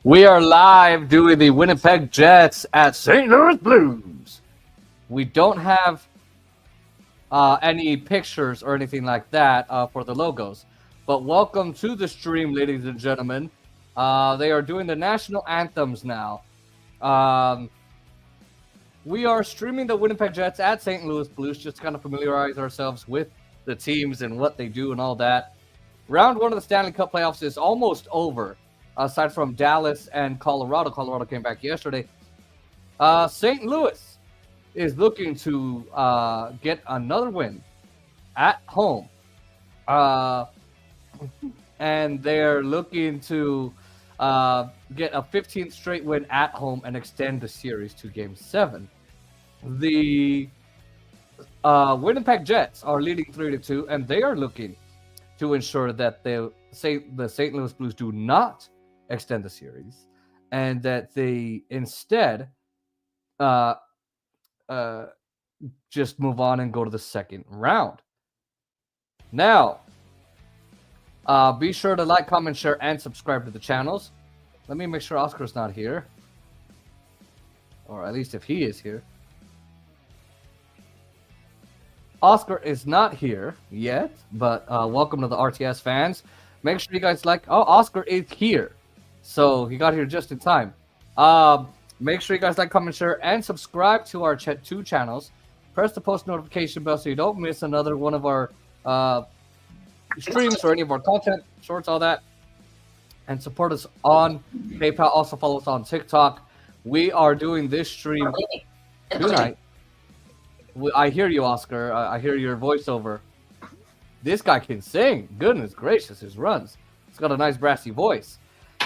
We are live doing the Winnipeg Jets at St. Louis Blues. We don't have any pictures or anything like that for the logos. But welcome to the stream, ladies and gentlemen. They are doing the national anthems now. We are streaming the Winnipeg Jets at St. Louis Blues just to kind of familiarize ourselves with the teams and what they do and all that. Round one of the Stanley Cup playoffs is almost over. Aside from Dallas and Colorado. Colorado came back yesterday. St. Louis is looking to get another win at home. And they're looking to get a 15th straight win at home and extend the series to Game 7. The Winnipeg Jets are leading 3-2, and they are looking to ensure that the St. Louis Blues do not extend the series, and that they instead just move on and go to the second round. Now, be sure to like, comment, share, and subscribe to the channels. Let me make sure Oscar's not here, or at least if he is here. Oscar is not here yet, but welcome to the RTS fans. Make sure you guys like. Oh, Oscar is here. So he got here just in time. Make sure you guys like, comment, share, and subscribe to our two channels. Press the post notification bell so you don't miss another one of our streams or any of our content, shorts, all that. And support us on PayPal. Also follow us on TikTok. We are doing this stream tonight. I hear you, Oscar. I hear your voiceover. This guy can sing. Goodness gracious, his runs. He's got a nice brassy voice.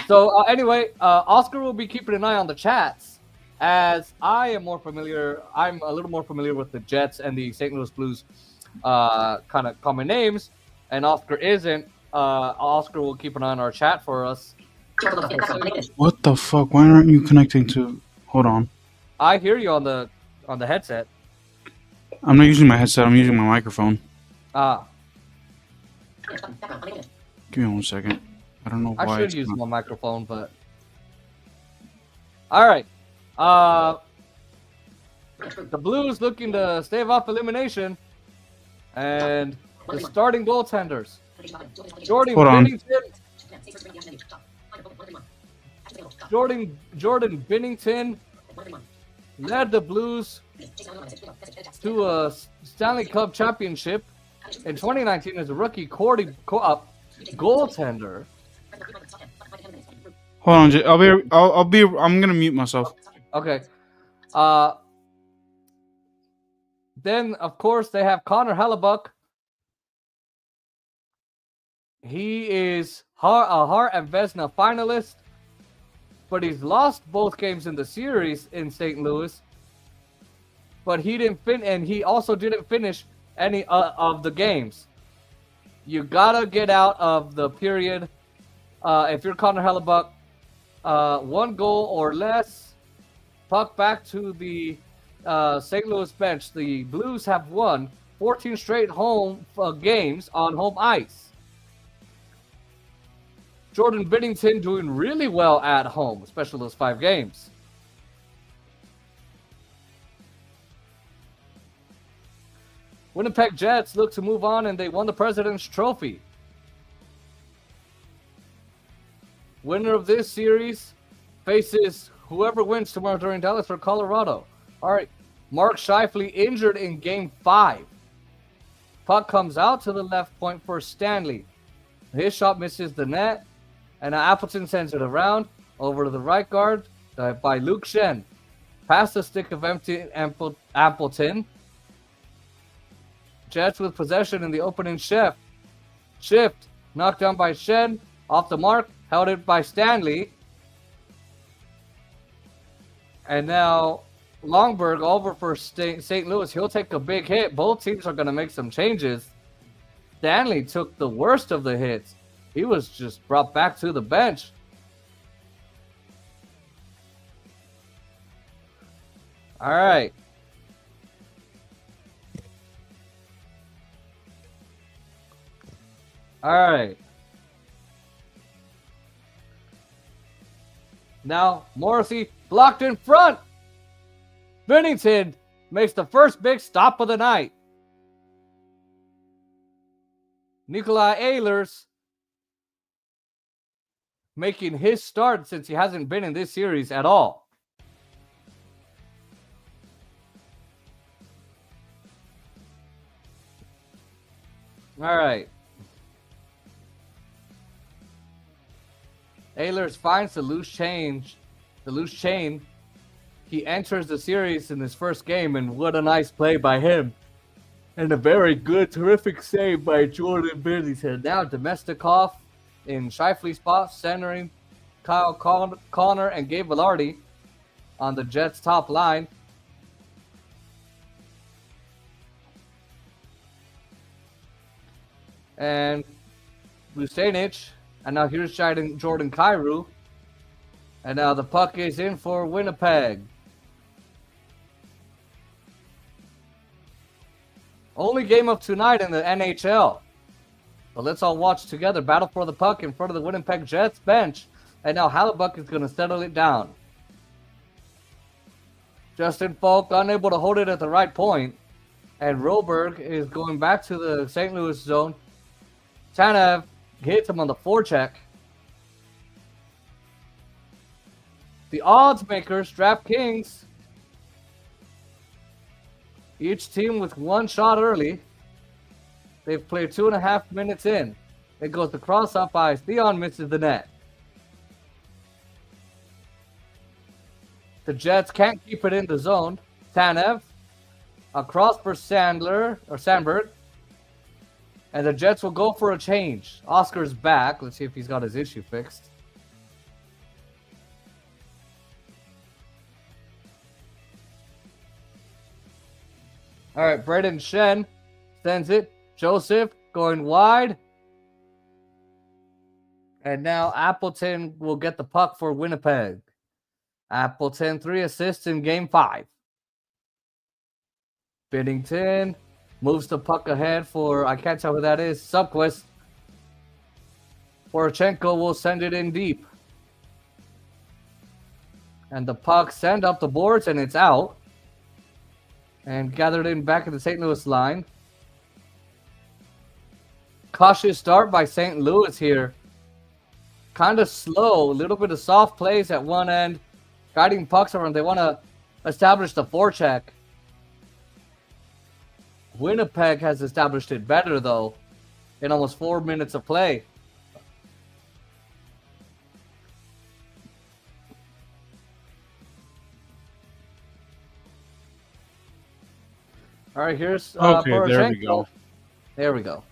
So anyway, Oscar will be keeping an eye on the chats, as I'm a little more familiar with the Jets and the St. Louis Blues kind of common names, and Oscar isn't. Oscar will keep an eye on our chat for us. What the fuck? Why aren't you connecting to... Hold on. I hear you on the headset. I'm not using my headset. I'm using my microphone. Give me 1 second. I don't know why. I should use my microphone, but... All right. The Blues looking to stave off elimination. And the starting goaltenders. Jordan Binnington led the Blues to a Stanley Cup championship in 2019 as a rookie goaltender. Hold on, Jay. I'm gonna mute myself. Okay. Then, of course, they have Connor Hellebuck. He is a Hart and Vezina finalist, but he's lost both games in the series in St. Louis. But he didn't and he also didn't finish any of the games. You gotta get out of the period. If you're Connor Hellebuck, 1 goal or less, puck back to the St. Louis bench. The Blues have won 14 straight home games on home ice. Jordan Binnington doing really well at home, especially those 5 games. Winnipeg Jets look to move on, and they won the President's Trophy. Winner of this series faces whoever wins tomorrow during Dallas or Colorado. All right, Mark Scheifele injured in Game 5. Puck comes out to the left point for Stanley. His shot misses the net, and Appleton sends it around over to the right guard by Luke Shen. Past the stick of Appleton. Jets with possession in the opening shift. Knocked down by Shen. Off the mark. Held it by Stanley. And now Longberg over for St. Louis. He'll take a big hit. Both teams are going to make some changes. Stanley took the worst of the hits. He was just brought back to the bench. All right. Now, Morrissey blocked in front. Bennington makes the first big stop of the night. Nikolaj Ehlers making his start since he hasn't been in this series at all. All right. Ehlers finds the loose chain. He enters the series in his first game, and what a nice play by him. And a very good, terrific save by Jordan Bennington. Now Domestikov in Scheifele's spot, centering Kyle Connor and Gabe Vilardi on the Jets' top line. And Lustanich. And now here's Jordan Kyrou. And now the puck is in for Winnipeg. Only game of tonight in the NHL. But let's all watch together. Battle for the puck in front of the Winnipeg Jets bench. And now Hallebuck is going to settle it down. Justin Falk unable to hold it at the right point. And Roberg is going back to the St. Louis zone. Tanev hits him on the forecheck. The odds makers, DraftKings. Each team with one shot early. They've played 2.5 minutes in. It goes the cross up ice. Theon misses the net. The Jets can't keep it in the zone. Tanev. Across for Sandberg. And the Jets will go for a change. Oscar's back. Let's see if he's got his issue fixed. All right, Braden Shen sends it. Joseph going wide. And now Appleton will get the puck for Winnipeg. Appleton, 3 assists in Game 5. Bennington moves the puck ahead for, I can't tell who that is, Subquist. Poroshenko will send it in deep. And the puck sent up the boards and it's out. And gathered in back in the St. Louis line. Cautious start by St. Louis here. Kind of slow, a little bit of soft plays at one end. Guiding pucks around, they want to establish the forecheck. Winnipeg has established it better, though, in almost 4 minutes of play. All right, here's Okay, there Poroshenko. we go. There we go.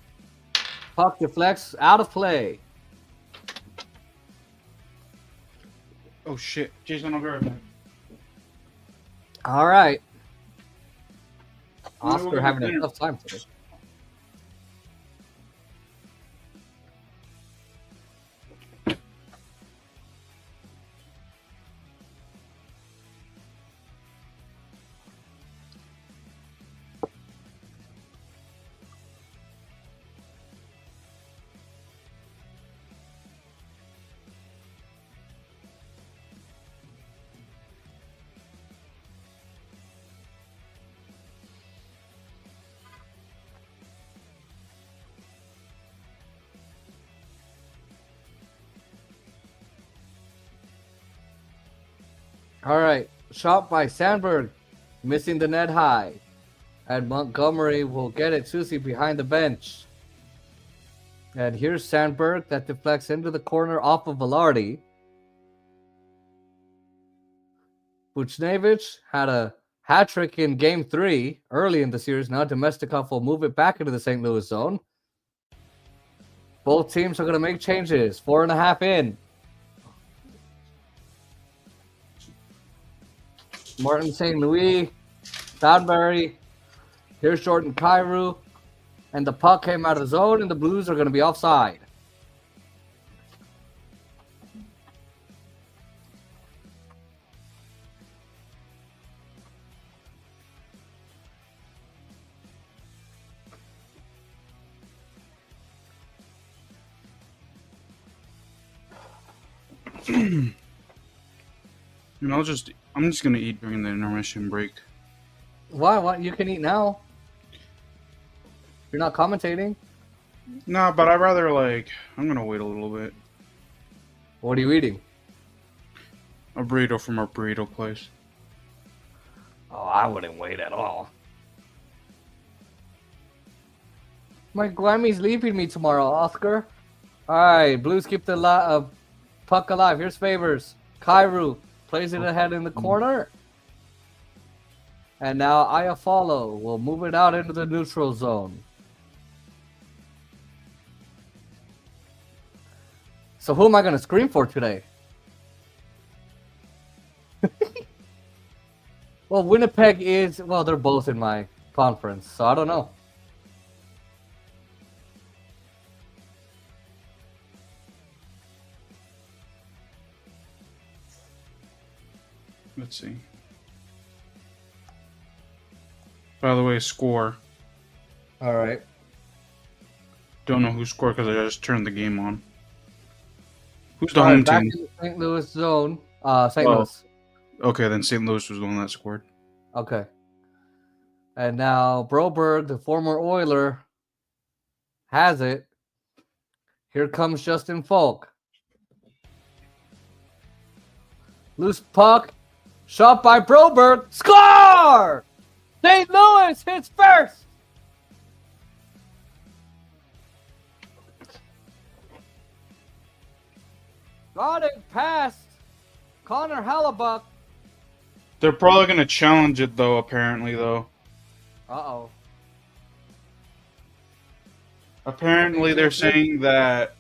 Puck deflects out of play. Oh shit, Jason, I'll be right back. All right. We'll Oscar get having a dinner. tough time today. All right. Shot by Sandberg. Missing the net high. And Montgomery will get it Susie behind the bench. And here's Sandberg that deflects into the corner off of Vilardi. Buchnevich had a hat trick in Game 3 early in the series. Now Domestikov will move it back into the St. Louis zone. Both teams are going to make changes. 4.5 in. Martin St. Louis, Danbury. Here's Jordan Kyrou. And the puck came out of the zone, and the Blues are going to be offside. And I'm just gonna eat during the intermission break. Why? What? You can eat now. You're not commentating. Nah, but I'd rather I'm gonna wait a little bit. What are you eating? A burrito from our burrito place. Oh, I wouldn't wait at all. My Grammy's leaving me tomorrow, Oscar. Alright, Blues keep the puck alive. Here's Favors. Kairu plays it ahead in the corner. And now Iafallo will move it out into the neutral zone. So who am I going to scream for today? Well, Winnipeg is... Well, they're both in my conference, so I don't know. Let's see. By the way, score. All right. Don't know who scored because I just turned the game on. Who's the All home right, back team? in the St. Louis zone. St. Oh. Louis. Okay, then St. Louis was the one that scored. Okay. And now Broberg, the former Oiler, has it. Here comes Justin Falk. Loose puck. Shot by Broberg. Score! St. Louis hits first. Got it past Connor Hellebuck. They're probably gonna challenge it though. Apparently, though. Uh-oh. Apparently, they're saying that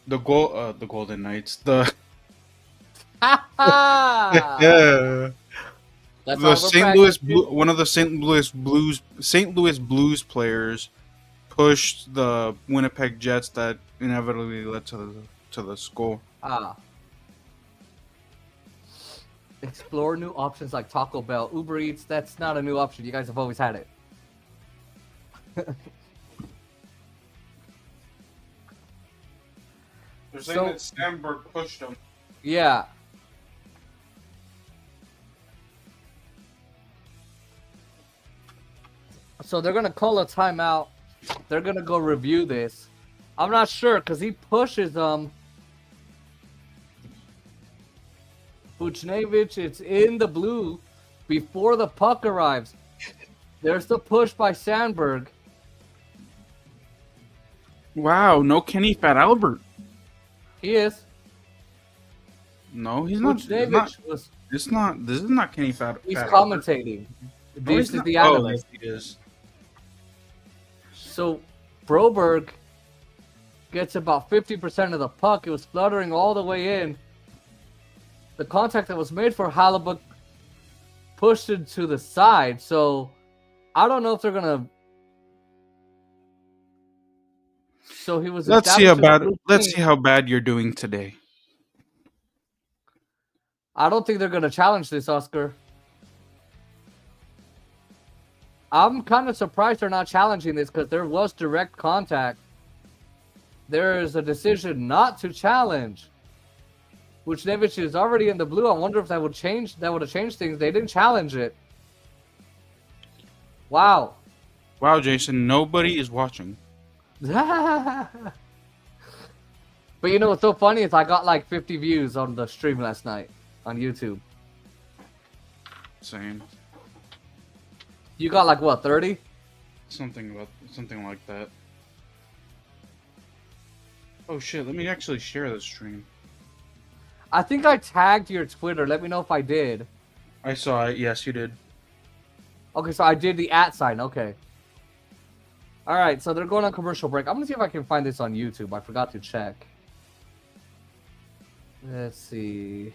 the Golden Knights, the That's the St. Louis one of the St. Louis Blues players pushed the Winnipeg Jets that inevitably led to the score. Explore new options like Taco Bell, Uber Eats. That's not a new option. You guys have always had it. They're saying that Stamberg pushed him. Yeah. So they're going to call a timeout. They're going to go review this. I'm not sure because he pushes Buchnevich, it's in the blue before the puck arrives. There's the push by Sandberg. Wow, no Kenny Fat Albert. He is. No, he's not. This is not Kenny Fat. He's Fat commentating. This is the analyst. Yes, he is. So Broberg gets about 50% of the puck. It was fluttering all the way in. The contact that was made for Hellebuck pushed it to the side. So I don't know if they're gonna. So he was. Let's see how bad you're doing today. I don't think they're gonna challenge this, Oscar. I'm kind of surprised they're not challenging this because there was direct contact. There is a decision not to challenge. Buchnevich is already in the blue. I wonder if that would change. That would have changed things. They didn't challenge it. Wow. Wow, Jason. Nobody is watching. But you know what's so funny is I got like 50 views on the stream last night on YouTube. Same. You got like what, 30? Something like that. Oh shit, let me actually share this stream. I think I tagged your Twitter. Let me know if I did. I saw it. Yes, you did. Okay, so I did the @ sign. Okay. All right, so they're going on commercial break. I'm going to see if I can find this on YouTube. I forgot to check. Let's see.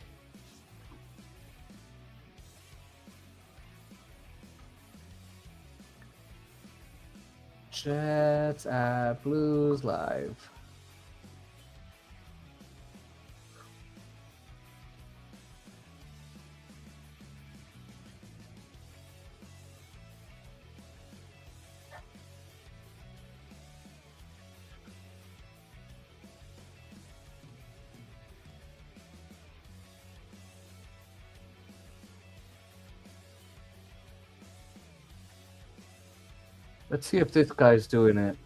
Jets at Blues Live. Let's see if this guy's doing it.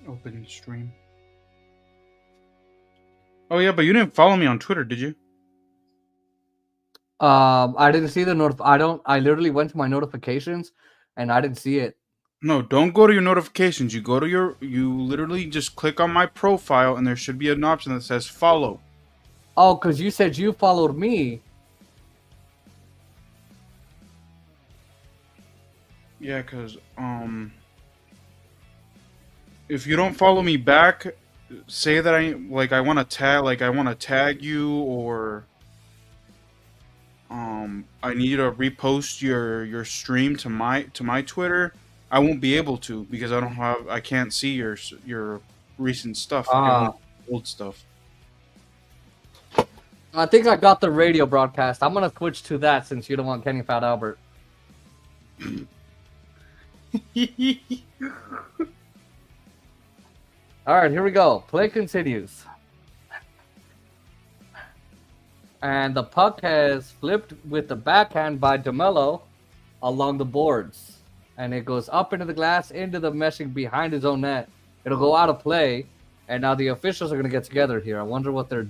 Open stream. Oh yeah, but you didn't follow me on Twitter, did you? I didn't see the I literally went to my notifications and I didn't see it. No, don't go to your notifications. You literally just click on my profile and there should be an option that says follow. Oh, because you said you followed me. Yeah, because if you don't follow me back, say that I want to tag you, or I need to repost your stream to my Twitter. I won't be able to because I can't see your recent stuff, your old stuff. I think I got the radio broadcast. I'm gonna switch to that since you don't want Kenny Fat Albert. All right, here we go. Play continues. And the puck has flipped with the backhand by DeMello along the boards. And it goes up into the glass, into the meshing behind his own net. It'll go out of play. And now the officials are going to get together here. I wonder what they're...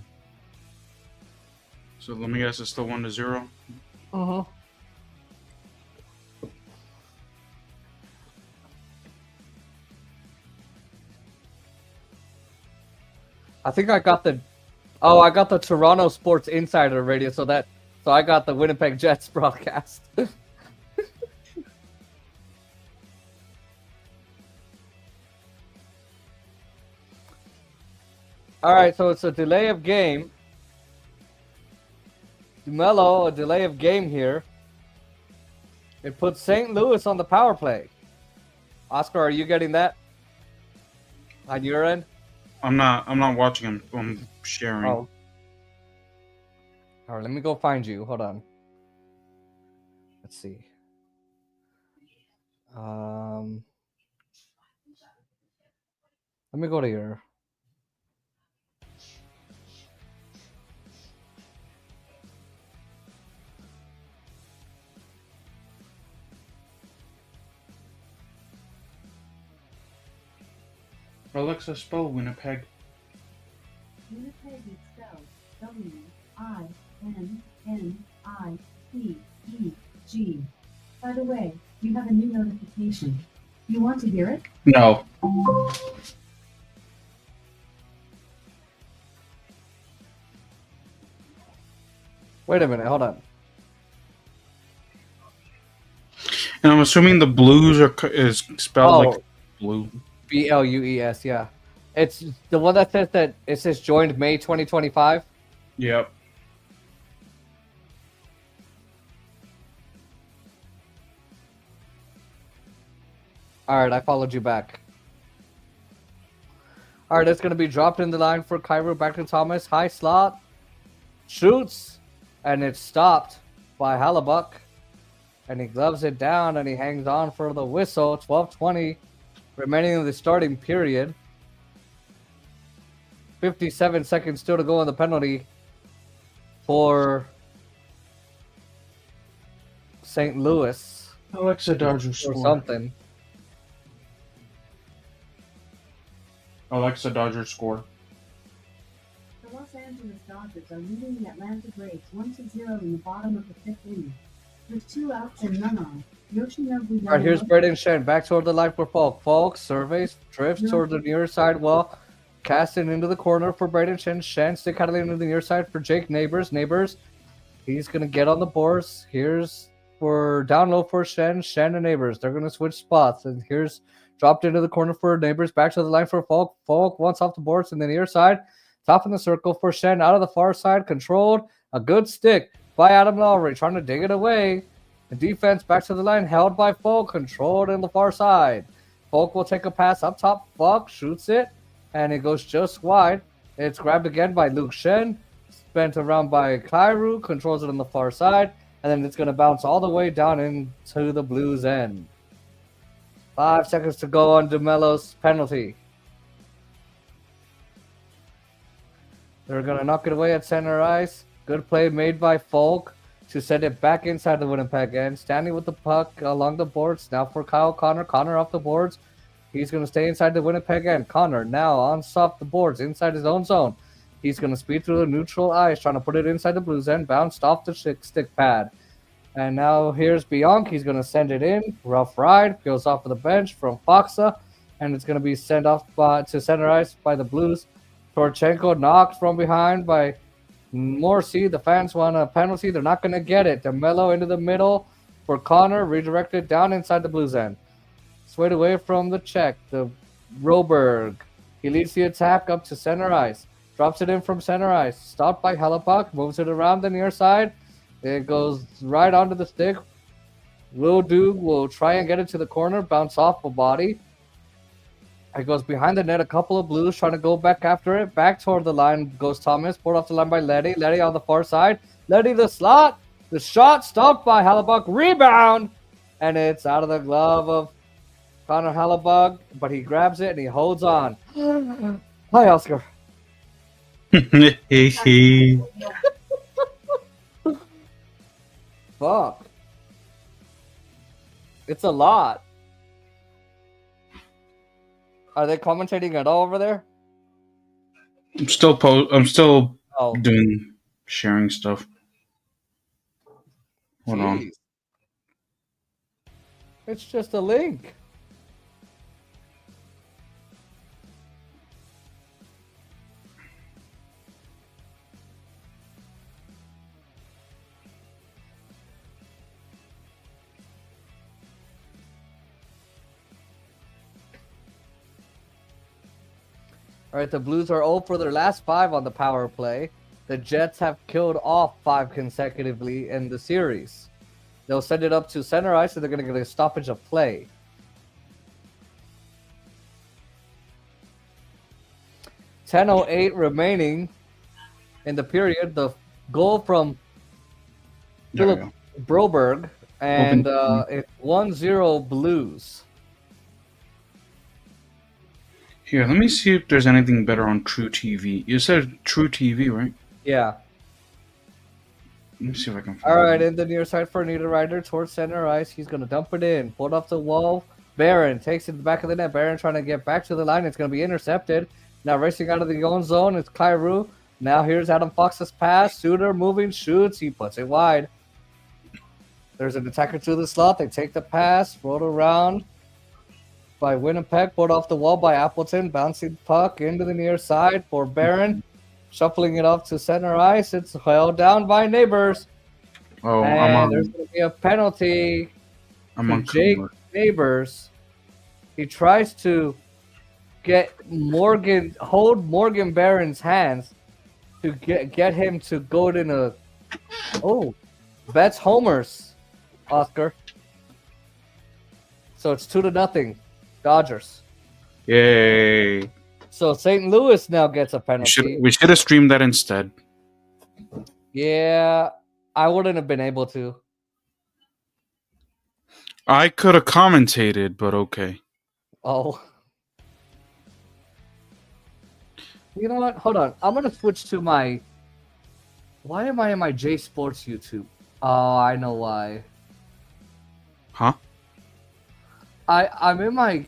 So let me guess, it's still 1-0? Uh-huh. I think I got the... Oh, I got the Toronto Sports Insider radio, so I got the Winnipeg Jets broadcast. All right, so it's a delay of game. DeMello, a delay of game here. It puts St. Louis on the power play. Oscar, are you getting that on your end? I'm not watching him. I'm sharing. Oh. All right, let me go find you. Hold on. Let's see. Let me go to your... Alexa, spell Winnipeg. Winnipeg is spelled W-I-N-N-I-P-E-G. By the way, you have a new notification. You want to hear it? No. Wait a minute, hold on. And I'm assuming the Blues is spelled like blue. BLUES, yeah. It's the one that says joined May 2025. Yep. All right, I followed you back. All right, it's going to be dropped in the line for Kyrou back to Thomas. High slot. Shoots. And it's stopped by Hallebuck. And he gloves it down and he hangs on for the whistle. 12:20 remaining in the starting period. 57 seconds still to go on the penalty for St. Louis. Alexa, Dodgers Or score. something. Alexa, Dodgers score. The Los Angeles Dodgers are leading the Atlanta Braves 1-0 in the bottom of the fifth inning. With 2 outs and none on, Yoshinobu. All right, here's Braden Shen back toward the line for Falk. Falk surveys, drifts toward the near side. Well, casting into the corner for Braden Shen. Shen stick out into the near side for Jake Neighbors. Neighbors, he's going to get on the boards. Here's for down low for Shen. Shen and Neighbors, they're going to switch spots. And here's dropped into the corner for Neighbors. Back to the line for Falk. Falk once off the boards in the near side. Top in the circle for Shen. Out of the far side, controlled. A good stick by Adam Lowry, trying to dig it away. The defense back to the line, held by Falk, controlled in the far side. Falk will take a pass up top. Falk shoots it, and it goes just wide. It's grabbed again by Luke Shen, spent around by Kyrou, controls it on the far side, and then it's going to bounce all the way down into the Blues end. 5 seconds to go on DeMello's penalty. They're going to knock it away at center ice. Good play made by Folk to send it back inside the Winnipeg end. Standing with the puck along the boards. Now for Kyle Connor. Connor off the boards. He's going to stay inside the Winnipeg end. Connor now on off the boards inside his own zone. He's going to speed through the neutral ice, trying to put it inside the Blues end. Bounced off the stick pad. And now here's Bianchi. He's going to send it in. Rough ride. Goes off of the bench from Foxa. And it's going to be sent off to center ice by the Blues. Torchenko knocked from behind by Morrissey. The fans want a penalty. They're not going to get it. DeMello into the middle for Connor. Redirected down inside the Blues end. Swayed away from the check. The Roberg. He leads the attack up to center ice. Drops it in from center ice. Stopped by Hellebuyck. Moves it around the near side. It goes right onto the stick. Will try and get it to the corner. Bounce off a body. It goes behind the net. A couple of Blues trying to go back after it. Back toward the line goes Thomas. Poured off the line by Letty. Letty on the far side. Letty the slot. The shot stopped by Hellebuyck. Rebound. And it's out of the glove of Connor Hellebuyck. But he grabs it and he holds on. Hi, Oscar. Fuck. It's a lot. Are they commentating at all over there? I'm still Oh. doing sharing stuff. Hold on. Jeez. It's just a link. All right, the Blues are 0 for their last 5 on the power play. The Jets have killed off 5 consecutively in the series. They'll send it up to center ice, so they're going to get a stoppage of play. .10:08 remaining in the period. The goal from Philip Broberg, and it's 1-0 Blues. Here, let me see if there's anything better on True TV. You said True TV, right? Yeah. Let me see if I can find All right, in the near side for Niederreiter towards center ice. He's going to dump it in. Pulled off the wall. Barron takes it to the back of the net. Barron trying to get back to the line. It's going to be intercepted. Now racing out of the own zone. It's Kyrou. Now here's Adam Fox's pass. Suter moving, shoots. He puts it wide. There's an attacker to the slot. They take the pass. Rolled around by Winnipeg. Pulled off the wall by Appleton. Bouncing puck into the near side for Barron. Shuffling it up to center ice. It's held down by Neighbors. Oh, and there's going to be a penalty for Jake Neighbors. He tries to hold Morgan Barron's hands to get him to go in a... Oh, Betts homers, Oscar. So it's 2-0, Dodgers. Yay. So St. Louis now gets a penalty. We should have streamed that instead. Yeah, I wouldn't have been able to. I could have commentated, but okay. Oh. You know what? Hold on. I'm going to switch to my... Why am I in my J Sports YouTube? Oh, I know why. Huh? I'm in my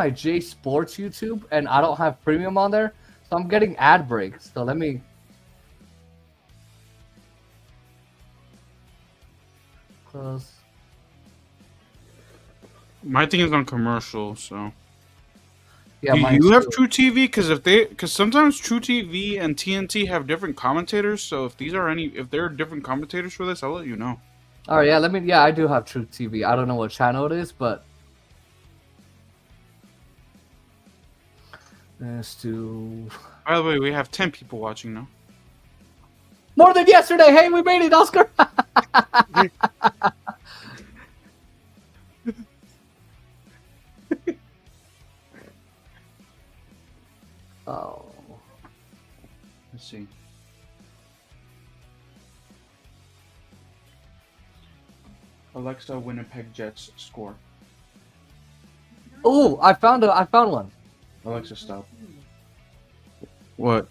J Sports YouTube, and I don't have premium on there, so I'm getting ad breaks. So let me... Close. My thing is on commercial, so... Yeah, do mine's you have too. True TV? Because sometimes True TV and TNT have different commentators. So if there are different commentators for this, I'll let you know. All right, yeah, I do have True TV. I don't know what channel it is, but let's do. By the way, we have 10 people watching now. More than yesterday. Hey, we made it, Oscar. Oh. Let's see. Alexa, Winnipeg Jets score. Oh, I found one. Alexa, stop. What?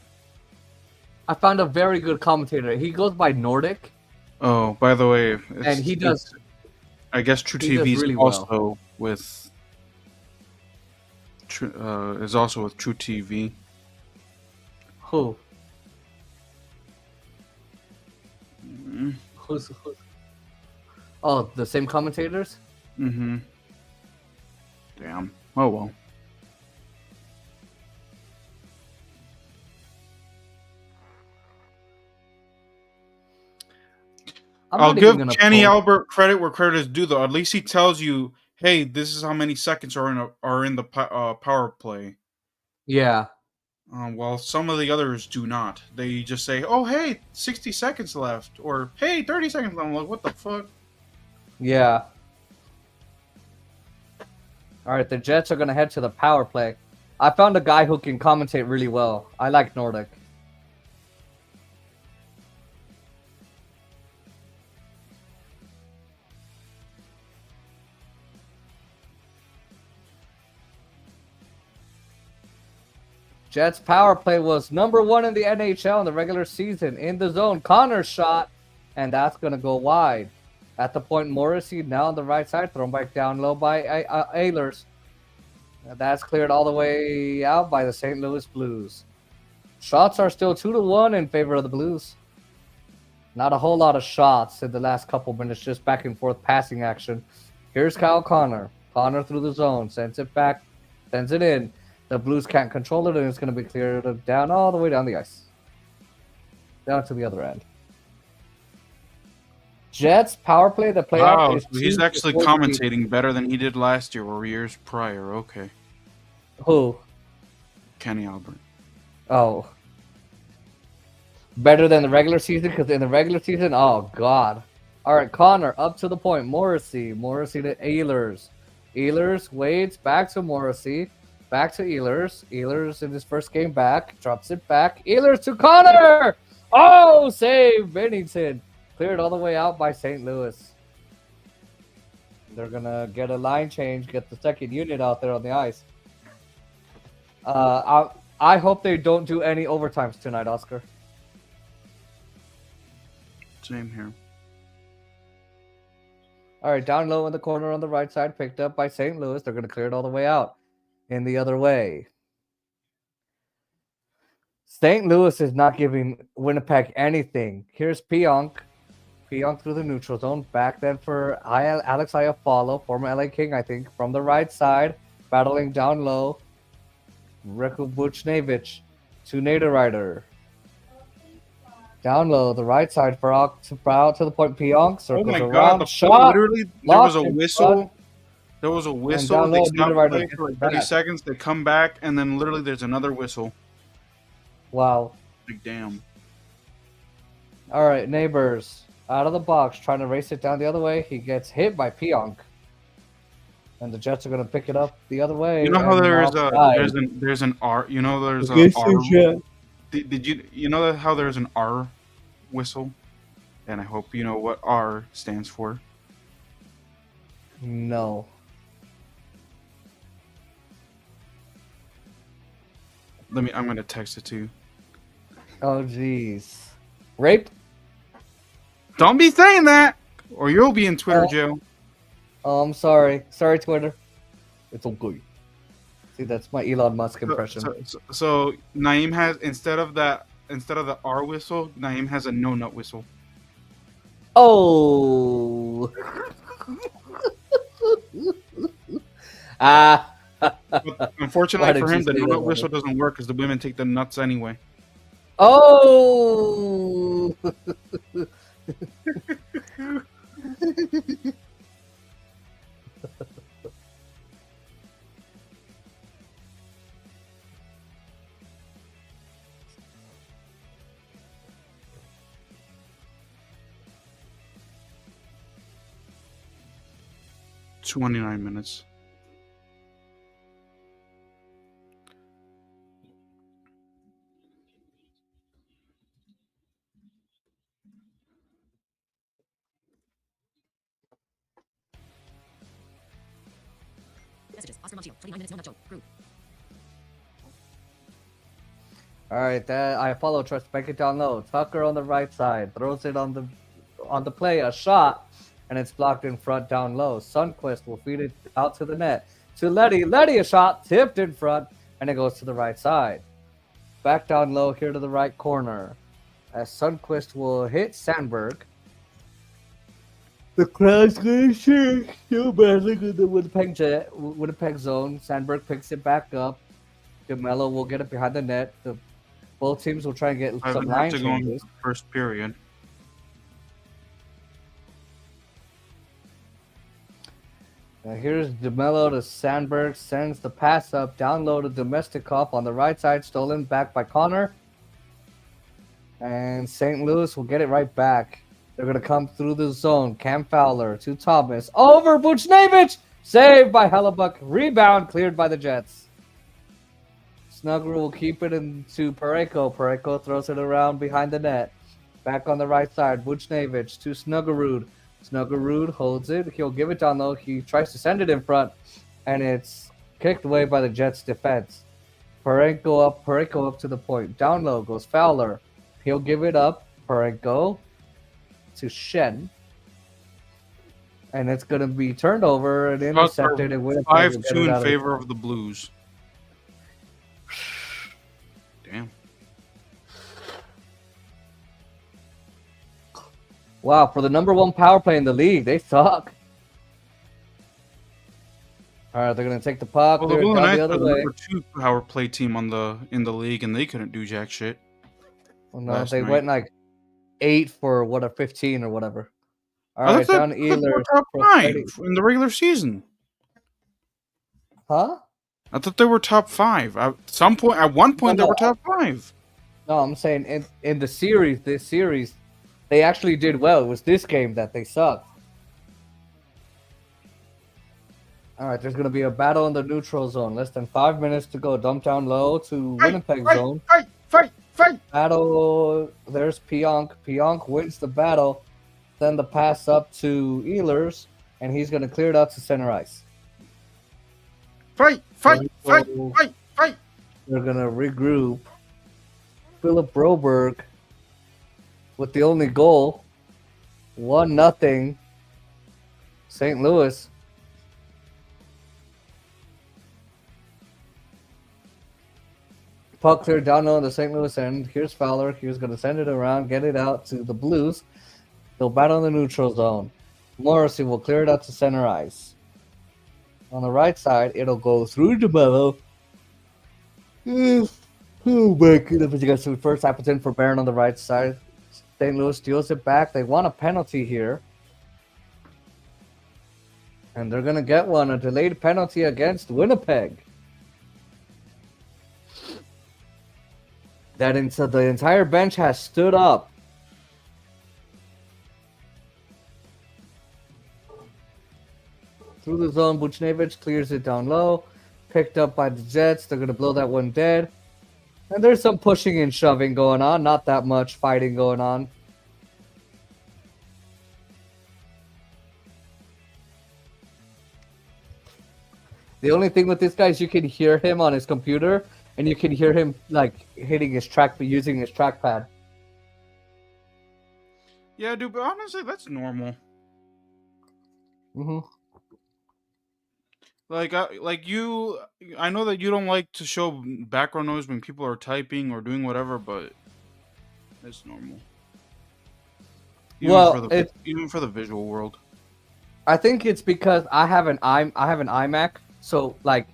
I found a very good commentator. He goes by Nordic, Oh, by the way, and he does I guess True he does TV is really also well. with is also with True TV. Who? Mm-hmm. Who's? Oh, the same commentators? Mm-hmm. Damn. Oh well. I'll give Kenny Albert credit where credit is due, though. At least he tells you, "Hey, this is how many seconds are in the power play." Yeah. While some of the others do not. They just say, "Oh, hey, 60 seconds left," or "Hey, 30 seconds left." I'm like, what the fuck? Yeah. All right, the Jets are gonna head to the power play. I found a guy who can commentate really well. I like Nordic. Jets power play was number 1 in the NHL in the regular season. In the zone, Connor's shot, and that's going to go wide. At the point, Morrissey now on the right side, thrown back down low by Ehlers. That's cleared all the way out by the St. Louis Blues. Shots are still 2-1 in favor of the Blues. Not a whole lot of shots in the last couple minutes, just back and forth passing action. Here's Kyle Connor. Connor through the zone, sends it back, sends it in. The Blues can't control it, and it's going to be cleared down all the way down the ice. Down to the other end. Jets power play, the playoff. Wow, so he's actually commentating better than he did last year or years prior. Okay. Who? Kenny Albert. Oh. Better than the regular season? Because in the regular season, oh, God. All right, Connor, up to the point. Morrissey to Ehlers. Ehlers waits, back to Morrissey. Back to Ehlers. Ehlers in his first game back. Drops it back. Ehlers to Connor! Oh, save Bennington. Cleared all the way out by St. Louis. They're going to get a line change, get the second unit out there on the ice. I hope they don't do any overtimes tonight, Oscar. Same here. All right, down low in the corner on the right side, picked up by St. Louis. They're going to clear it all the way out. In the other way. St. Louis is not giving Winnipeg anything. Here's Pionk. Pionk through the neutral zone. Back then for Alex Iafallo, former LA King, I think, from the right side. Battling down low. Riku Buchnevich to Niederreiter. Down low, the right side for out to the point. Pionk circles oh my around. God, Shot. Literally, there was a whistle. There was a whistle. They stopped play for like 30 seconds. They come back, and then literally there's another whistle. Wow. Like, damn. All right, Neighbors. Out of the box, trying to race it down the other way. He gets hit by Pionk. And the Jets are going to pick it up the other way. You know how there's an R. You know there's a R. Did you know how there's an R whistle? And I hope you know what R stands for. No. I'm gonna text it to you. Oh jeez. Rape? Don't be saying that, or you'll be in Twitter jail. Oh, I'm sorry. Sorry, Twitter. It's all good. See, that's my Elon Musk impression. So Naeem has instead of the R whistle, Naeem has a no nut whistle. Oh. But unfortunately for him, the no nut whistle doesn't work because the women take the nuts anyway. Oh. 29 minutes. Messages. Oscar Montiel, 29 minutes, no nut joke. Group. All right, that I follow trust. Back it down low. Tucker on the right side throws it on the play, a shot, and it's blocked in front down low. Sunquist will feed it out to the net to Letty. Letty a shot tipped in front, and it goes to the right side. Back down low here to the right corner, as Sunquist will hit Sandberg. The crowd's gonna shake so badly in the Winnipeg zone. Sandberg picks it back up. DeMello will get it behind the net. Both teams will try and get some line changes. First period. Now here's DeMello to Sandberg. Sends the pass up. Down low to Domestikov on the right side. Stolen back by Connor. And St. Louis will get it right back. They're going to come through the zone. Cam Fowler to Thomas. Over Buchnevich. Saved by Hellebuck. Rebound cleared by the Jets. Snugger will keep it into Pareko. Pareko throws it around behind the net. Back on the right side. Buchnevich to Snuggerud. Snuggerud holds it. He'll give it down low. He tries to send it in front. And it's kicked away by the Jets defense. Pareko up to the point. Down low goes Fowler. He'll give it up. Pareko to Shen. And it's going to be turned over and intercepted. And 5-2 in favor of the Blues. Damn. Wow, for the number one power play in the league, they suck. All right, they're going to take the puck. Well, the Golden Knights are the number 2 power play team in the league, and they couldn't do jack shit. Well, no, they went like 8 for 15 or whatever. All right, down Ehlers. Top 5 in the regular season. Huh? I thought they were top 5. At one point, they were top 5. No, I'm saying in this series, they actually did well. It was this game that they sucked. All right, there's going to be a battle in the neutral zone. Less than 5 minutes to go. Dump down low to Winnipeg zone. Fight! Battle. There's Pionk. Pionk wins the battle. Then the pass up to Ehlers, and he's going to clear it out to center ice. Fight! They're going to regroup. Philip Broberg with the only goal. 1-0. St. Louis. Puck cleared down on the St. Louis end. Here's Fowler. He was going to send it around, get it out to the Blues. They'll battle in the neutral zone. Morrissey will clear it out to center ice. On the right side, it'll go through DeMello. Oh my goodness. You got some first happens in for Barron on the right side. St. Louis steals it back. They want a penalty here. And they're going to get one. A delayed penalty against Winnipeg. The entire bench has stood up. Through the zone, Buchnevich clears it down low. Picked up by the Jets. They're going to blow that one dead. And there's some pushing and shoving going on. Not that much fighting going on. The only thing with this guy is you can hear him on his computer. And you can hear him like hitting his using his trackpad. Yeah, dude, but honestly, that's normal. Mm-hmm. I know that you don't like to show background noise when people are typing or doing whatever, but it's normal. Even for the visual world. I think it's because I have an iMac, so like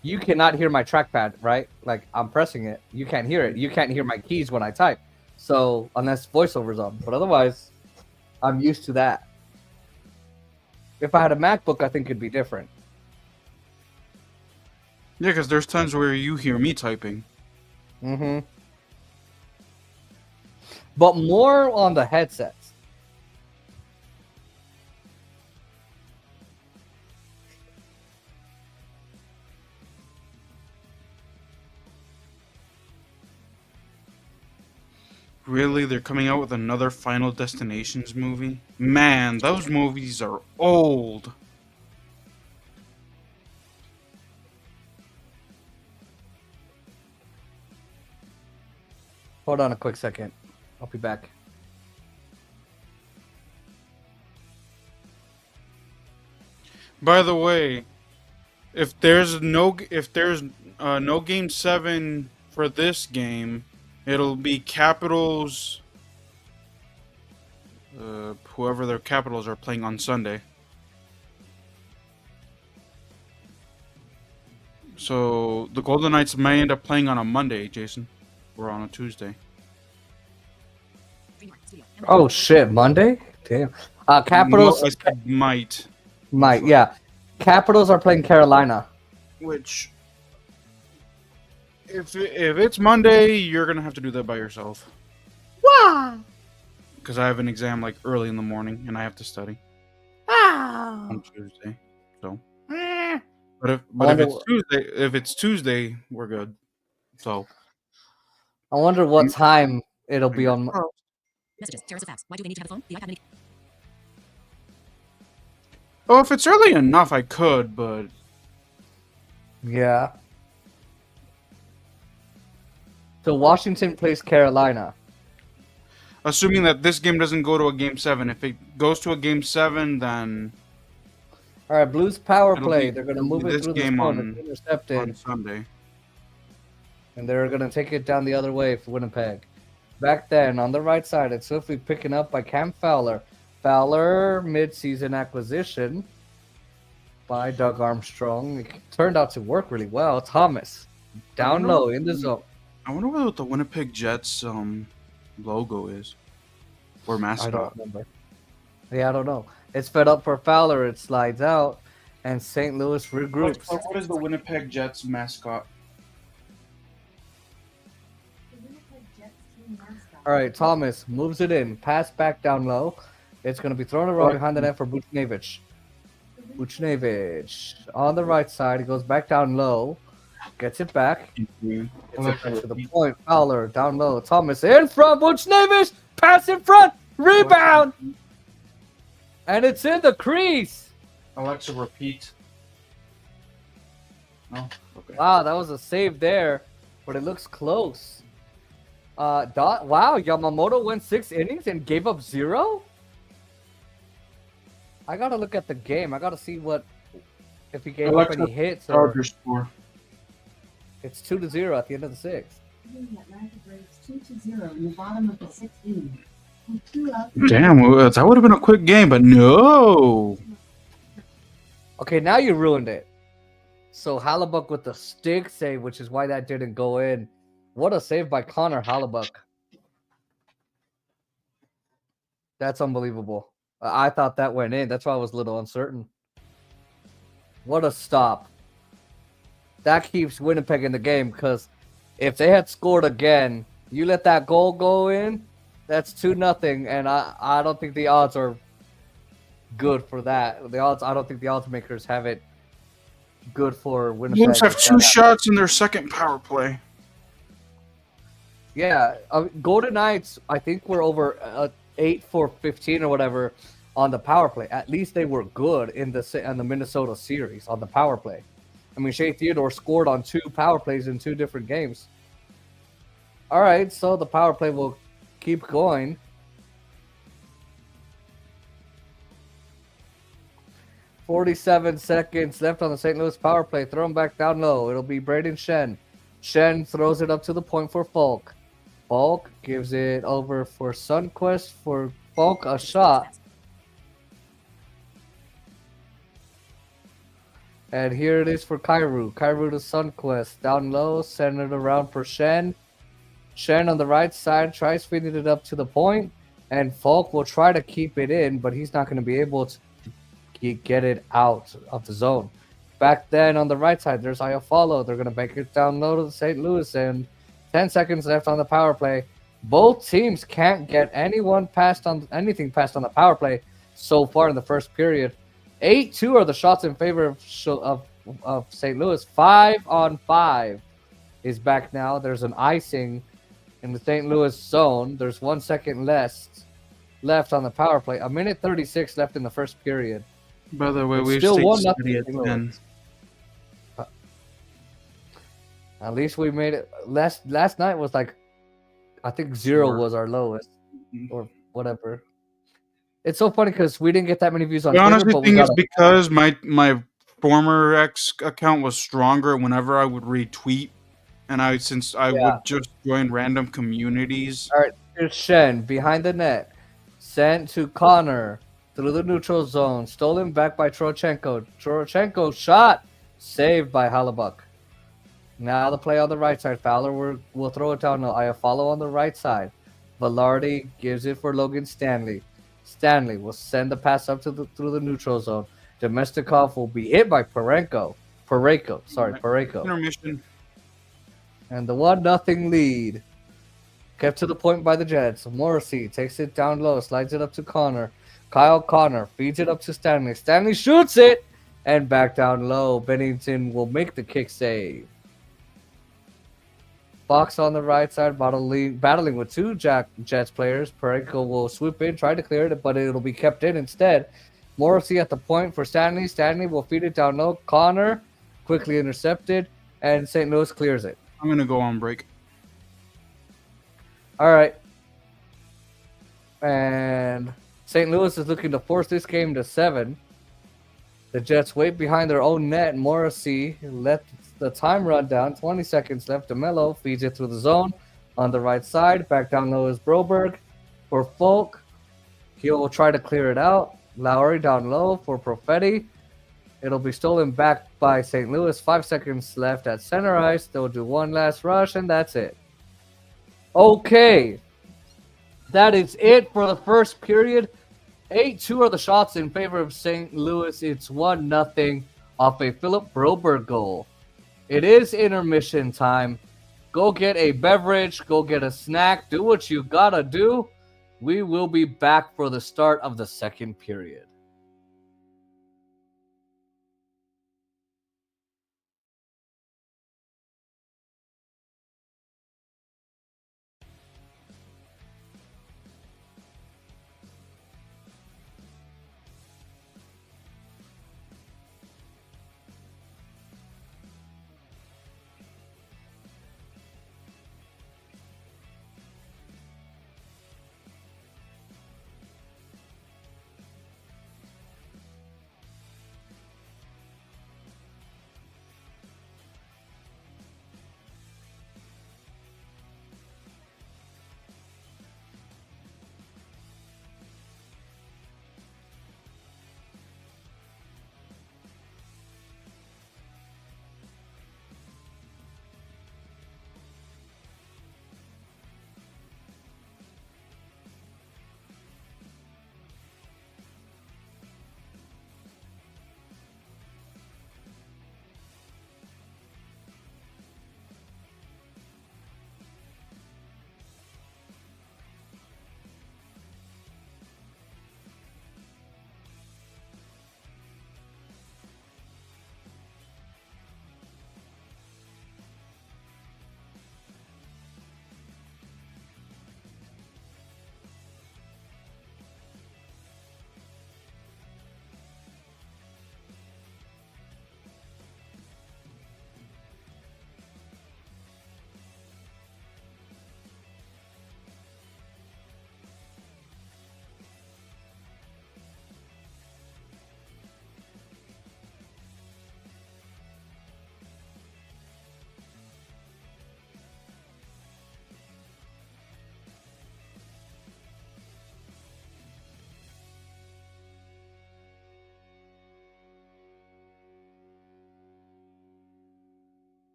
you cannot hear my trackpad, right? Like I'm pressing it, you can't hear it. You can't hear my keys when I type. So unless voiceover's on, but otherwise, I'm used to that. If I had a MacBook, I think it'd be different. Yeah, because there's times where you hear me typing. Mm-hmm. But more on the headsets. Really? They're coming out with another Final Destinations movie? Man, those movies are old. Hold on a quick second. I'll be back. By the way, if there's no game 7 for this game, it'll be Capitals. Whoever their Capitals are playing on Sunday. So the Golden Knights may end up playing on a Monday, Jason, or on a Tuesday. Oh shit, Monday? Damn. Capitals No, I said might. yeah. Capitals are playing Carolina. Which, if it's Monday, you're gonna have to do that by yourself. Wow. Because I have an exam like early in the morning and I have to study Wow. on Tuesday. So, Eh. but if it's Tuesday, we're good. So, I wonder what time it'll be on. Messages. Terrace of facts. Why do they need to have a phone? The iPad mini. Oh, if it's early enough, I could, but Yeah. So Washington plays Carolina. assuming that this game doesn't go to a game 7, if it goes to a game 7, then All right, Blues power It'll play. be- They're going to it'll move be it this through the game zone. on- It's intercepted, on Sunday. and they're going to take it down the other way for Winnipeg. Back then, on the right side, it's swiftly picking up by Cam Fowler. Fowler, mid-season acquisition by Doug Armstrong. It turned out to work really well. Thomas, down low in the zone. I wonder what the Winnipeg Jets logo is, or I mascot. don't remember. Yeah, I don't know. It's fed up for Fowler. It slides out, and St. Louis regroups. What is the Winnipeg Jets mascot? The Winnipeg Jets team mascot. All right, Thomas moves it in. Pass back down low. It's going to be thrown around behind the net for Buchnevich. Buchnevich on the right side. He goes back down low. Gets it back. Gets it back to the point. Fowler down low. Thomas in front. Buchnevich. Pass in front. Rebound. And it's in the crease. Alexa, repeat. No? Okay. Wow, that was a save there, but it looks close. Wow, Yamamoto went 6 innings and gave up 0? I gotta look at the game. I gotta see if he gave up any hits or Chargers score. it's 2-0 at the end of the 6th. Leading Atlanta Braves 2-0 in the bottom of the 6th inning. With 2 outs. Damn, that would have been a quick game, but no. Okay, now you ruined it. So Hallebuck with the stick save, which is why that didn't go in. What a save by Connor Hallebuck. That's unbelievable. I thought that went in. That's why I was a little uncertain. What a stop. That keeps Winnipeg in the game because if they had scored again, you let that goal go in, that's 2-0, and I don't think the odds are good for that. I don't think the odds makers have it good for Winnipeg. Blues have 2 shots in their second power play. Yeah, Golden Knights, I think we're over 8 for 15 or whatever on the power play. At least they were good in the Minnesota series on the power play. I mean, Shea Theodore scored on 2 power plays in 2 different games. All right, so the power play will keep going. .47 seconds left on the St. Louis power play. Throw him back down low. It'll be Braden Shen. Shen throws it up to the point for Falk. Falk gives it over for Sunquist. For Falk, a shot. And here it is for Kairu. Kairu to Sunquist. Down low, send it around for Shen. Shen on the right side tries feeding it up to the point. And Falk will try to keep it in, but he's not going to be able to get it out of the zone. Back then on the right side, there's Iafallo. They're going to bank it down low to St. Louis, and 10 seconds left on the power play. Both teams can't get anything past on the power play so far in the first period. 8-2 are the shots in favor of St. Louis. 5-on-5 is back now. There's an icing in the St. Louis zone. There's 1 second left on the power play. 1:36 left in the first period. By the way, It's we've still stayed 1-0 steady at St. Louis. 10. At least we made it. Last night was like I think 0 Sure. was our lowest Mhm. or whatever. It's so funny because we didn't get that many views on I Twitter, honestly but we think got it's because my former X account was stronger. Whenever I would retweet, and since I yeah. would just join random communities. All right, here's Shen behind the net, sent to Connor through the neutral zone, stolen back by Trochenko. Trochenko shot, saved by Halabuck. Now the play on the right side. Fowler will throw it down. I follow on the right side. Velarde gives it for Logan Stanley. Stanley will send the pass up through the neutral zone. Domestikov will be hit by Pareko. Pareko. Intermission. And the 1-0 lead. Kept to the point by the Jets. Morrissey takes it down low, slides it up to Connor. Kyle Connor feeds it up to Stanley. Stanley shoots it and back down low. Bennington will make the kick save. Box on the right side, battling with two Jets players. Pareko will swoop in, try to clear it, but it'll be kept in instead. Morrissey at the point for Stanley. Stanley will feed it down low. Connor quickly intercepted, and St. Louis clears it. I'm gonna go on break. All right. And St. Louis is looking to force this game to 7. The Jets wait behind their own net. Morrissey let the time run down. 20 seconds left. DeMello feeds it through the zone on the right side. Back down low is Broberg for Folk. He'll try to clear it out. Lowry down low for Profetti. It'll be stolen back by St. Louis. 5 seconds left at center ice. They'll do one last rush, and that's it. Okay. That is it for the first period. 8-2 are the shots in favor of St. Louis. It's 1-0 off a Philip Broberg goal. It is intermission time. Go get a beverage. Go get a snack. Do what you gotta do. We will be back for the start of the second period.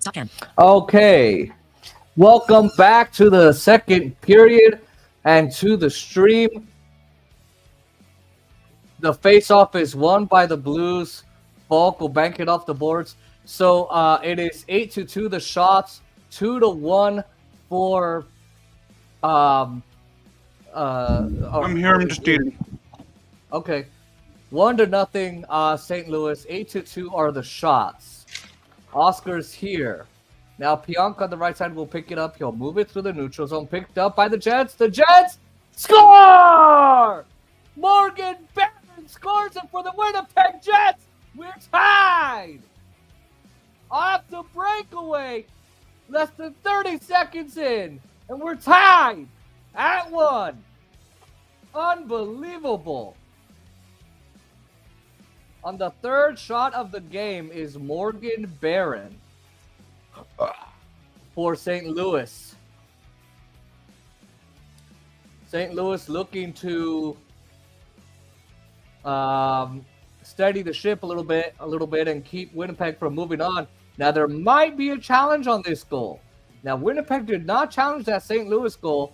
Stop cam. Okay. Welcome back to the second period and to the stream. The face-off is won by the Blues. Falk will bank it off the boards. So it is 8-2 the shots, 2-1 for I'm here. I'm just eating. Okay. 1-0 St. Louis. 8-2 are the shots. Oscar's here. Now Pionk on the right side will pick it up. He'll move it through the neutral zone. Picked up by the Jets. The Jets score! Morgan Barron scores it for the Winnipeg Jets. We're tied. Off the breakaway. Less than 30 seconds in. And we're tied at 1. Unbelievable. On the third shot of the game is Morgan Barron for St. Louis. St. Louis looking to steady the ship a little bit, and keep Winnipeg from moving on. Now, there might be a challenge on this goal. Now, Winnipeg did not challenge that St. Louis goal.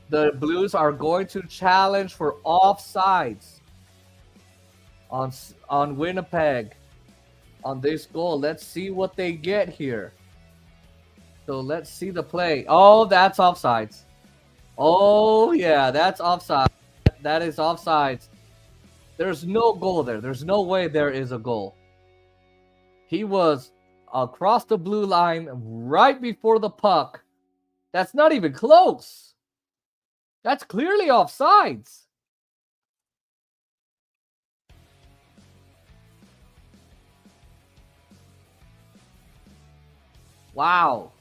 The Blues are going to challenge for offsides on Winnipeg on this goal. Let's see what they get here. So let's see the play. Oh, that's offsides. Oh, yeah, that's offside. That is offsides. There's no goal there. There's no way there is a goal. He was across the blue line right before the puck. That's not even close. That's clearly offsides. Wow.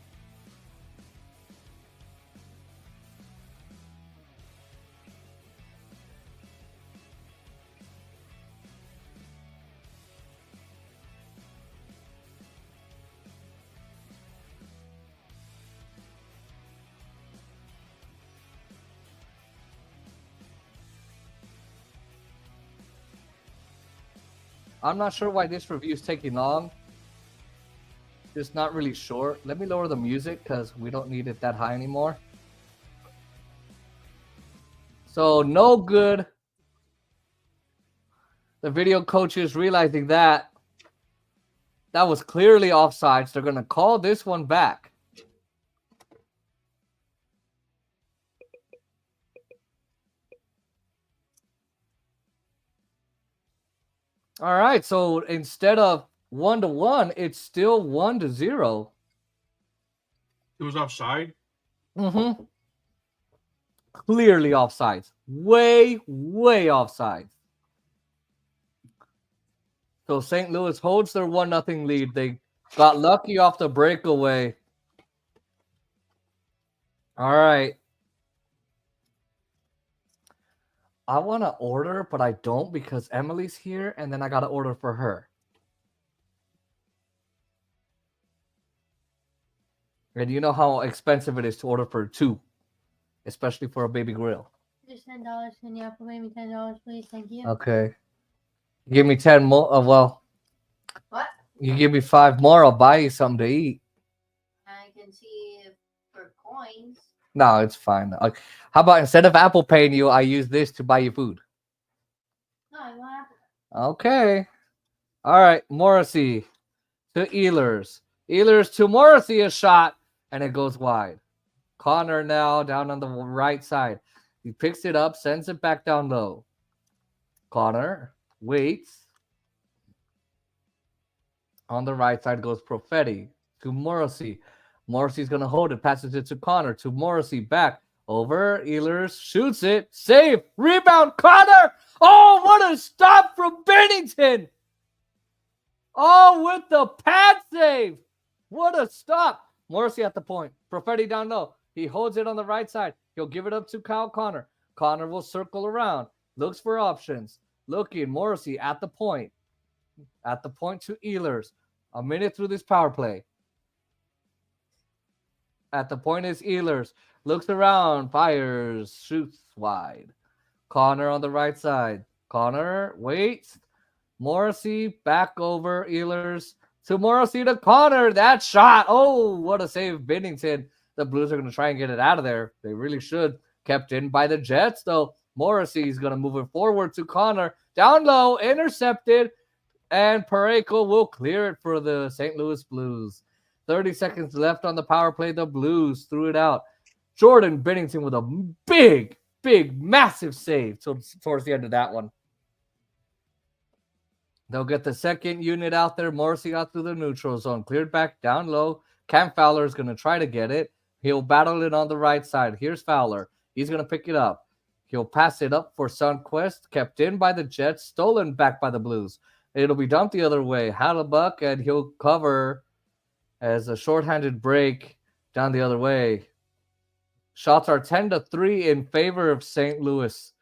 I'm not sure why this review is taking long. It's not really short. Let me lower the music because we don't need it that high anymore. So, no good. The video coach is realizing that was clearly offsides. They're going to call this one back. All right, so instead of 1-1, it's still 1-0. It was offside. Mm-hmm. Clearly offsides. Way, way offsides. So St. Louis holds their 1-0 lead. They got lucky off the breakaway. All right. I want to order, but I don't because Emily's here, and then I got to order for her. And you know how expensive it is to order for 2, especially for a baby grill. Just $10. Can you offer me $10, please? Thank you. Okay. Give me 10 more. Well, What? You give me 5 more, I'll buy you something to eat. I can see for coins. No, it's fine. How about instead of Apple paying you, I use this to buy you food? No, I want Apple. Okay. All right. Morrissey to Ehlers. Ehlers to Morrissey, a shot, and it goes wide. Connor now down on the right side. He picks it up, sends it back down low. Connor waits. On the right side goes Profetti to Morrissey. Morrissey's going to hold it, passes it to Connor, to Morrissey, back, over, Ehlers, shoots it, save, rebound, Connor! Oh, what a stop from Bennington! Oh, with the pad save! What a stop! Morrissey at the point, Profetti down low. He holds it on the right side. He'll give it up to Kyle Connor. Connor will circle around, looks for options. Looking, Morrissey at the point. At the point to Ehlers. A minute through this power play. At the point is Ehlers. Looks around, fires, shoots wide. Connor on the right side. Connor waits. Morrissey back over Ehlers to Morrissey to Connor. That shot. Oh, what a save, Binnington. The Blues are going to try and get it out of there. They really should. Kept in by the Jets, though. Morrissey's going to move it forward to Connor. Down low, intercepted, and Parayko will clear it for the St. Louis Blues. 30 seconds left on the power play. The Blues threw it out. Jordan Binnington with a big, massive save towards the end of that one. They'll get the second unit out there. Morrissey got through the neutral zone. Cleared back down low. Cam Fowler is going to try to get it. He'll battle it on the right side. Here's Fowler. He's going to pick it up. He'll pass it up for Sundqvist. Kept in by the Jets. Stolen back by the Blues. It'll be dumped the other way. Hallebuck, and he'll cover as a shorthanded break down the other way. Shots are 10-3 in favor of St. Louis.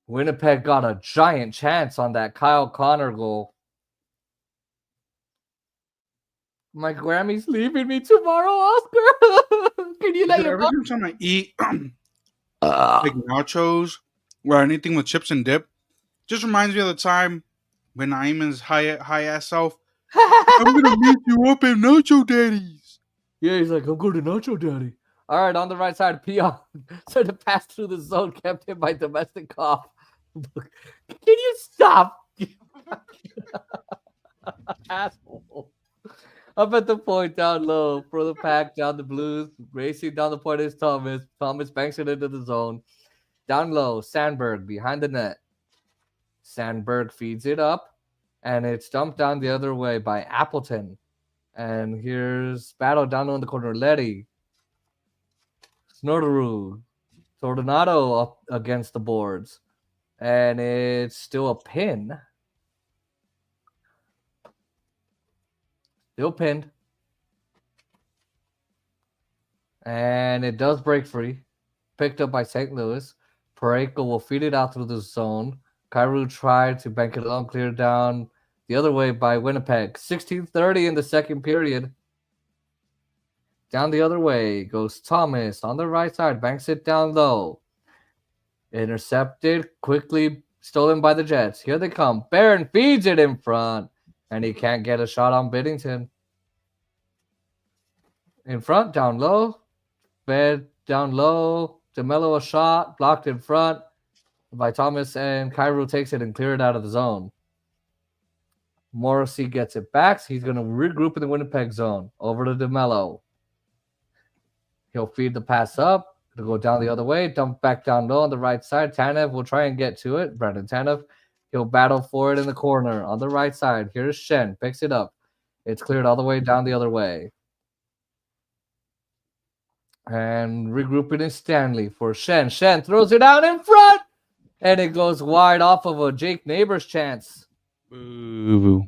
Winnipeg got a giant chance on that Kyle Connor goal. My Grammy's leaving me tomorrow, Oscar. Can you let your every time I eat like nachos or anything with chips and dip, just reminds me of the time when Naiman's high ass self. I'm gonna meet you up at Nacho Daddy's. Yeah, he's like, I'm going to Nacho Daddy. All right, on the right side, Pionk started to pass through the zone, kept him by Domestikov. Can you stop? Asshole. Up at the point down low for the pack down the Blues. Racing down the point is Thomas. Thomas banks it into the zone. Down low, Sandberg behind the net. Sandberg feeds it up, and it's dumped down the other way by Appleton. And here's battle down on the corner. Letty. Snorderud. Tornado up against the boards. And it's still a pin. Still pinned. And it does break free. Picked up by St. Louis. Parayko will feed it out through the zone. Kyrou tried to bank it along, clear down the other way by Winnipeg. 16:30 in the second period. Down the other way goes Thomas on the right side. Banks it down low. Intercepted. Quickly stolen by the Jets. Here they come. Barron feeds it in front. And he can't get a shot on Binnington. In front, down low. Fed down low. DeMello a shot. Blocked in front by Thomas. And Kyrou takes it and clear it out of the zone. Morrissey gets it back. So he's going to regroup in the Winnipeg zone. Over to DeMello. He'll feed the pass up. It'll go down the other way. Dump back down low on the right side. Tanev will try and get to it. Brandon Tanev. He'll battle for it in the corner on the right side. Here's Shen. Picks it up. It's cleared all the way down the other way. And regrouping in Stanley for Shen. Shen throws it out in front. And it goes wide off of a Jake Neighbors chance. Boo.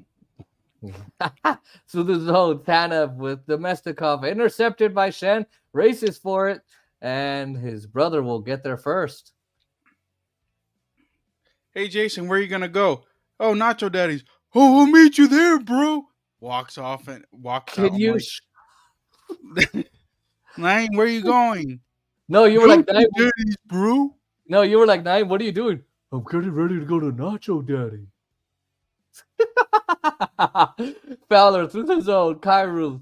Through the zone, Tanev with Domestikov. Intercepted by Shen. Races for it. And his brother will get there first. Hey, Jason, where are you going to go? Oh, Nacho Daddy's. Oh, I'll meet you there, bro. Walks off and walks out. Can you... Nine, where are you going? No, you were like, Nacho Daddy's, bro. No, you were like, Nine, what are you doing? I'm getting ready to go to Nacho Daddy. Fowler through the zone. Kyrou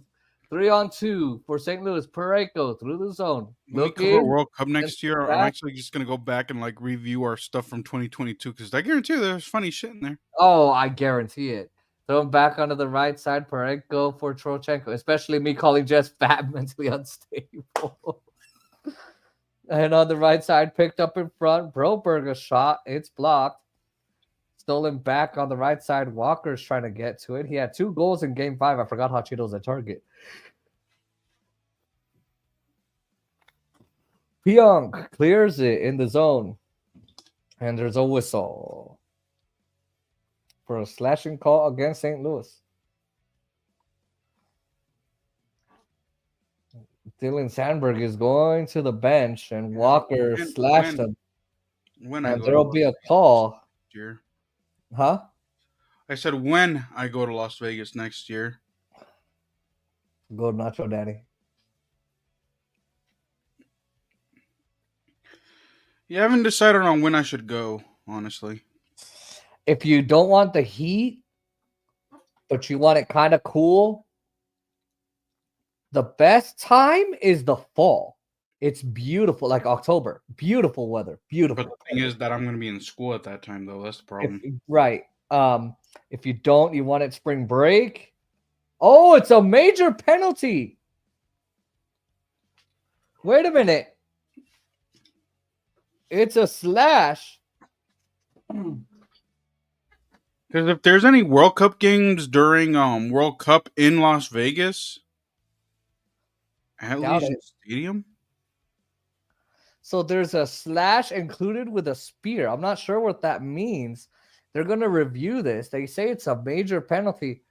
3-on-2 for St. Louis. Parayko through the zone. When we cover World Cup next year, I'm actually just going to go back and like review our stuff from 2022 because I guarantee you there's funny shit in there. Oh, I guarantee it. Throw him back onto the right side. Parayko for Trochenko, especially me calling Jess fat, mentally unstable. And on the right side, picked up in front. Broberg a shot. It's blocked. Stolen back on the right side. Walker's trying to get to it. He had 2 goals in Game 5. I forgot how Cheeto's a target. Pionk clears it in the zone. And there's a whistle for a slashing call against St. Louis. Dylan Sandberg is going to the bench, and Walker slashed him. And there'll be a call. Year. Huh? I said when I go to Las Vegas next year. Go Nacho Daddy. You haven't decided on when I should go, honestly. If you don't want the heat, but you want it kind of cool, the best time is the fall. It's beautiful, like October. Beautiful weather. Beautiful. But the thing is that I'm going to be in school at that time, though. That's the problem. Right. If you don't, you want it spring break. Oh, it's a major penalty. Wait a minute. It's a slash. Because if there's any World Cup games during World Cup in Las Vegas, at Doubt least it. stadium. So there's a slash included with a spear. I'm not sure what that means. They're going to review this. They say it's a major penalty.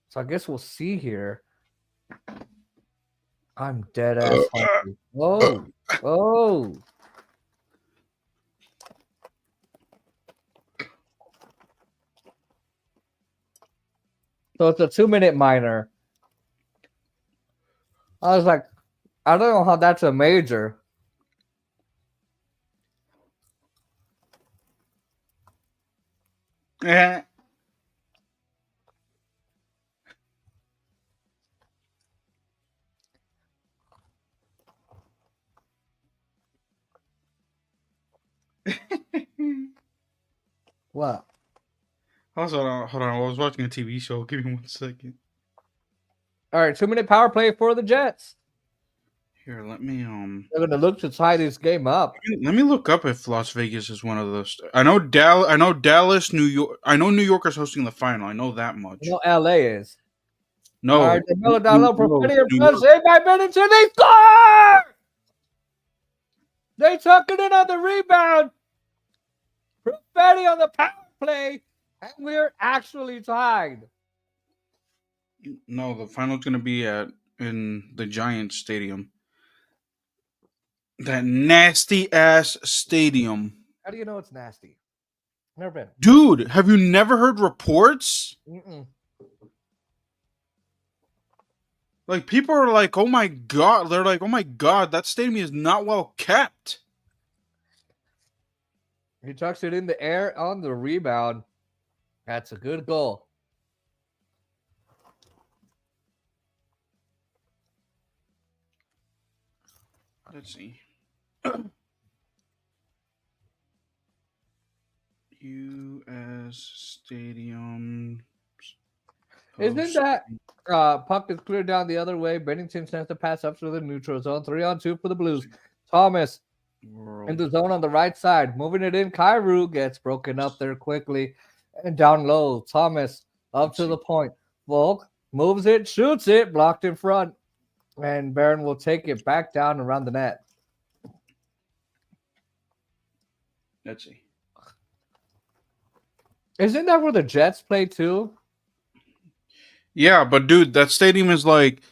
So I guess we'll see here. I'm dead ass hungry. Whoa. Oh. So it's a 2-minute minor. I was like, I don't know how that's a major. Eh. What? Also, hold on. I was watching a TV show. Give me 1 second. All right, 2-minute power play for the Jets. Here, let me They're going to look to tie this game up. let me look up if Las Vegas is one of those. I know Dallas, New York. I know New Yorker's hosting the final. I know that much. You know LA is. No, All right, they build it down low. New Profetti York. and plus saved by Bennington. And they score! They took it in on the rebound. Profetti on the power play. And we're actually tied. No, the final's gonna be in the Giants Stadium. That nasty ass stadium. How do you know it's nasty? Never been. Dude, have you never heard reports? Mm-mm. Like, people are like, oh my god. They're like, oh my god, that stadium is not well kept. He tucks it in the air on the rebound. That's a good goal. Let's see. U.S. Stadium. Isn't that puck is cleared down the other way? Bennington sends the pass up to the neutral zone. 3-on-2 for the Blues. Thomas in the zone on the right side. Moving it in. Kyrou gets broken up there quickly. And down low. Thomas up to the point. Volk moves it, shoots it, blocked in front. And Barron will take it back down around the net. Let's see. Isn't that where the Jets play too? Yeah, but dude, that stadium is like,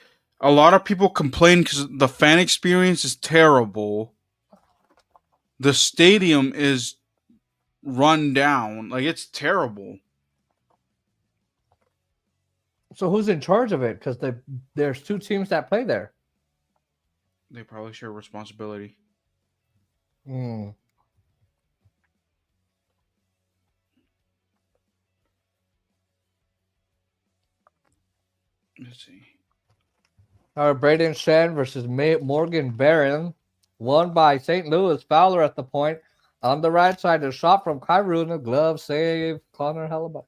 a lot of people complain because the fan experience is terrible. The stadium is run down. Like, it's terrible. So who's in charge of it? Because there's 2 teams that play there. They probably share responsibility. Let's see. Braden Shen versus Morgan Barron. Won by St. Louis. Fowler at the point. On the right side, a shot from Kyrou. A glove save. Connor Hellebuck.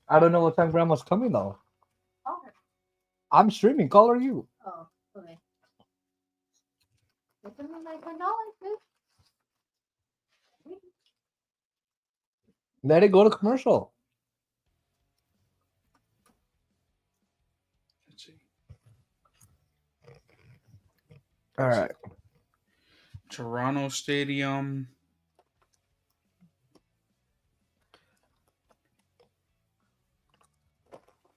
I don't know what time Grandma's coming, though. Okay. I'm streaming. Call her you. Oh, okay. Give me my $10, dude. Let it go to commercial. Let's see. All right. Toronto Stadium.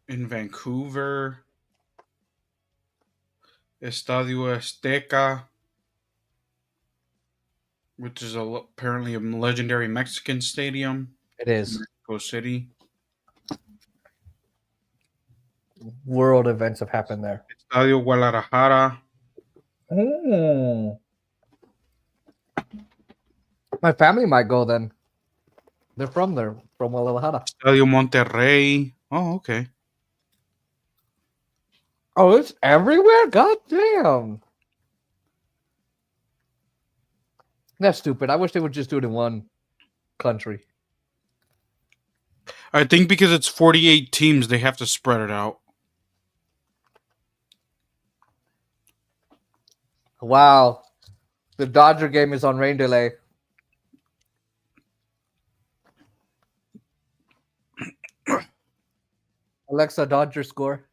In Vancouver. Estadio Azteca. Which is apparently a legendary Mexican stadium. It is. Mexico City. World events have happened there. Estadio Guadalajara. My family might go then. They're from there, from Guadalajara. Estadio Monterrey. Oh, okay. Oh, it's everywhere? God damn. That's stupid. I wish they would just do it in one country. I think because it's 48 teams, they have to spread it out. Wow. The Dodger game is on rain delay. Alexa, Dodger score.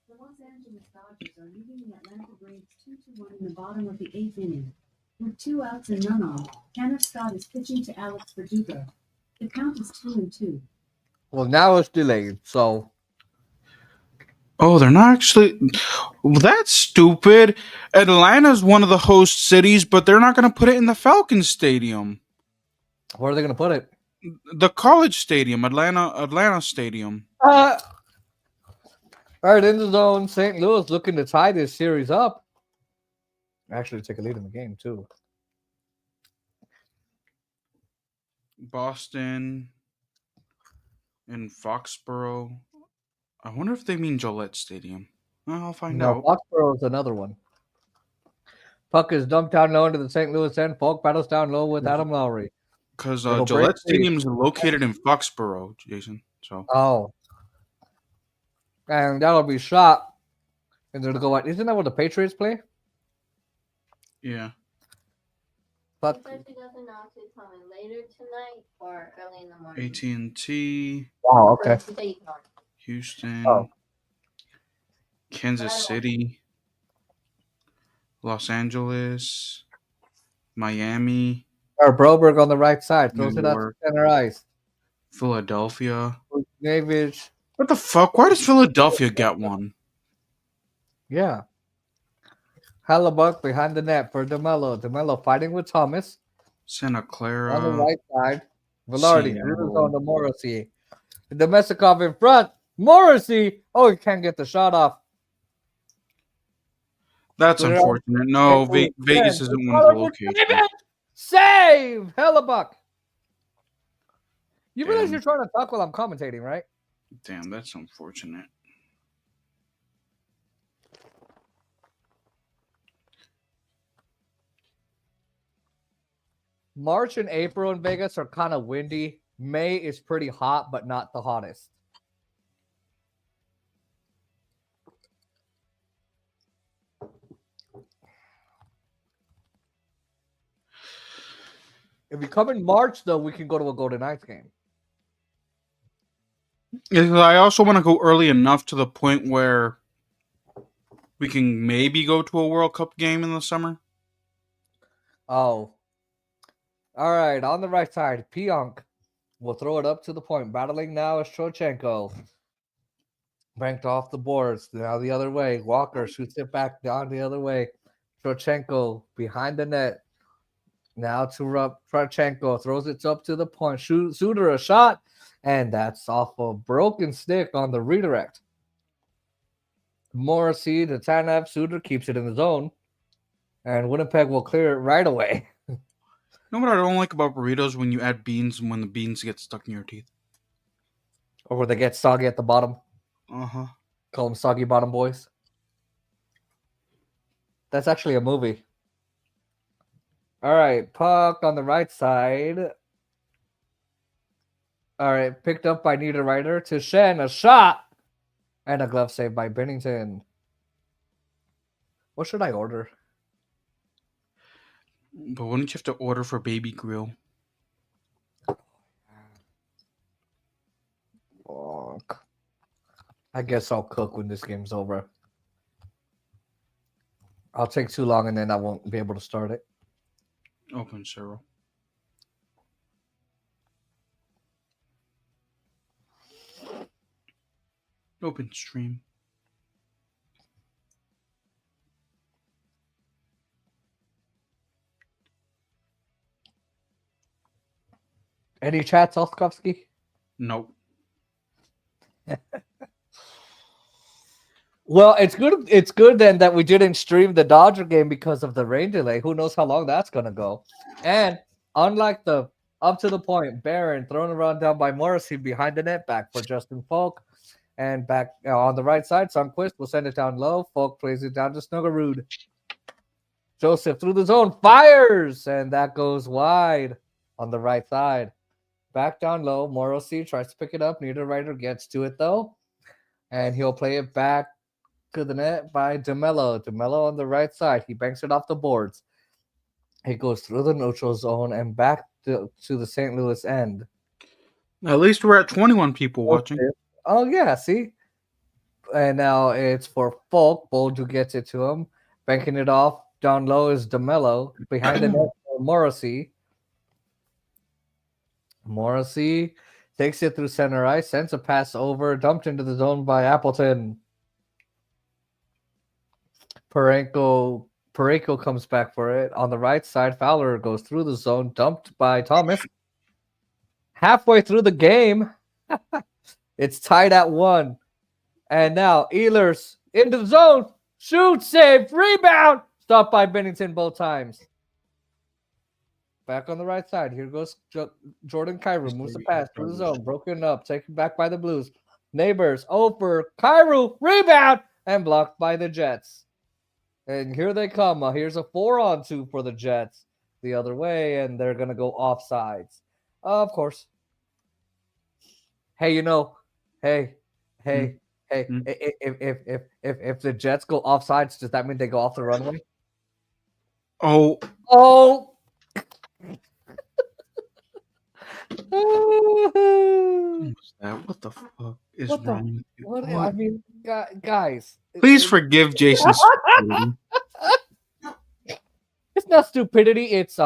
The Los Angeles Dodgers are leading the Atlanta Braves 2-1 in the bottom of the 8th inning. With 2 outs and none on, Tanner Scott is pitching to Alex Verdugo. The count is 2-2. Well, now it's delayed, so Oh, they're not actually. Well, that's stupid. Atlanta's one of the host cities, but they're not going to put it in the Falcons Stadium. where are they going to put it? The college stadium, Atlanta Stadium. All right, in the zone, St. Louis looking to tie this series up. Actually, take a lead in the game, too. Boston and Foxborough. I wonder if they mean Gillette Stadium. Well, I'll find No, out. Foxborough is another one. Puck is dumped down low into the St. Louis end. Falk battles down low with Adam Lowry. Because It'll break Gillette free. Stadium is located in Foxborough, Jason. So Oh. And that'll be shot. And they'll go out. Isn't that where the Patriots play? yeah, Puck. He said she doesn't know if she's coming later tonight or early in the morning. AT&T, Oh, okay. So she said ignore. Houston, Oh. Kansas City, Los Angeles, Miami, Or Broberg on the right side. New Throws it out to York. center ice. Philadelphia. David. What the fuck? Why does Philadelphia get one? Yeah. Hellebuck behind the net for DeMello. DeMello fighting with Thomas. Santa On the Clara. right side. Velarde Seattle. dribbles on to Morrissey. Domestikov in front. Morrissey. Oh, he can't get the shot off. That's Clear out. unfortunate. No, Vegas Vegas isn't one of the locations. Save! Hellebuck. You realize Damn. you're trying to talk while I'm commentating, right? Damn, that's unfortunate. March and April in Vegas are kind of windy. May is pretty hot, but not the hottest. If you come in March, though, we can go to a Golden Knights game. Yeah, I also want to go early enough to the point where we can maybe go to a World Cup game in the summer. Oh. All right, on the right side, Pionk will throw it up to the point. Battling now is Trochenko. Banked off the boards. Now the other way. Walker shoots it back down the other way. Trochenko behind the net. Now to Trochenko. Throws it up to the point. Suter a shot. And that's off a broken stick on the redirect. Morrissey to Tanev. Suter keeps it in the zone. And Winnipeg will clear it right away. You know what I don't like about burritos? When you add beans and when the beans get stuck in your teeth. Or where they get soggy at the bottom. Uh-huh. Call them Soggy Bottom Boys. That's actually a movie. All right, puck on the right side. All right, picked up by Niederreiter to Shen. A shot. And a glove save by Bennington. What should I order? But wouldn't you have to order for Baby Grill? Fuck. I guess I'll cook when this game's over. I'll take too long and then I won't be able to start it. Open Cyril. Open stream. Any chats, Oskovsky? Nope. Well, it's good. It's good then that we didn't stream the Dodger game because of the rain delay. Who knows how long that's gonna go? And unlike the up to the point, Barron thrown around down by Morrissey behind the net, back for Justin Falk, and back on the right side, Sunquist will send it down low. Falk plays it down to Snuggerud. Joseph through the zone fires, and that goes wide on the right side. Back down low, Morrissey tries to pick it up. Niederreiter gets to it though, and he'll play it back to the net by DeMello. DeMello on the right side. He banks it off the boards. He goes through the neutral zone and back to the St. Louis end. At least we're at 21 people watching. Oh, yeah, see? And now it's for Falk. Boldu gets it to him. Banking it off. Down low is DeMello. Behind the net for Morrissey. Morrissey takes it through center ice. Sends a pass over. Dumped into the zone by Appleton. Parayko comes back for it. On the right side, Fowler goes through the zone, dumped by Thomas. Halfway through the game, it's tied at 1. And now Ehlers into the zone. Shoot, save, rebound. Stopped by Bennington both times. Back on the right side. Here goes Jordan Kyrou. Moves the pass through the zone. Broken up. Taken back by the Blues. Neighbors over. Kyrou, rebound. And blocked by the Jets. And here they come. Here's a 4-on-2 for the Jets the other way, and they're going to go offsides. Of course. Hey, if the Jets go offsides, does that mean they go off the runway? Oh. What the fuck is wrong with you? I mean, guys. Please forgive Jason's stupidity. It's not stupidity. It's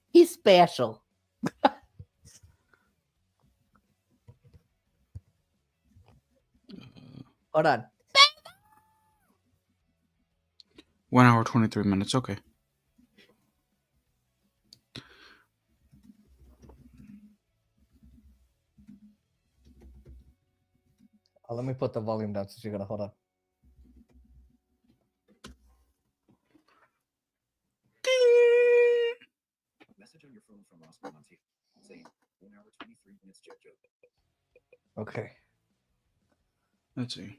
he's special. Hold on. 1 hour 23 minutes. Okay. Let me put the volume down since you're gonna hold on. Message on your phone from Oscar Monte saying 1 hour 23 minutes jet joke. Okay. Let's see.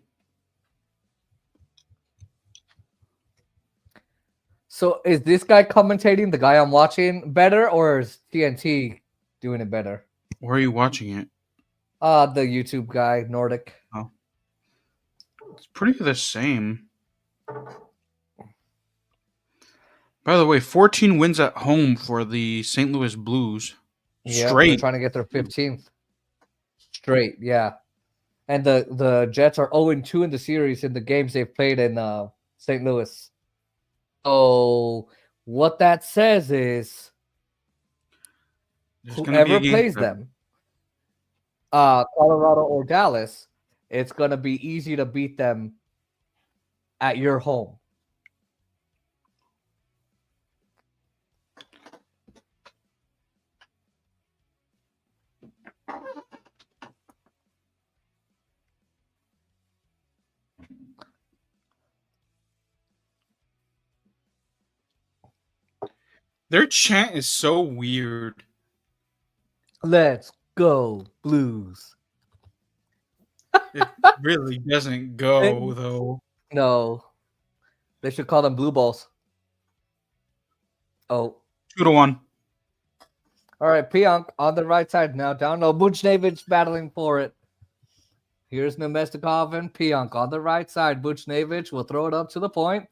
So is this guy commentating, the guy I'm watching, better, or is TNT doing it better? Where are you watching it? The YouTube guy, Nordic. Oh. It's pretty the same. By the way, 14 wins at home for the St. Louis Blues. Yeah, Straight. they're trying to get their 15th. Straight, yeah. And the Jets are 0-2 in the series in the games they've played in St. Louis. So what that says is There's gonna be whoever a game plays for them, Colorado or Dallas, it's going to be easy to beat them at your home. Their chant is so weird. Let's go, Blues. It really doesn't go, though. No. They should call them Blue Balls. Oh. 2-1. All right, Pionk on the right side now. Down low. Buchnevich battling for it. Here's Nemestikov and Pionk on the right side. Buchnevich will throw it up to the point.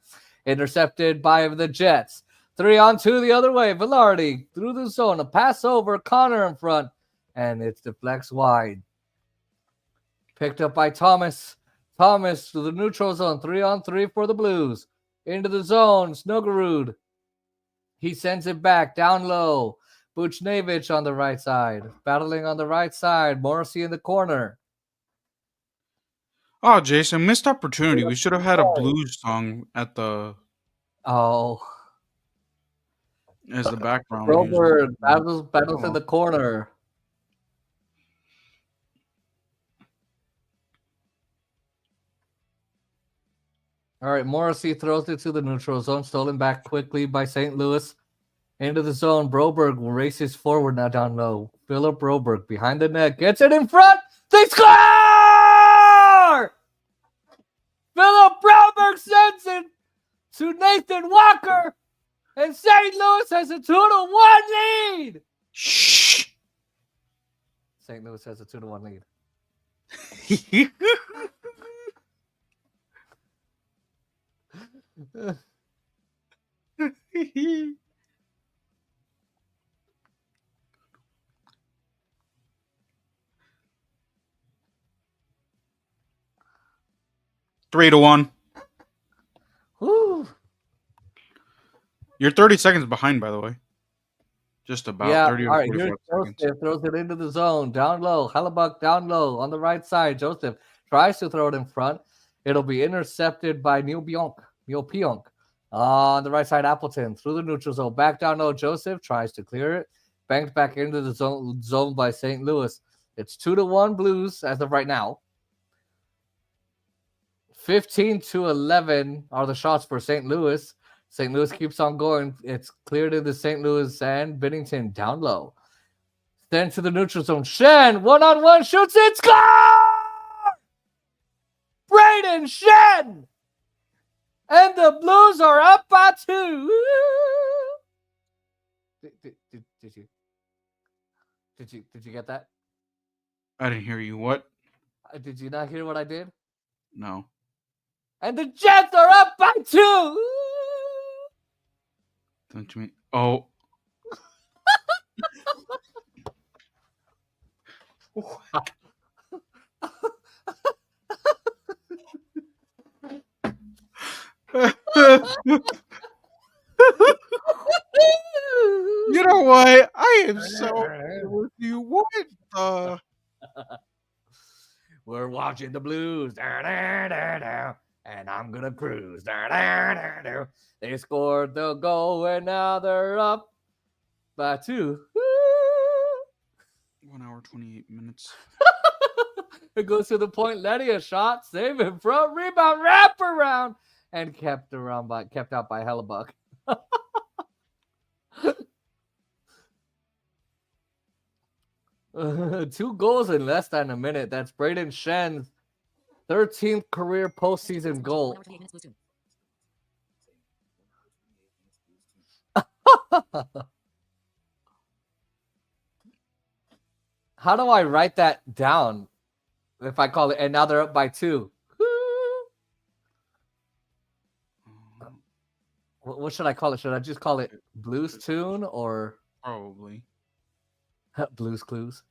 Intercepted by the Jets. 3-on-2 the other way. Velarde through the zone. A pass over. Connor in front. And it's deflects wide. Picked up by Thomas. Thomas to the neutral zone. 3-on-3 for the Blues. Into the zone. Snuggerud. He sends it back down low. Buchnevich on the right side. Battling on the right side. Morrissey in the corner. Oh, Jason, missed opportunity. We should have had a blues song at the as the background. Robert battles in the corner. All right, Morrissey throws it to the neutral zone, stolen back quickly by St. Louis. Into the zone, Broberg races forward now down low. Philip Broberg behind the net, gets it in front. They score! Philip Broberg sends it to Nathan Walker, and St. Louis has a 2-1 lead. Shh. St. Louis has a 2-1 lead. 3-1. Whew. You're 30 seconds behind, by the way. Just about Yeah, 30 all or right, here's 45 seconds. Joseph, throws it into the zone, down low. Hellebuck down low on the right side. Joseph tries to throw it in front. It'll be intercepted by Neil Pionk. On the right side, Appleton through the neutral zone. Back down low, Joseph tries to clear it. Banked back into the zone by St. Louis. It's 2-1 Blues as of right now. 15-11 are the shots for St. Louis. St. Louis keeps on going. It's cleared into St. Louis and Bennington down low. Then to the neutral zone. Shen, one-on-one, shoots it, score! Braden Shen! And the Blues are up by 2. Did you get that? I didn't hear you. What? Did you not hear what I did? No. And the Jets are up by 2. Don't you mean? Oh. You know what? I am so with you. What the? We're watching the Blues. And I'm going to cruise. They scored the goal, and now they're up by 2. 1 hour, 28 minutes. It goes to the point. Letty a shot, save in front, rebound, wrap around, and kept out by Hellebuck. 2 goals in less than a minute. That's Braden Shen's 13th career postseason goal. 1 hour, 28 minutes, Blues tune. How do I write that down? If I call it, and now they're up by 2. What should I call it? Should I just call it Blues Tune or Probably. Blues Clues?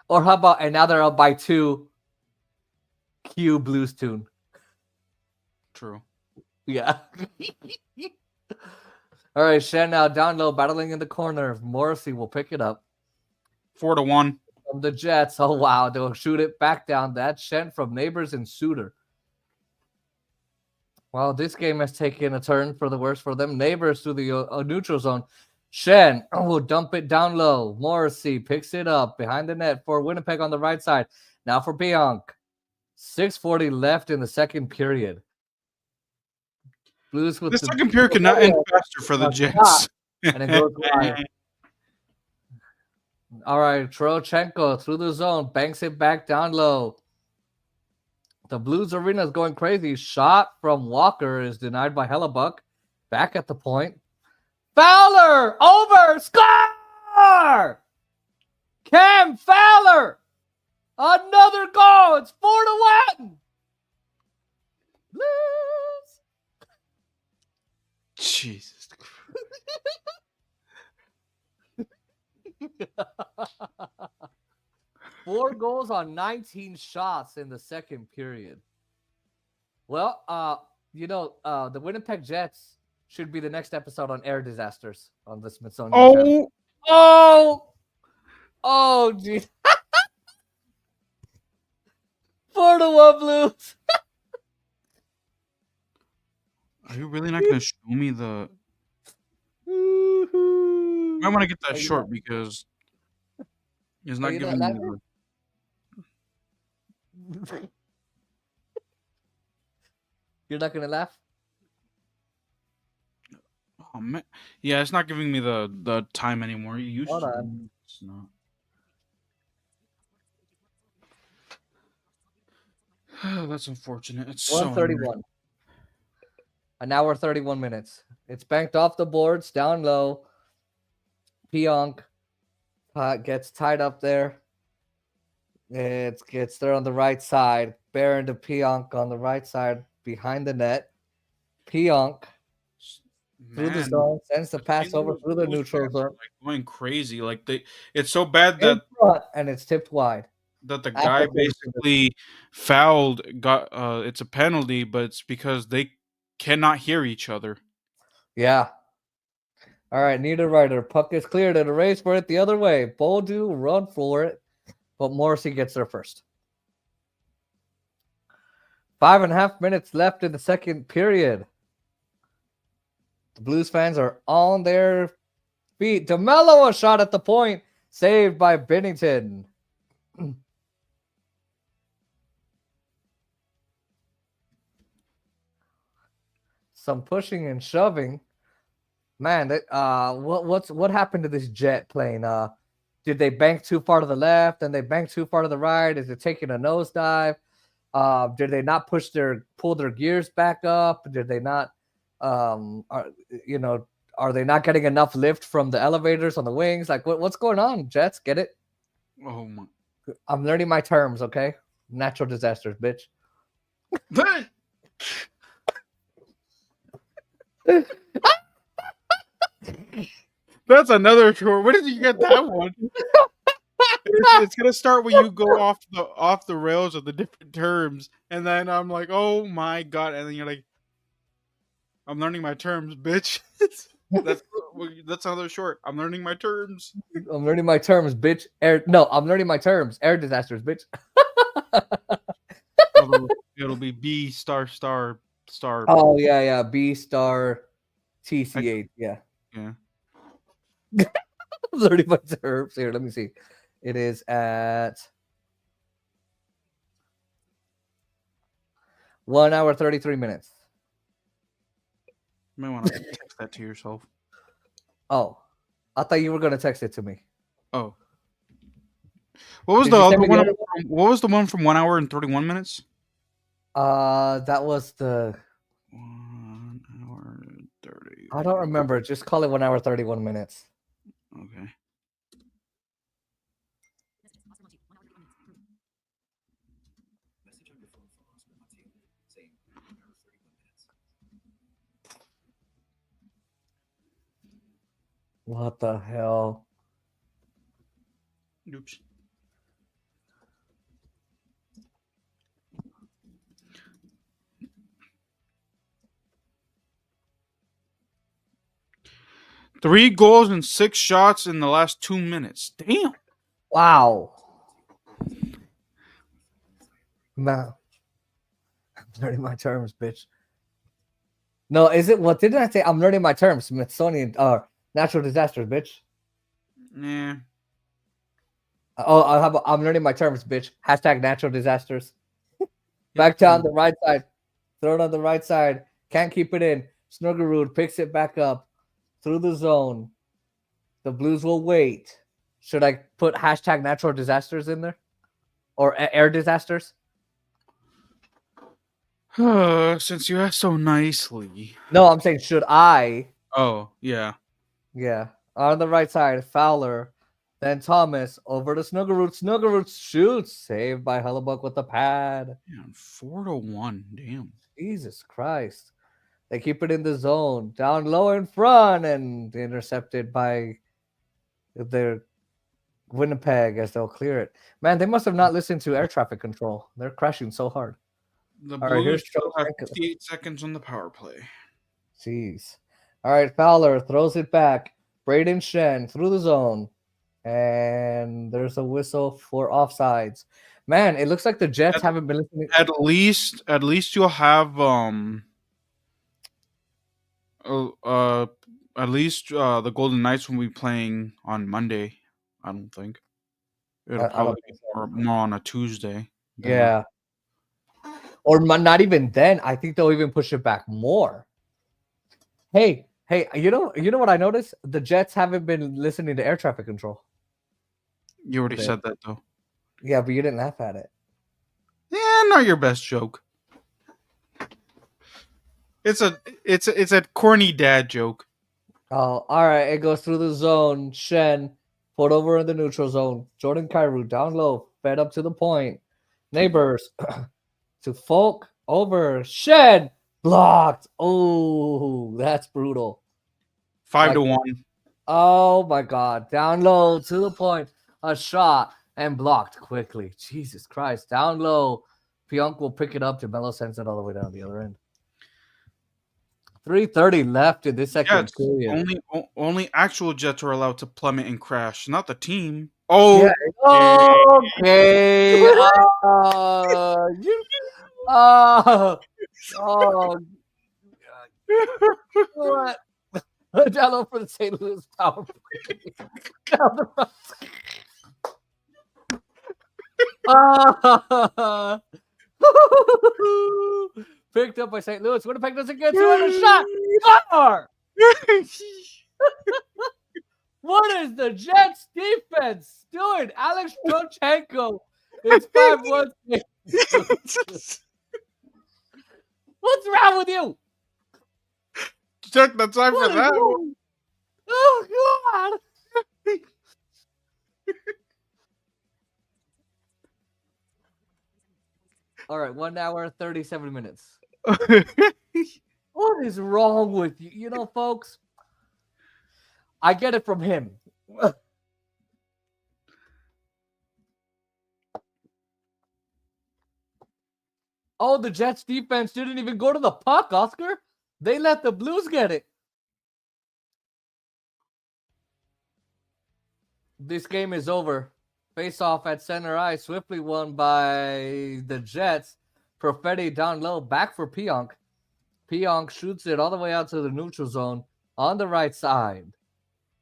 Or how about, and now they're up by 2, Q Blues Tune? True. Yeah. All right, Shen now down low, battling in the corner. Morrissey will pick it up. 4-1. From the Jets. Oh, wow. They'll shoot it back down. That's Shen from Neighbors and Suter. Well, this game has taken a turn for the worse for them. Neighbors through the neutral zone. Shen will dump it down low. Morrissey picks it up behind the net for Winnipeg on the right side. Now for Pionk. 6:40 left in the second period. Blues with The second period could not end faster for the Jets. And it goes wide. All right, Trochenko through the zone, banks it back down low. The Blues arena is going crazy. Shot from Walker is denied by Hellebuck. Back at the point. Fowler over, score! Cam Fowler, another goal. It's 4-1. Blues. Jesus Christ. 4 goals on 19 shots in the second period. Well, the Winnipeg Jets should be the next episode on air disasters on the Smithsonian Channel. Oh, geez. 4-1 Blues. Are you really not going to show me the... I want to get that short because it's not giving me the... You're not gonna laugh? Oh man, yeah, it's not giving me the time anymore. You used Hold to. on. It's not. That's unfortunate. It's so 131. An hour 31 minutes. It's banked off the boards, down low. Pionk gets tied up there. It gets there on the right side. Baron to Pionk on the right side behind the net. Pionk through the Man, zone sends the pass St. over Louis through the Blues neutral fans are zone like going crazy. Like it's so bad in front, and it's tipped wide. that the After guy basically fouled. It's a penalty, but it's because they cannot hear each other. Yeah. All right, Niederreiter. Puck is cleared and a race for it the other way. Boldu run for it, but Morrissey gets there first. 5.5 minutes left in the second period. The Blues fans are on their feet. DeMello, a shot at the point, saved by Binnington. Some pushing and shoving. Man, what happened to this Jet plane? Did they bank too far to the left and they bank too far to the right? Is it taking a nosedive? Did they not pull their gears back up? Did they not are they not getting enough lift from the elevators on the wings? Like what's going on, Jets? Get it? Oh my! I'm learning my terms, okay? Natural disasters, bitch. That's another short. Where did you get that one? It's gonna start when you go off the rails of the different terms, and then I'm like, oh my god, and then you're like, I'm learning my terms, bitch. that's another short. I'm learning my terms. I'm learning my terms, bitch. I'm learning my terms. Air disasters, bitch. It'll be B star star star. Oh yeah. B star TCH. Yeah. Yeah. I'm learning my terms. Here, let me see. It is at 1 hour 33 minutes. You might want to text that to yourself. Oh, I thought you were gonna text it to me. Oh. What was Did the you other send me the one? other What was the one from 1 hour and 31 minutes? That was the 1 hour and 30. I don't remember. Just call it 1 hour 31 minutes. Okay. Message on your phone from Oscar Montiel saying 1 hour 31 minutes. What the hell? Oops. Three goals and 6 shots in the last 2 minutes. Damn. Wow. Man. I'm learning my terms, bitch. No, is it what didn't I say? I'm learning my terms. Smithsonian natural disasters, bitch. Yeah. I'm learning my terms, bitch. Hashtag natural disasters. Back down the right side. Throw it on the right side. Can't keep it in. Snuggerud picks it back up through the zone. The Blues will wait. Should I put hashtag natural disasters in there? Or air disasters? Since you asked so nicely. No, I'm saying should I? Oh, yeah. Yeah. On the right side, Fowler. Then Thomas over to Snuggerud. Snuggerud shoots. Saved by Hellebuck with the pad. Man, 4-1. Damn. Jesus Christ. They keep it in the zone. Down low in front and intercepted by their Winnipeg as they'll clear it. Man, they must have not listened to air traffic control. They're crashing so hard. The All right, here's Blues still have Tarasenko. 58 seconds on the power play. Jeez. All right, Fowler throws it back. Braden Shen through the zone. And there's a whistle for offsides. Man, it looks like the Jets haven't been listening. At least you'll have at least the Golden Knights will be playing on Monday. I don't think it'll I don't probably think be more on a Tuesday. Yeah. Or not even then. I think they'll even push it back more. Hey, you know what I noticed? The Jets haven't been listening to air traffic control. You already Okay. said that though. Yeah, but you didn't laugh at it. Yeah, not your best joke. It's a corny dad joke. Oh, all right. It goes through the zone. Shen put over in the neutral zone. Jordan Cairo down low, fed up to the point. Neighbors to Folk over. Shen blocked. Oh, that's brutal. 5-1. Oh my God. Down low to the point. A shot and blocked quickly. Jesus Christ. Down low. Pionk will pick it up. Melo sends it all the way down the other end. 3:30 left in this second Jets. period. Only actual Jets are allowed to plummet and crash, not the team. Oh, Yeah. Okay. Oh, what? Download for the St. Louis Power Play. Down the front. Picked up by St. Louis. Winnipeg doesn't get to it. A shot. Score! What is the Jets defense doing? Alex Trochenko. It's 5-1. What's wrong with you? Check the time for that. Oh, God. All right, 1 hour, 37 minutes. What is wrong with you? You know, folks, I get it from him. Oh, the Jets defense didn't even go to the puck, Oscar. They let the Blues get it. This game is over. Face off at center ice, swiftly won by the Jets. Perfetti down low, back for Pionk. Pionk shoots it all the way out to the neutral zone on the right side.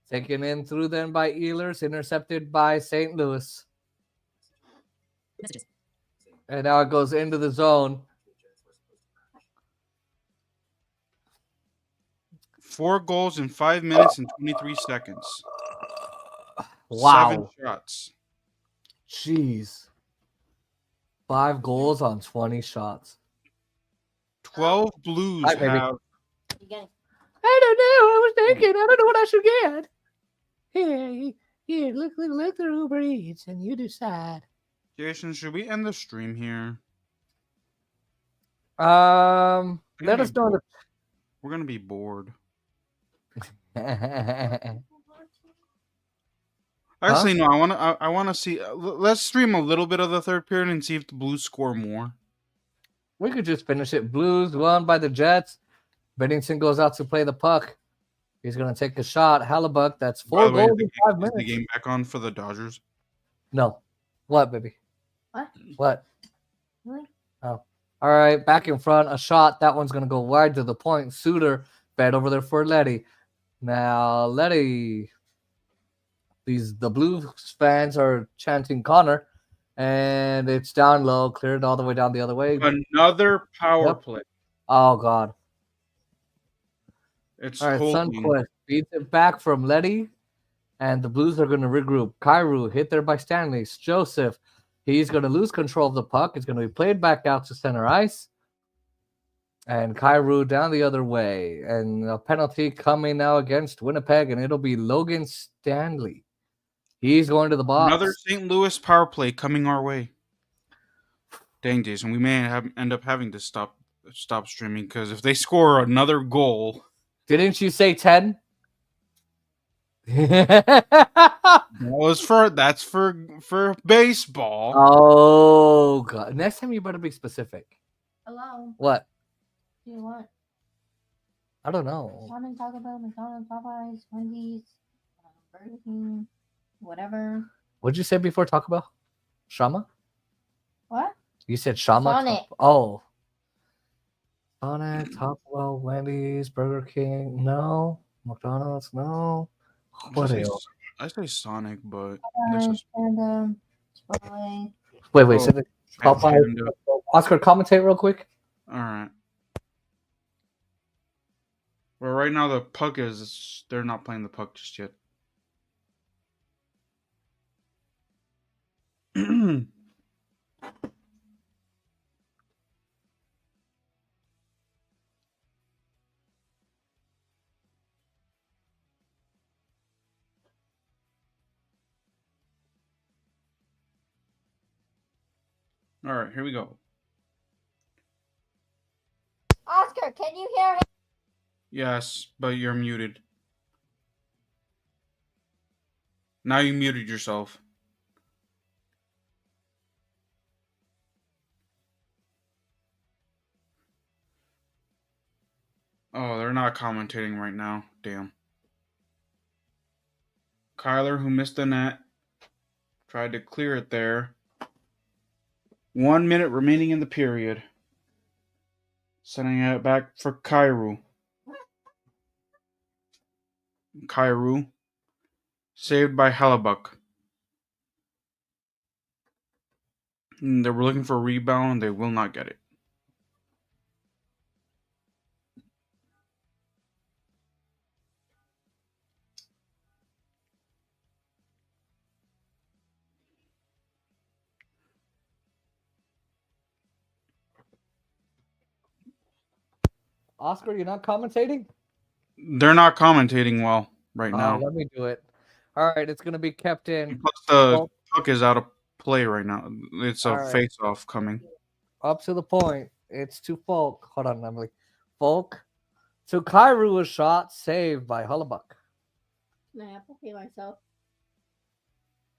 Taken in through then by Ehlers, intercepted by St. Louis. Messages. And now it goes into the zone. 4 goals in 5 minutes and 23 seconds. Wow. 7 shots. Jeez. 5 goals on 20 shots. 12 Blues Hi, baby. have. You getting I don't know. I was thinking. I don't know what I should get. Here, look through Uber Eats and you decide. Jason, should we end the stream here? Let us know. We're gonna be bored. Actually, no. I wanna see. Let's stream a little bit of the third period and see if the Blues score more. We could just finish it. Blues won by the Jets. Bennington goes out to play the puck. He's going to take a shot. Hallebuck, that's 4 goals in 5 minutes. Is the game back on for the Dodgers? No. What, baby? What? What? Really? Oh. All right, back in front. A shot. That one's going to go wide to the point. Suter fed over there for Letty. Now, Letty. The Blues fans are chanting Connor. And it's down low, cleared all the way down the other way. Another power play. Oh, God. It's all right, holding. Sunquist beats it back from Letty, and the Blues are going to regroup. Cairo hit there by Stanley. Joseph, he's going to lose control of the puck. It's going to be played back out to center ice. And Cairo down the other way. And a penalty coming now against Winnipeg, and it'll be Logan Stanley. He's going to the box. Another St. Louis power play coming our way. Dang, Jason, we may end up having to stop streaming because if they score another goal. Didn't you say 10? That's for baseball. Oh, God. Next time you better be specific. Hello. What? Do you want? I don't know. Want to talk about McDonald's, Popeyes, Wendy's, Burger King, whatever? What'd you say before Taco Bell? Shama? What? You said Shama? Sonic. Oh. Sonic, Taco Bell, Wendy's, Burger King, no. McDonald's, no. What else? I say Sonic, but And Chipotle. Wait, Oh, say the Popeyes, Panda. Oscar, commentate real quick. All right. Well, right now the puck is. They're not playing the puck just yet. All right, here we go. Oscar, can you hear him? Yes, but you're muted. Now you muted yourself. Oh, they're not commentating right now. Damn. Kyler, who missed the net, tried to clear it there. 1 minute remaining in the period. Sending it back for Kairu. Kairu. Saved by Hellebuck. They were looking for a rebound. They will not get it. Oscar, you're not commentating? They're not commentating well right now. Let me do it. All right, it's gonna be kept in. Plus, the Well, puck is out of play right now. It's a All right. face-off coming. up to the point. It's to Folk. Hold on, Emily. Folk to Kairu, a shot saved by Hullebuck. Can I Apple Pay myself?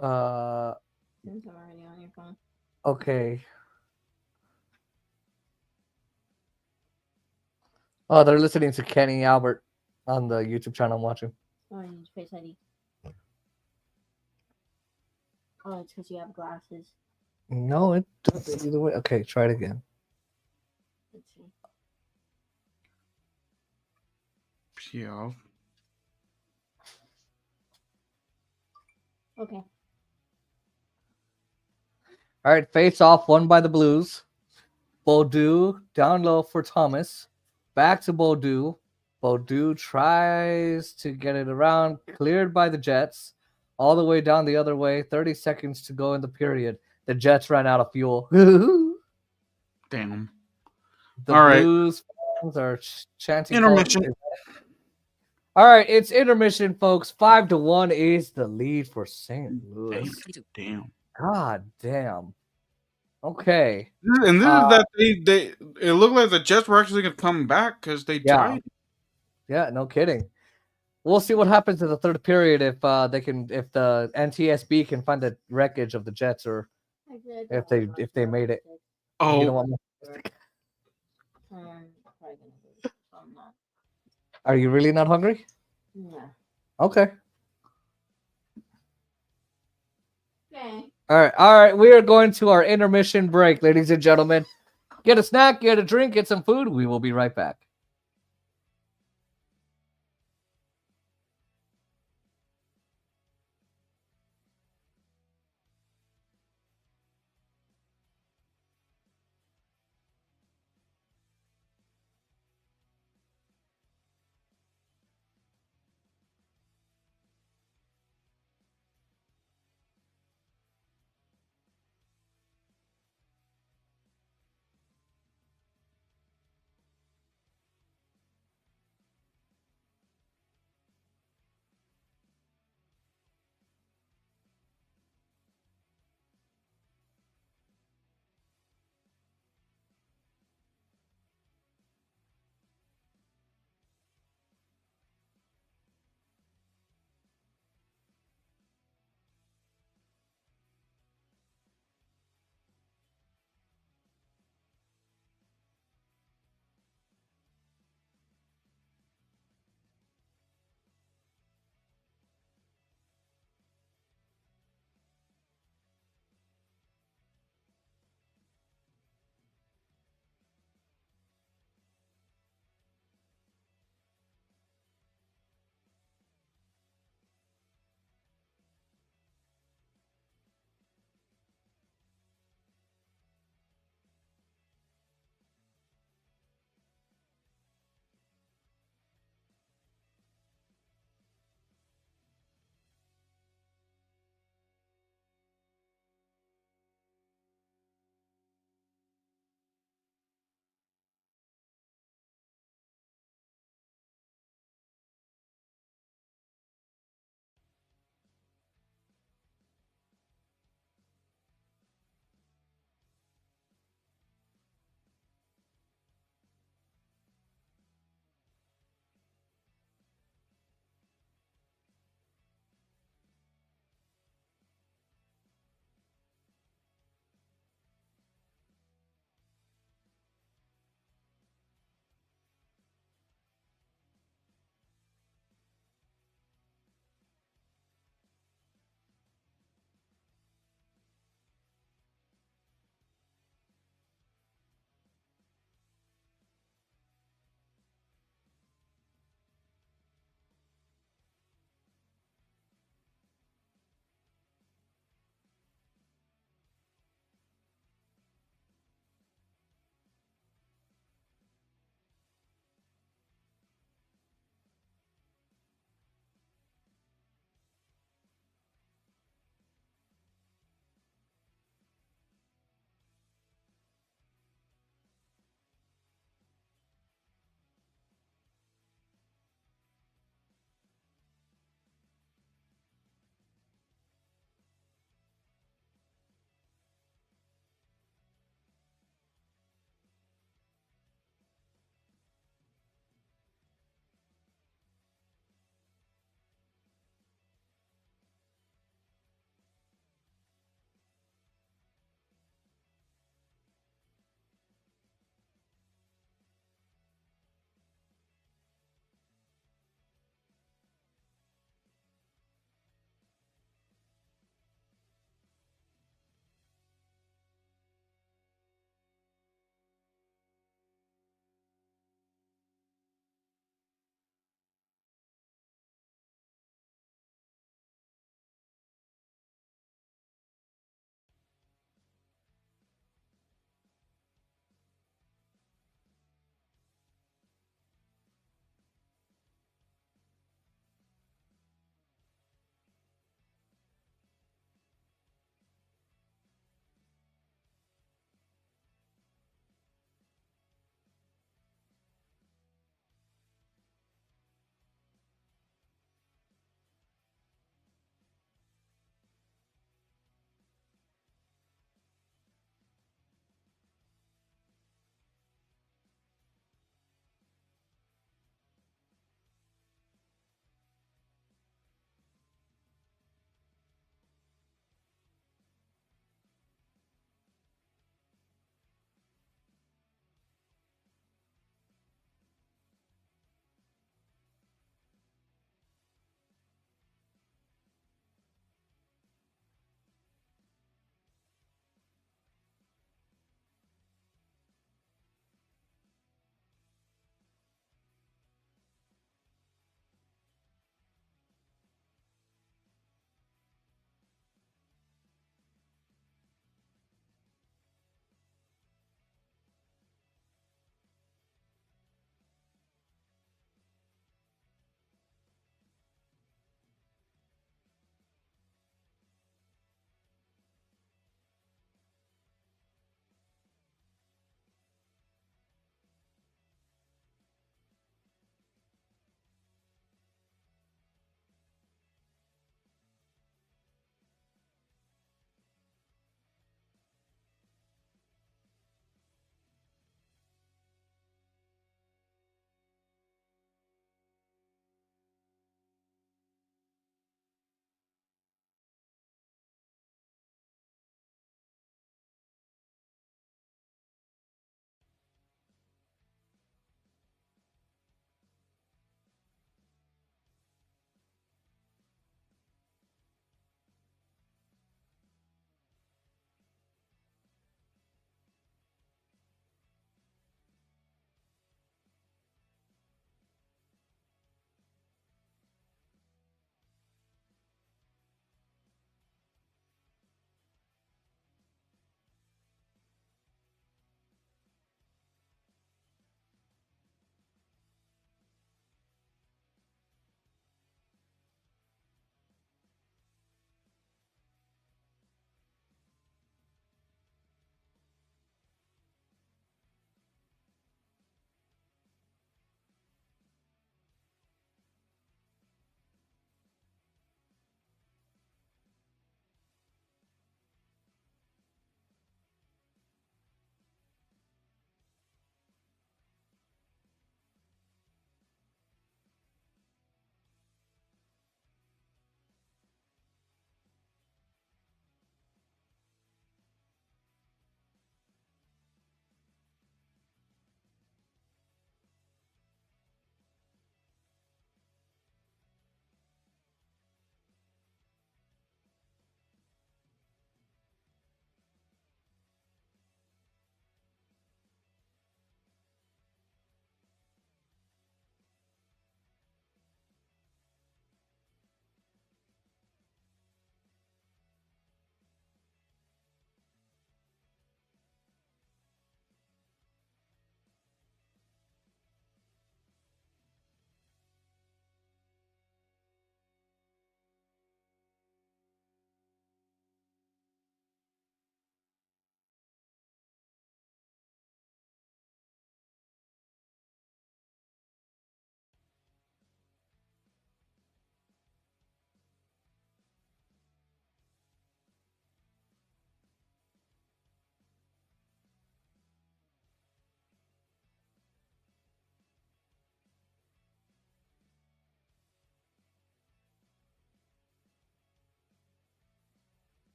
Since I'm already on your phone. Okay. Oh, they're listening to Kenny Albert on the YouTube channel I'm watching. Oh, I need Face ID. Oh, it's because you have glasses. No, it doesn't either way. Okay, try it again. Let's see. Yeah. Okay. All right, face off, won by the Blues. Baudou down low for Thomas. Back to Baudou. Baudou tries to get it around, cleared by the Jets. All the way down the other way. 30 seconds to go in the period. The Jets ran out of fuel. The Damn. All right. Blues fans are chanting. Intermission. All right, it's intermission, folks. 5-1 is the lead for St. Louis. Damn. God damn. Okay. And this is that they it looked like the Jets were actually gonna come back because they tied. Yeah, no kidding. We'll see what happens in the third period if the NTSB can find the wreckage of the Jets or if they made it. Oh, You don't want Are you really not hungry? Yeah. Okay. Okay. All right. We are going to our intermission break, ladies and gentlemen. Get a snack, get a drink, get some food. We will be right back.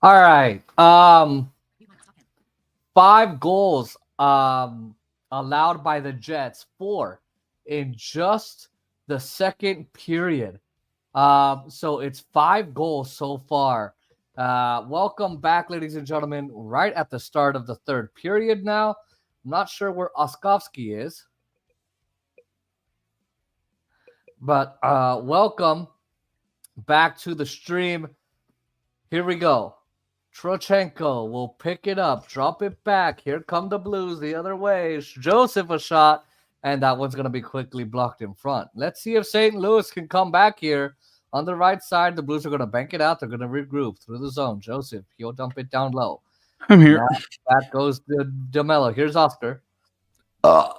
All right. 5 goals allowed by the Jets, 4 in just the second period. So it's 5 goals so far. Welcome back, ladies and gentlemen, right at the start of the third period now. I'm not sure where Oskovsky is, but welcome back to the stream. Here we go. Trochenko will pick it up, drop it back. Here come the Blues the other way. Joseph a shot, and that one's going to be quickly blocked in front. Let's see if St. Louis can come back here. On the right side, the Blues are going to bank it out. They're going to regroup through the zone. Joseph, he'll dump it down low. I'm here. Now, back goes the DeMello. Here's Oscar. All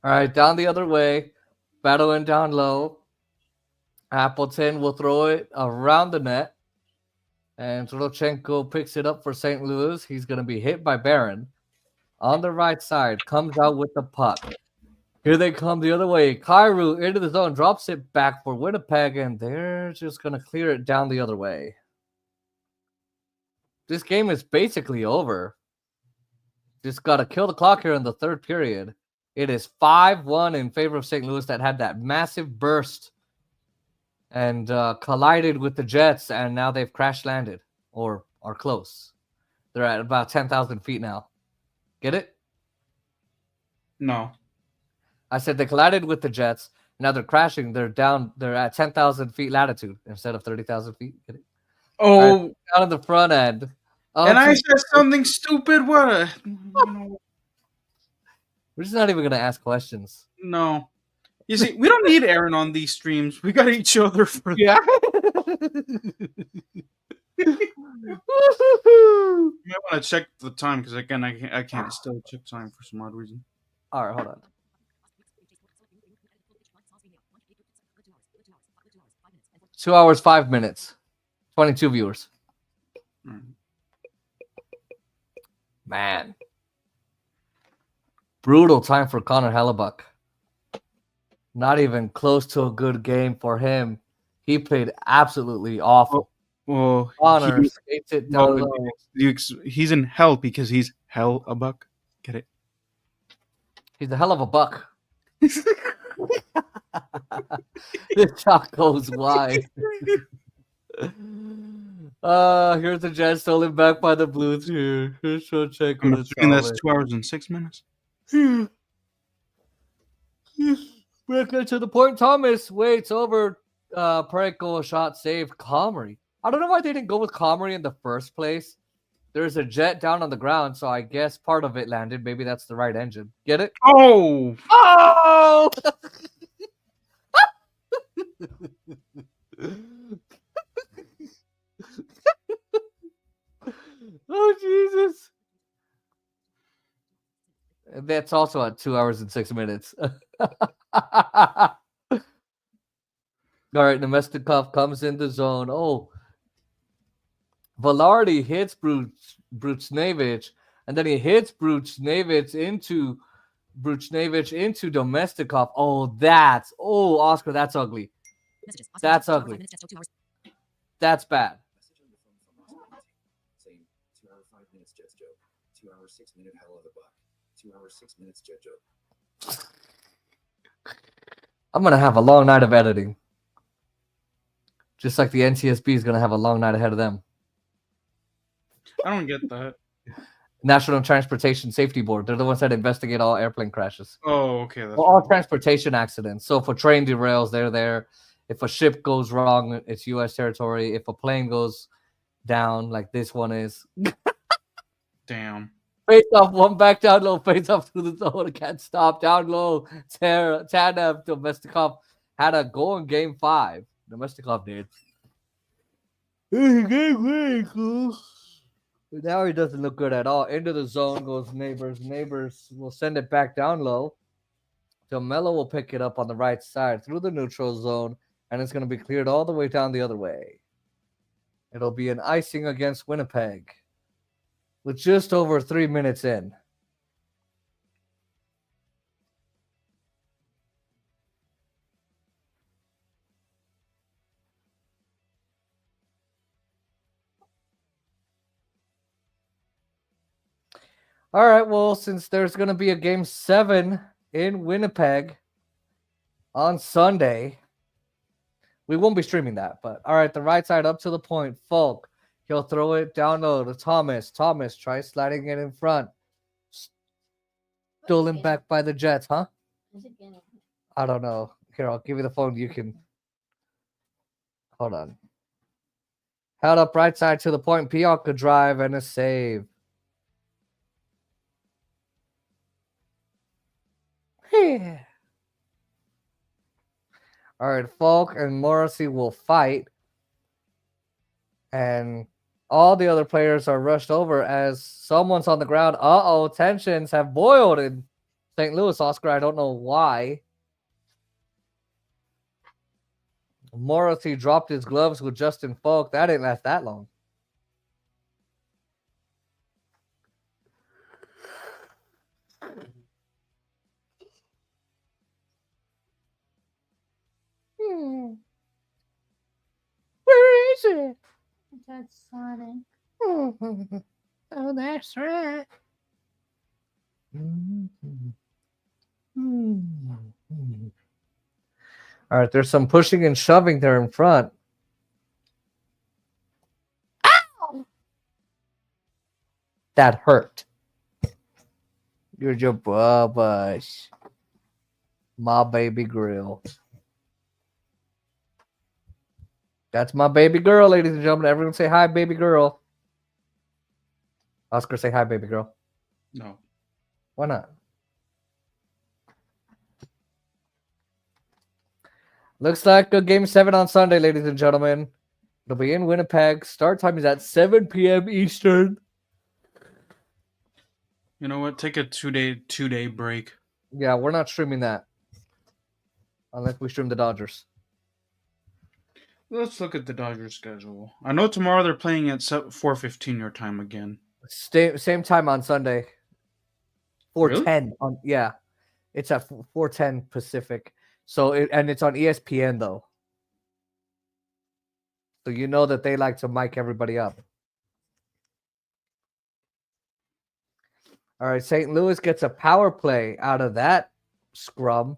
right, down the other way. Battling down low. Appleton will throw it around the net. And Trochenko picks it up for St. Louis. He's going to be hit by Barron. On the right side, comes out with the puck. Here they come the other way. Kyrou into the zone, drops it back for Winnipeg, and they're just going to clear it down the other way. This game is basically over. Just got to kill the clock here in the third period. It is 5-1 in favor of St. Louis that had that massive burst and collided with the Jets, and now they've crash landed or are close. They're at about 10,000 feet now. Get it? No. I said they collided with the Jets. Now they're crashing. They're down. They're at 10,000 feet latitude instead of 30,000 feet. Get it? Oh, Right, down on the front end. Oh, and I said something stupid. What a. We're just not even going to ask questions. No. You see, we don't need Aaron on these streams. We got each other for that. Yeah. You might want to check the time because, again, I can't still check time for some odd reason. All right, hold on. 2 hours, 5 minutes. 22 viewers. Man. Brutal time for Connor Hellebuck. Not even close to a good game for him. He played absolutely awful. Well, Connor skates it down low. he's in hell because he's hell a buck. Get it? He's a hell of a buck. This shot goes wide. Here's the Jets stolen back by the Blues here. Here's Trochenko. I'm assuming that's 2 hours and 6 minutes. Back to the point. Thomas waits over Pareko, shot saved. Comrie. I don't know why they didn't go with Comrie in the first place. There's a jet down on the ground, so I guess part of it landed. Maybe that's the right engine. Get it? Oh! Oh! Oh, Jesus. And that's also at 2 hours and 6 minutes. All right, Nemestikov comes in the zone. Oh, Velarde hits Bruchnevich, and then he hits Bruchnevich into Domestikov. Oh, Oscar, that's ugly. Messages. That's 5 ugly. minutes, Jets, 2 hours. That's bad. Message on your phone from Oscar saying 2 hour 5 minutes Jets joke, 2 hour 6 minute hell of a buck, 2 hour 6 minutes Jet joke. I'm gonna have a long night of editing, just like the NTSB is gonna have a long night ahead of them. I don't get that. National Transportation Safety Board. They're the ones that investigate all airplane crashes. Oh, okay. That's Well, all transportation accidents. So if a train derails, they're there. If a ship goes wrong, it's U.S. territory. If a plane goes down, like this one is. Damn. Face off, one back down low, face off through the zone. Can't stop down low. Tanev, Domestikov had a goal in game 5. Domestikov did. But now he doesn't look good at all. Into the zone goes Neighbors. Neighbors will send it back down low. DeMello will pick it up on the right side through the neutral zone, and it's going to be cleared all the way down the other way. It'll be an icing against Winnipeg with just over 3 minutes in. All right, well, since there's going to be a game 7 in Winnipeg on Sunday, we won't be streaming that. But all right, the right side up to the point. Folk, he'll throw it down low to Thomas. Thomas tries sliding it in front. Stolen back by the Jets, huh? I don't know. Here, I'll give you the phone. You can. Hold on. Held up right side to the point. Pionka drive and a save. Yeah. All right, Falk and Morrissey will fight. And all the other players are rushed over as someone's on the ground. Uh-oh, tensions have boiled in St. Louis, Oscar. I don't know why. Morrissey dropped his gloves with Justin Falk. That didn't last that long. Where is it? That's Sonic. Oh, that's right. All right, there's some pushing and shoving there in front. Ow! That hurt. You're your bubbash. My baby girl. That's my baby girl, ladies and gentlemen. Everyone say hi, baby girl. Oscar, say hi, baby girl. No. Why not? Looks like a game 7 on Sunday, ladies and gentlemen. It'll be in Winnipeg. Start time is at 7 p.m. Eastern. You know what? Take a two-day break. Yeah, we're not streaming that. Unless we stream the Dodgers. Let's look at the Dodgers schedule. I know tomorrow they're playing at 4:15 your time again. Same time on Sunday. 4:10 Really? on yeah. It's at 4:10 Pacific. So it's on ESPN though. So you know that they like to mic everybody up. All right, St. Louis gets a power play out of that scrum.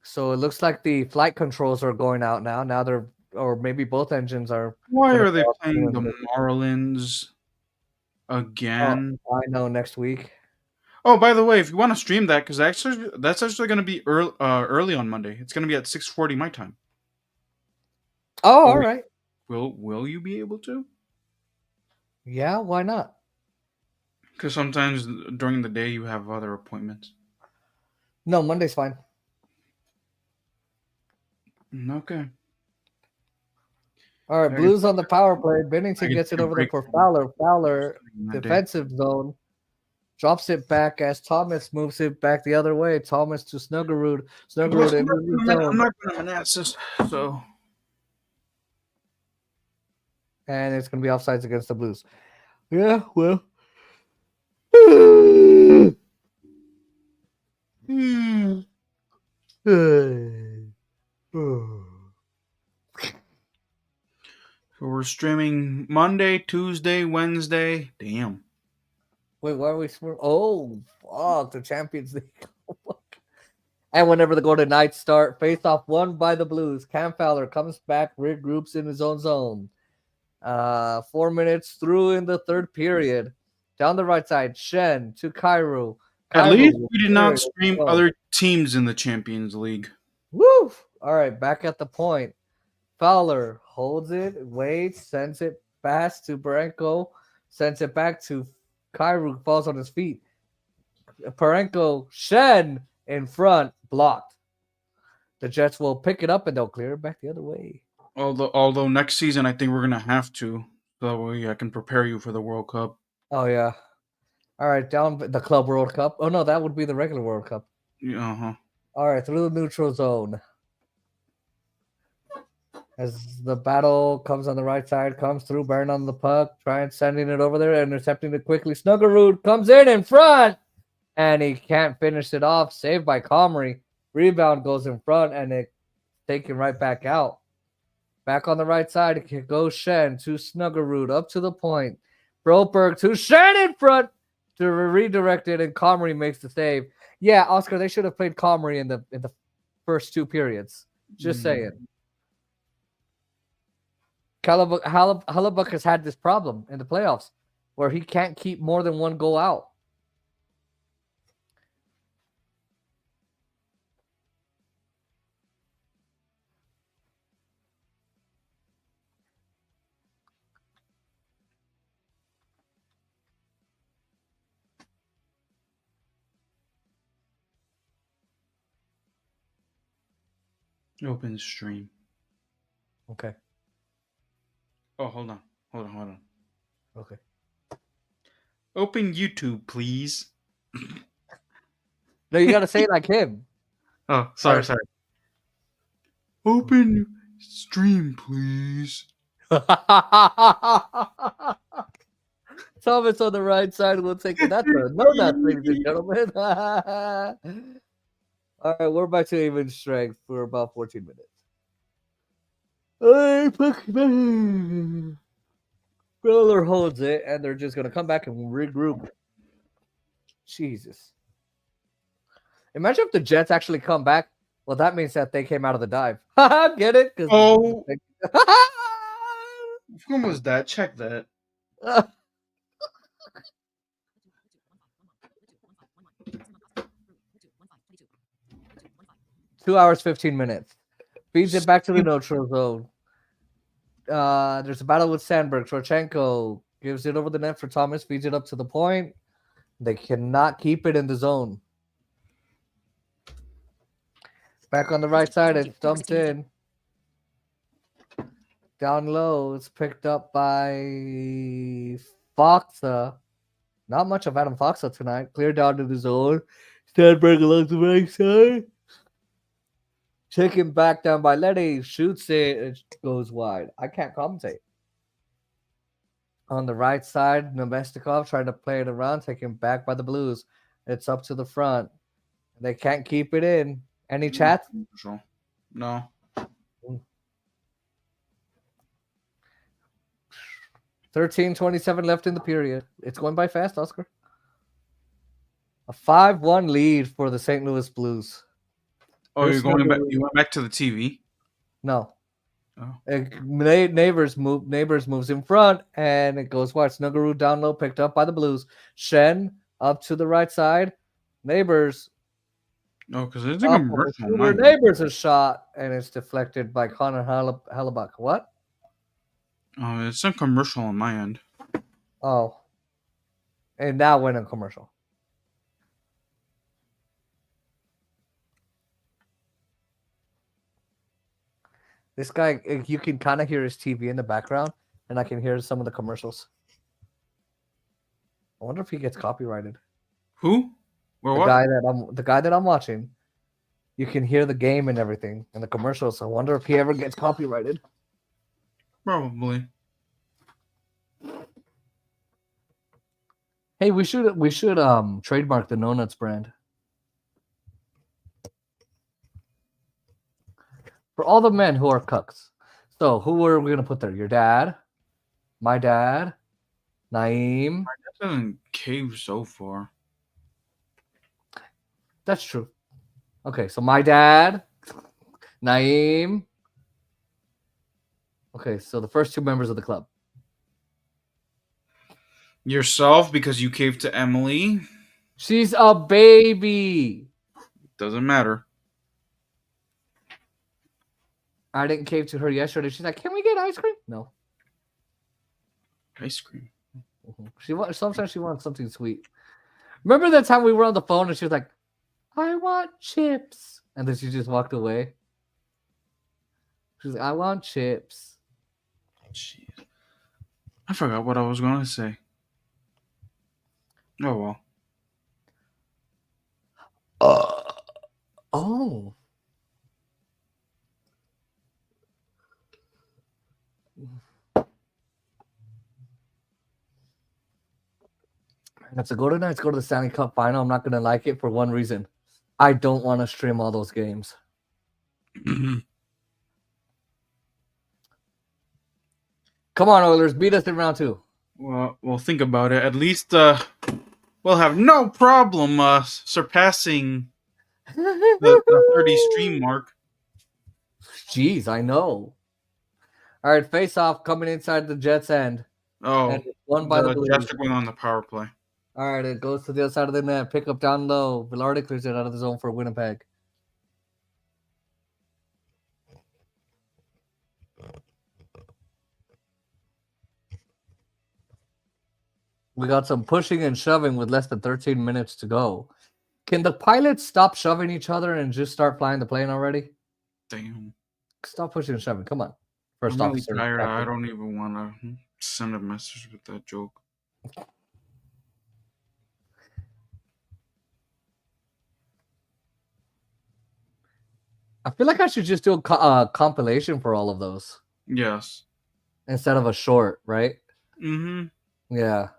So it looks like the flight controls are going out now. Now they're, or maybe both engines are. Why are they playing the Marlins again? Oh, I know, next week. Oh, by the way, if you want to stream that, because that's actually going to be early on Monday. It's going to be at 6:40 my time. Oh, all right. Will you be able to? Yeah, why not? Because sometimes during the day you have other appointments. No, Monday's fine. Okay. All right, Blues on the power play. Bennington gets it over there for Fowler. Fowler, defensive zone. Drops it back as Thomas moves it back the other way. Thomas to Snuggerud. Snuggerud in the zone. I'm not going to Manassas, so. And it's going to be offsides against the Blues. Yeah, well. So we're streaming Monday, Tuesday, Wednesday. Damn. Wait, why are we? Oh, fuck! The Champions League. And whenever the Golden Knights start, face-off won by the Blues. Cam Fowler comes back, regroups in his own zone. 4 minutes through in the third period. Down the right side, Shen to Cairo. At least we did not stream other teams in the Champions League. Woo! All right, back at the point. Fowler holds it, waits, sends it past to Parenko, sends it back to Cairo, falls on his feet. Parenko, Shen in front, blocked. The Jets will pick it up and they'll clear it back the other way. Although next season I think we're gonna have to, so that way I can prepare you for the World Cup. Oh yeah. All right, down the Club World Cup. Oh no, that would be the regular World Cup. Yeah. All right, through the neutral zone. As the battle comes on the right side, comes through, Barron on the puck, trying sending it over there, intercepting it quickly. Snuggerud comes in front, and he can't finish it off. Saved by Comrie. Rebound goes in front, and it taken right back out. Back on the right side, it goes Shen to Snuggerud, up to the point. Broberg to Shen in front to redirect it, and Comrie makes the save. Yeah, Oscar, they should have played Comrie in the first 2 periods. Just saying. Hellebuyck has had this problem in the playoffs where he can't keep more than one goal out. Open stream. Okay. Oh, hold on. Okay. Open YouTube, please. No, you got to say it like him. Oh, sorry. Open stream, please. Thomas on the right side will take it. That's a no, not ladies and gentlemen. All right, we're back to even strength for about 14 minutes. Briller holds it, and they're just going to come back and regroup. Jesus. Imagine if the Jets actually come back. Well, that means that they came out of the dive. Get it? Oh. When was that? Check that. 2 hours, 15 minutes. Feeds it back to the neutral zone. There's a battle with Sandberg. Trochenko gives it over the net for Thomas. Feeds it up to the point. They cannot keep it in the zone. Back on the right side, it's dumped in. Down low, it's picked up by Foxa. Not much of Adam Foxa tonight. Clear down to the zone. Sandberg along the right side. Taken back down by Letty. Shoots it. It goes wide. I can't commentate. On the right side, Nemestikov trying to play it around. Taken back by the Blues. It's up to the front. They can't keep it in. Any chat? No. 13:27 left in the period. It's going by fast, Oscar. A 5-1 lead for the St. Louis Blues. Oh, you're going back. You went back to the TV. No. Oh. Neighbors moves in front, and it goes wide. Snuggerud down low, picked up by the Blues. Shen up to the right side. Neighbors. No, because it's a commercial. Neighbors a shot, and it's deflected by Connor Hellebuyck. What? Oh, it's a commercial on my end. Oh. And now went in commercial. This guy, you can kind of hear his TV in the background, and I can hear some of the commercials. I wonder if he gets copyrighted. Who? The guy that I'm watching. You can hear the game and everything and the commercials. I wonder if he ever gets copyrighted. Probably. Hey, we should trademark the No Nuts brand. For all the men who are cucks. So who are we gonna put there? Your dad, my dad, Naeem. That doesn't cave so far. That's true. Okay, so my dad, Naeem. Okay, so the first 2 members of the club. Yourself, because you caved to Emily. She's a baby. Doesn't matter. I didn't cave to her yesterday. She's like, "Can we get ice cream?" No. Ice cream. Sometimes she wants something sweet. Remember that time we were on the phone and she was like, "I want chips," and then she just walked away. She's like, "I want chips." Jeez. I forgot what I was going to say. Oh, well. Oh. Let's go tonight. Let's go to the Stanley Cup final. I'm not going to like it for one reason. I don't want to stream all those games. Come on, Oilers. Beat us in round 2. Well, think about it. At least we'll have no problem surpassing the 30 stream mark. Jeez, I know. All right, face off coming inside the Jets' end. Oh, And it's won by the the Blues. Jets are going on the power play. All right, it goes to the other side of the net. Pick up down low. Velarde clears it out of the zone for Winnipeg. We got some pushing and shoving with less than 13 minutes to go. Can the pilots stop shoving each other and just start flying the plane already? Damn. Stop pushing and shoving. Come on. First I'm really officer. tired. I Captain. don't even want to send a message with that joke. I feel like I should just do a compilation for all of those Yes. instead of a short, right? Mm-hmm. Yeah.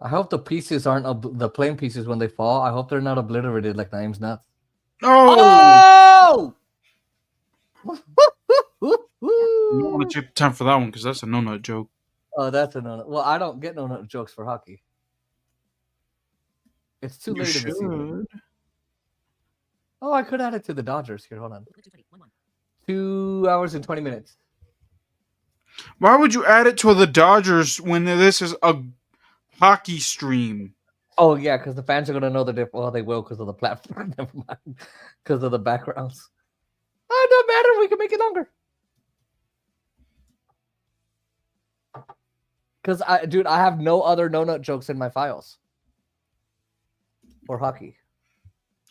I hope the pieces aren't the plane pieces when they fall. I hope they're not obliterated like Naeem's nuts. Oh! Oh! You don't want to take time for that one because that's a no-nut joke. Oh, that's a no. Well, I don't get no jokes for hockey. It's too You late in the season. should. Oh, I could add it to the Dodgers. Here, hold on. 1-1. 2 hours and 20 minutes. Why would you add it to the Dodgers when this is a hockey stream? Oh yeah, because the fans are gonna know the difference. Well, they will because of the platform. Never mind, because of the backgrounds. Oh, it don't matter. We can make it longer. Because dude, I have no other no-nut jokes in my files for hockey.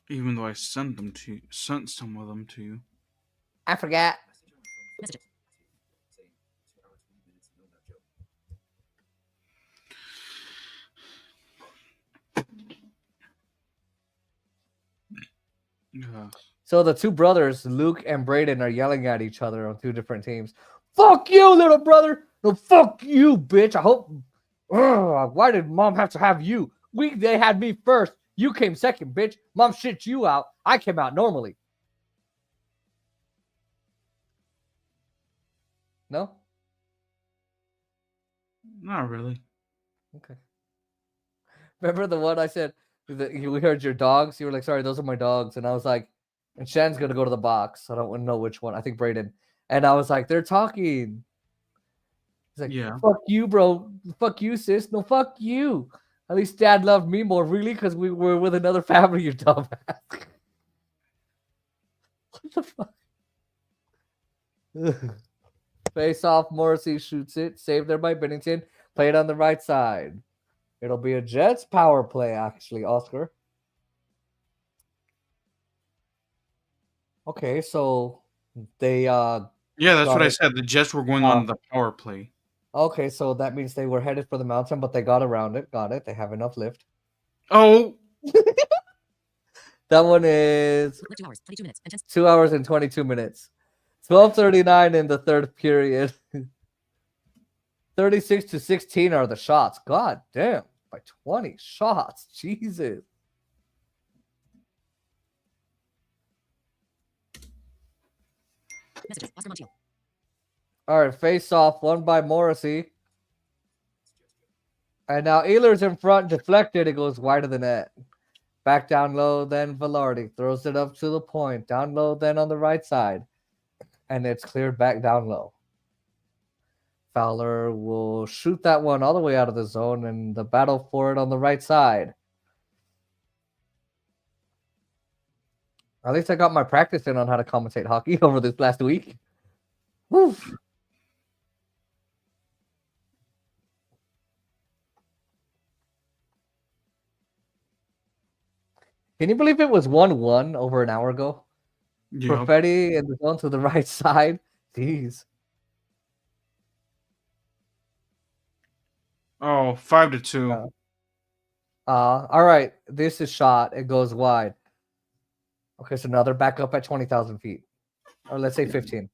Even though I sent some of them to you. I forgot. Messages. Saying 2 hours, 20 minutes, no nut joke. Yeah. So the two brothers, Luke and Braden, are yelling at each other on two different teams. Fuck you, little brother. No, fuck you, bitch. I hope. Ugh, why did mom have to have you? They had me first. You came second, bitch. Mom shit you out. I came out normally. No? Not really. Okay. Remember the one I said, we heard your dogs? You were like, sorry, those are my dogs. And I was like, and Shan's going to go to the box. I don't know which one. I think Braden. And I was like, they're talking. He's like, Yeah. fuck you, bro. Fuck you, sis. No, fuck you. At least dad loved me more, really, because we were with another family, you dumbass. What the fuck? Face off, Morrissey shoots it. Saved there by Bennington. Play it on the right side. It'll be a Jets power play, actually, Oscar. Okay, so they Yeah, that's what I it. said. The Jets were going on the power play. Okay, so that means they were headed for the mountain, but they got around it. Got it. They have enough lift. Oh, That one is 2 hours, 22 minutes, and 10 2 hours and 22 minutes. 12:39 in the third period. 36-16 are the shots. God damn, by 20 shots. Jesus. messages. Oscar Montiel. All right, face off, won by Morrissey. And now Ehlers in front, deflected. It goes wide of the net. Back down low, then Velarde throws it up to the point. Down low, then on the right side. And it's cleared back down low. Fowler will shoot that one all the way out of the zone, and the battle for it on the right side. At least I got my practice in on how to commentate hockey over this last week. Woo. Can you believe it was 1-1 over an hour ago? yeah. Perfetti in the zone to the right side. Jeez. Oh, 5-2. All right. This is shot. It goes wide. Okay, so now they're back up at 20,000 feet. Or let's say 15.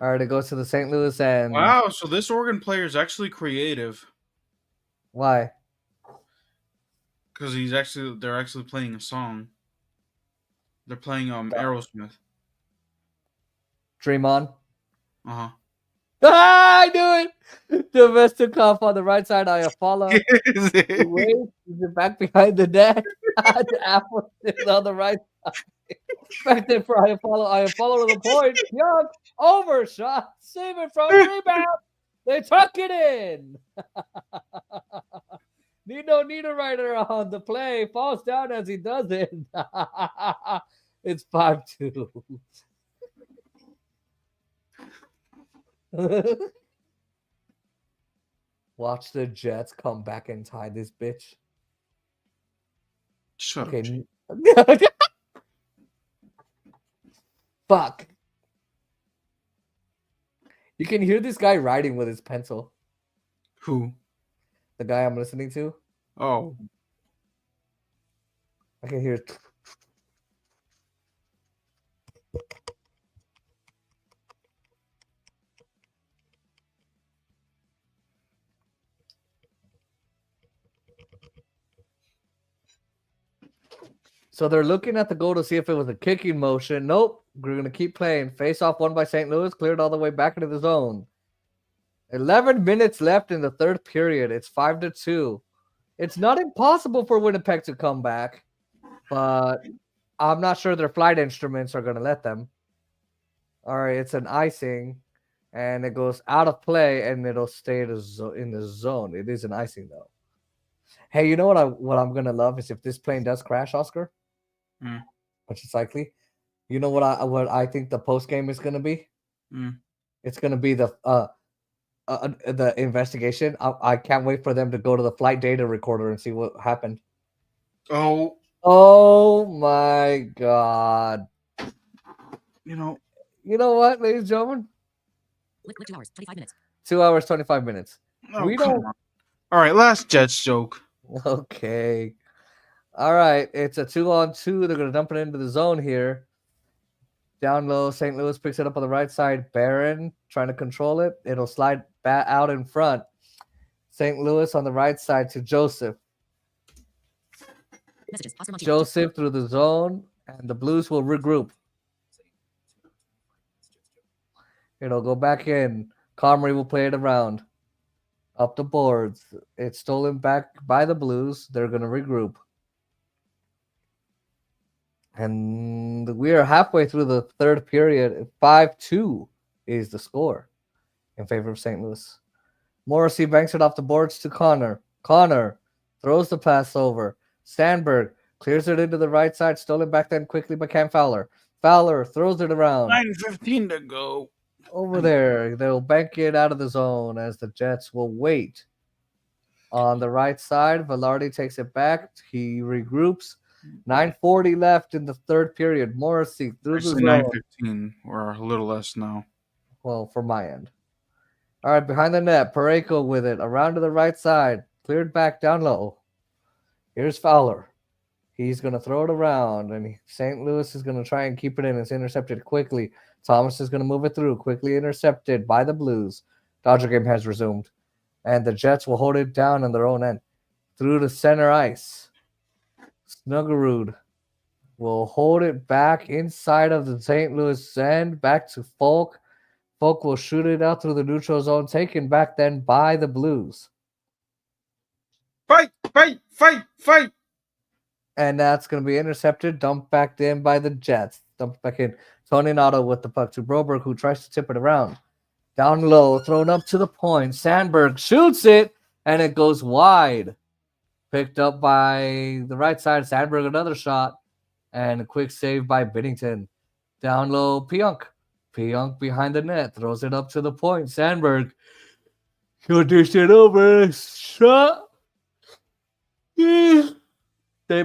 All right, it goes to the St. Louis end. Wow, so this Oregon player is actually creative. Why? Because they're actually playing a song. They're playing Aerosmith. Dream on. Uh Ah, I knew it. Domestic off on the right side. I follow. huh. Wait, is it back behind the net? The apple is on the right side. Back there for I follow to the point. Young overshot. Save it from rebound. They tuck it in. Nino Niederreiter on the play. Falls down as he does it. It's 5-2. Watch the Jets come back and tie this bitch. Shut up. Okay. Fuck. You can hear this guy writing with his pencil. Who? The guy I'm listening to. Oh. I can hear. So they're looking at the goal to see if it was a kicking motion. Nope. We're going to keep playing. Face off won by St. Louis. Cleared all the way back into the zone. 11 minutes left in the third period. It's 5-2. It's not impossible for Winnipeg to come back, but I'm not sure their flight instruments are going to let them. All right, it's an icing, and it goes out of play, and it'll stay in the zone. It is an icing, though. Hey, you know what I'm going to love is if this plane does crash, Oscar, which is likely. You know what I think the post game is going to be? It's going to be the investigation. I can't wait for them to go to the flight data recorder and see what happened. Oh my God. You know what, ladies and gentlemen? Lick 2 hours, 25 minutes. 2 hours, 25 minutes. Oh, We come don't. on. All right, last Jets joke. Okay. All right. It's a 2-on-2. They're going to dump it into the zone here. Down low, St. Louis picks it up on the right side. Barron trying to control it. It'll slide back out in front. St. Louis on the right side to Joseph. Messages. Oscar Montiel. Joseph through the zone, and the Blues will regroup. It'll go back in. Comrie will play it around. Up the boards. It's stolen back by the Blues. They're going to regroup. And we are halfway through the third period. 5-2 is the score in favor of St. Louis. Morrissey banks it off the boards to Connor. Connor throws the pass over. Sandberg clears it into the right side. Stolen back then quickly by Cam Fowler. Fowler throws it around. 9:15 to go. Over there. They'll bank it out of the zone as the Jets will wait. On the right side, Velarde takes it back. He regroups. 9:40 left in the third period. Morrissey through the Actually, zone. 9:15 or a little less now. Well, from my end. All right, behind the net. Pareko with it. Around to the right side. Cleared back down low. Here's Fowler. He's going to throw it around, and St. Louis is going to try and keep it in. It's intercepted quickly. Thomas is going to move it through. Quickly intercepted by the Blues. Dodger game has resumed. And the Jets will hold it down on their own end. Through the center ice. Snuggerud will hold it back inside of the St. Louis end. Back to Folk. Folk will shoot it out through the neutral zone. Taken back then by the Blues. Fight, fight, fight, fight. And that's going to be intercepted. Dumped back in by the Jets. Dumped back in. Tony Nato with the puck to Broberg, who tries to tip it around. Down low, thrown up to the point. Sandberg shoots it, and it goes wide. Picked up by the right side. Sandberg, another shot. And a quick save by Binnington. Down low, Pionk. Pionk behind the net. Throws it up to the point. Sandberg. He'll dish it over. Shot. Saved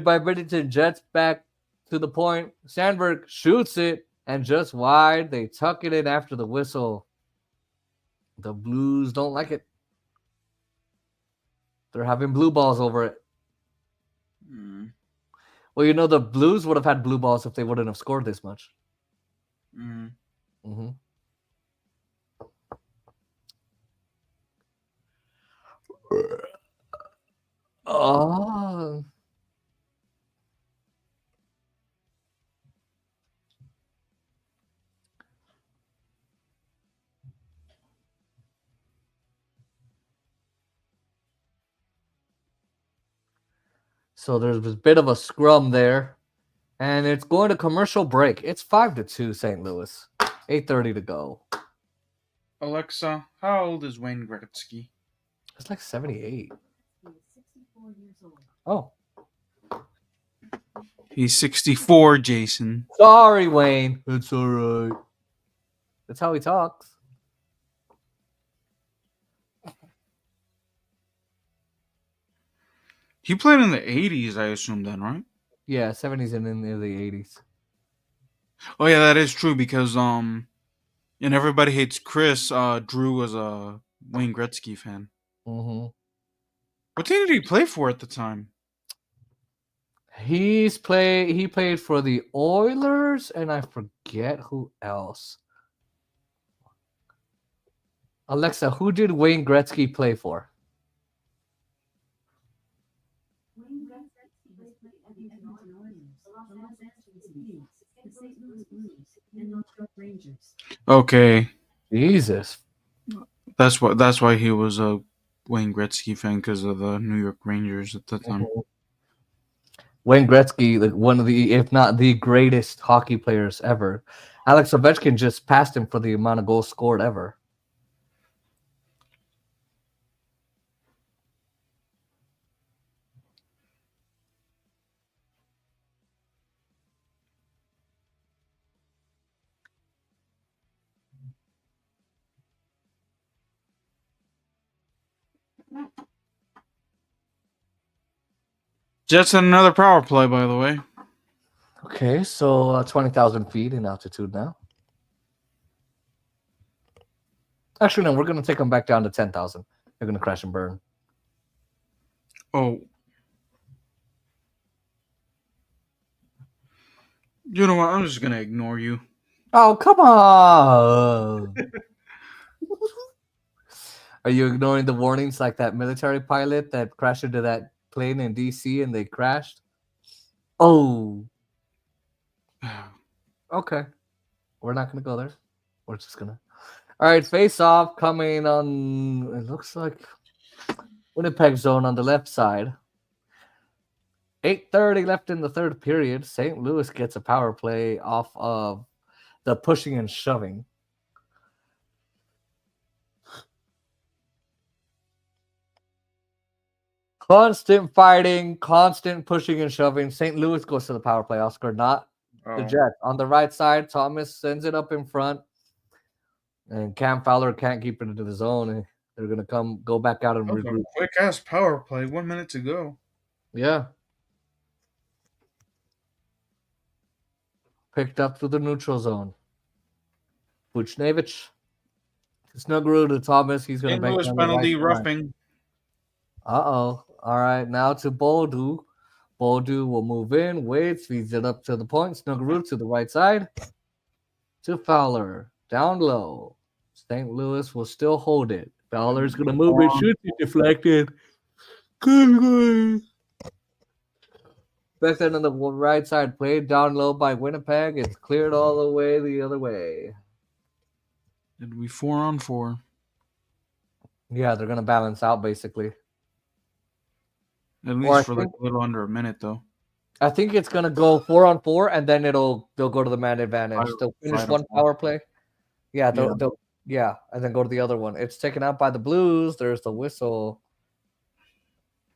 by Binnington. Jets back to the point. Sandberg shoots it. And just wide. They tuck it in after the whistle. The Blues don't like it. They're having blue balls over it. Well, you know, the Blues would have had blue balls if they wouldn't have scored this much. Oh. So there's a bit of a scrum there. And it's going to commercial break. It's 5-2 St. Louis. 8:30 to go. Alexa, how old is Wayne Gretzky? It's like 78. He is 64 years old. Oh, He's 64, Jason. sorry, Wayne. It's all right. That's how he talks. He played in the 80s, I assume, then, right? Yeah, 70s and in the 80s. Oh, yeah, that is true because, and Everybody Hates Chris, Drew was a Wayne Gretzky fan. Mm-hmm. What team did he play for at the time? He played for the Oilers, and I forget who else. Alexa, who did Wayne Gretzky play for? Wayne Gretzky has played at the Edmonton Oilers, the Los Angeles Kings, the St. Louis Blues, and New York Rangers. Okay, Jesus. that's why he was a Wayne Gretzky fan, because of the New York Rangers at the time. Wayne Gretzky, like one of the, if not the greatest hockey players ever. Alex Ovechkin just passed him for the amount of goals scored ever. Jets had another power play, by the way. Okay, so 20,000 feet in altitude now. Actually, no, we're going to take them back down to 10,000. They're going to crash and burn. Oh. You know what? I'm just going to ignore you. Oh, come on. Are you ignoring the warnings like that military pilot that crashed into that plane in DC and they crashed? Oh. Okay. We're not going to go there. We're just going to. All right, face off coming on. It looks like Winnipeg zone on the left side. 8:30 left in the third period. St. Louis gets a power play off of the pushing and shoving. Constant fighting, constant pushing and shoving. St. Louis goes to the power play, Oscar, not the Jets. On the right side, Thomas sends it up in front. And Cam Fowler can't keep it into the zone. And they're going to go back out and regroup. Quick ass power play. 1 minute to go. Yeah. Picked up to the neutral zone. Buchnevich. Snuggeroo to Thomas. He's going to make Louis penalty, roughing. Uh-oh. All right, now to Boldu. Boldu will move in, waits, feeds it up to the point. Snuggeroo to the right side. To Fowler. Down low. St. Louis will still hold it. Fowler's going to move it. Shoots it deflected. Good. Back then on the right side, played down low by Winnipeg. It's cleared all the way the other way. It'll be 4-on-4. Yeah, they're going to balance out basically. At least for like a little under a minute, though. I think it's going to go 4-on-4, and then they'll go to the man advantage. They'll finish one power play. Yeah, and then go to the other one. It's taken out by the Blues. There's the whistle.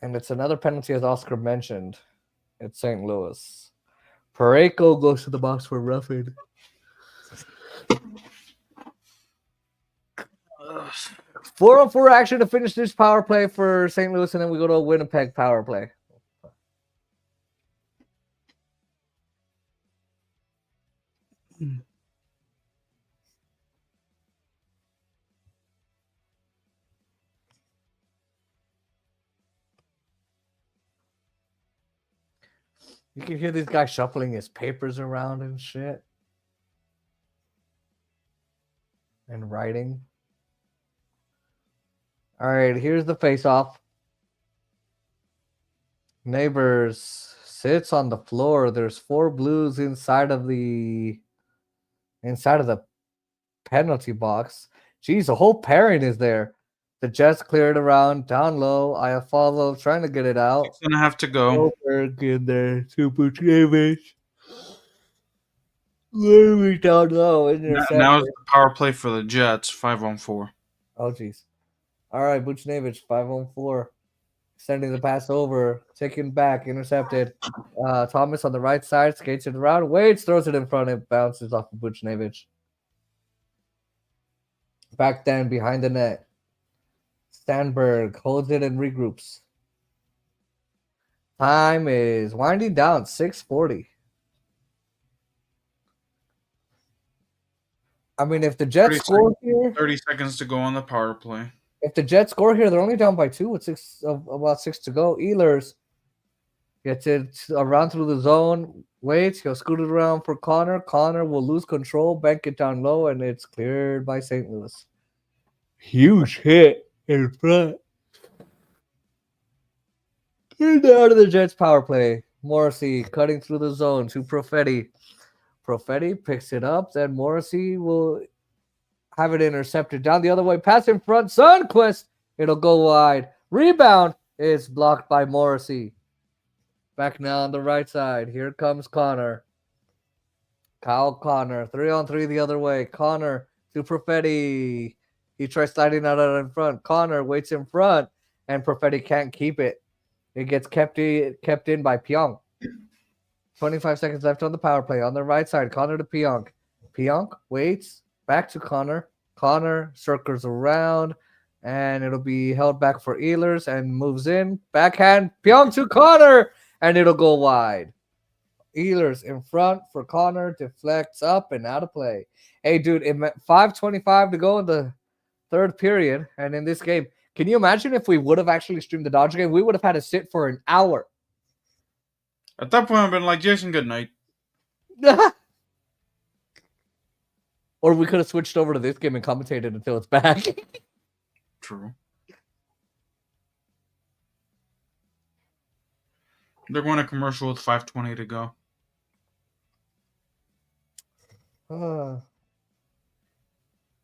And it's another penalty, as Oscar mentioned. It's St. Louis. Parayko goes to the box for roughing. 4-on-4 action to finish this power play for St. Louis, and then we go to a Winnipeg power play. You can hear these guys shuffling his papers around and shit. And writing. All right, here's the face-off. Neighbors sits on the floor. There's 4 Blues inside of the penalty box. Geez, the whole pairing is there. The Jets cleared around down low. I follow, trying to get it out. 6.5 to go. Goldberg in there to Buchnevich. Literally down low. Intercepted. Now it's the power play for the Jets. 5-on-4. Oh, jeez. All right, Buchnevich, 5-on-4. Sending the pass over. Taken back. Intercepted. Thomas on the right side. Skates it around. Waits. Throws it in front. It bounces off of Buchnevich. Back then, behind the net. Stanberg holds it and regroups. Time is winding down. 6:40. I mean, if the Jets 30 score here, 30 seconds to go on the power play. if the Jets score here, they're only down by 2 with about 6 to go. Ehlers gets it around through the zone. Waits. He'll scoot it around for Connor. Connor will lose control, bank it down low, and it's cleared by St. Louis. Huge hit in front. And down to the Jets power play. Morrissey cutting through the zone to Profetti. Profetti picks it up. Then Morrissey will have it intercepted down the other way. Pass in front. Sundquist. It'll go wide. Rebound is blocked by Morrissey. Back now on the right side. Here comes Connor. Kyle Connor. 3-on-3 the other way. Connor to Profetti. He tries sliding out in front. Connor waits in front. And Profetti can't keep it. It gets kept in by Pionk. 25 seconds left on the power play. On the right side, Connor to Pionk. Pionk waits. Back to Connor. Connor circles around. And it'll be held back for Ehlers and moves in. Backhand. Pionk to Connor. And it'll go wide. Ehlers in front for Connor. Deflects up and out of play. Hey, dude, it meant 5:25 to go in the third period. And in this game, can you imagine if we would have actually streamed the Dodger game? We would have had to sit for an hour. At that point, I've been like, Jason, good night. Or we could have switched over to this game and commentated until it's back. True. They're going to commercial with 5:20 to go.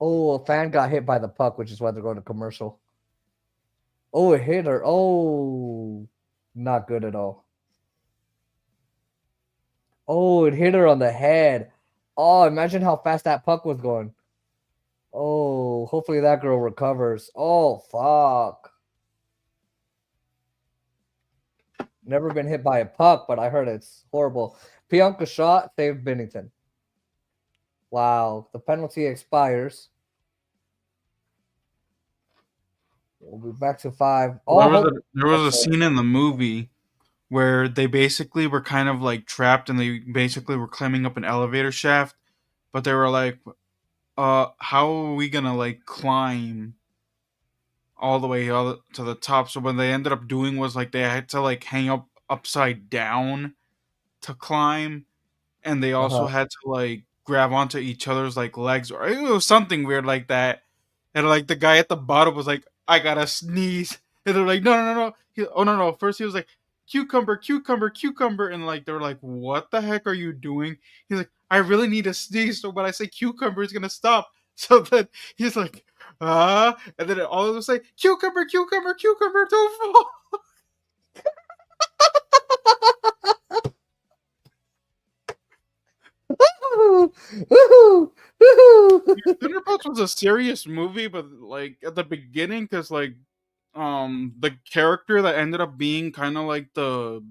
Oh, a fan got hit by the puck, which is why they're going to commercial. Oh, it hit her. Oh, not good at all. Oh, it hit her on the head. Oh, imagine how fast that puck was going. Oh, hopefully that girl recovers. Oh, fuck. Never been hit by a puck, but I heard it's horrible. Pionka shot, saved Binnington. Wow, the penalty expires. We'll be back to 5. Oh, there was a scene in the movie where they basically were kind of like trapped and they basically were climbing up an elevator shaft, but they were like, how are we gonna like climb all the way to the top? So what they ended up doing was like they had to like hang up upside down to climb, and they also had to like grab onto each other's like legs, or it was something weird like that. And like the guy at the bottom was like, I gotta sneeze. And they're like, no. No. First he was like, cucumber. And like, they were like, what the heck are you doing? He's like, I really need to sneeze. So when I say cucumber, it's gonna stop. So then he's like, and then all of them say, cucumber, don't fall. Thunderbolts was a serious movie, but like at the beginning, because like the character that ended up being kind of like the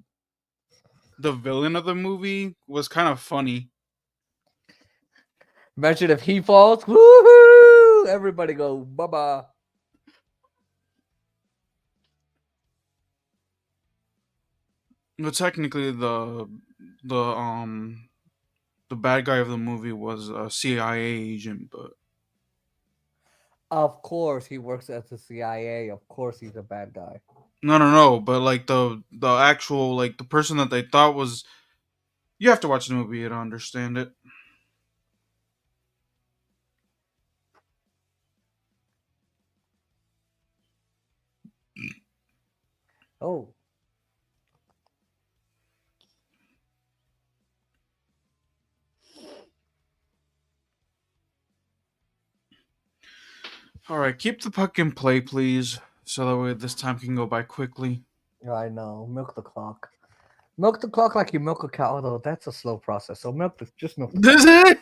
villain of the movie was kind of funny. Imagine if he falls. Woohoo! Everybody go bye-bye. Well, technically the bad guy of the movie was a CIA agent, but Of course he works at the CIA. Of course he's a bad guy. no. But like the actual like the person that they thought was, you have to watch the movie to understand it. Oh. All right, keep the puck in play, please, so that way this time can go by quickly. I know. Milk the clock. Milk the clock like you milk a cow, though. That's a slow process. So just milk the clock. This is it.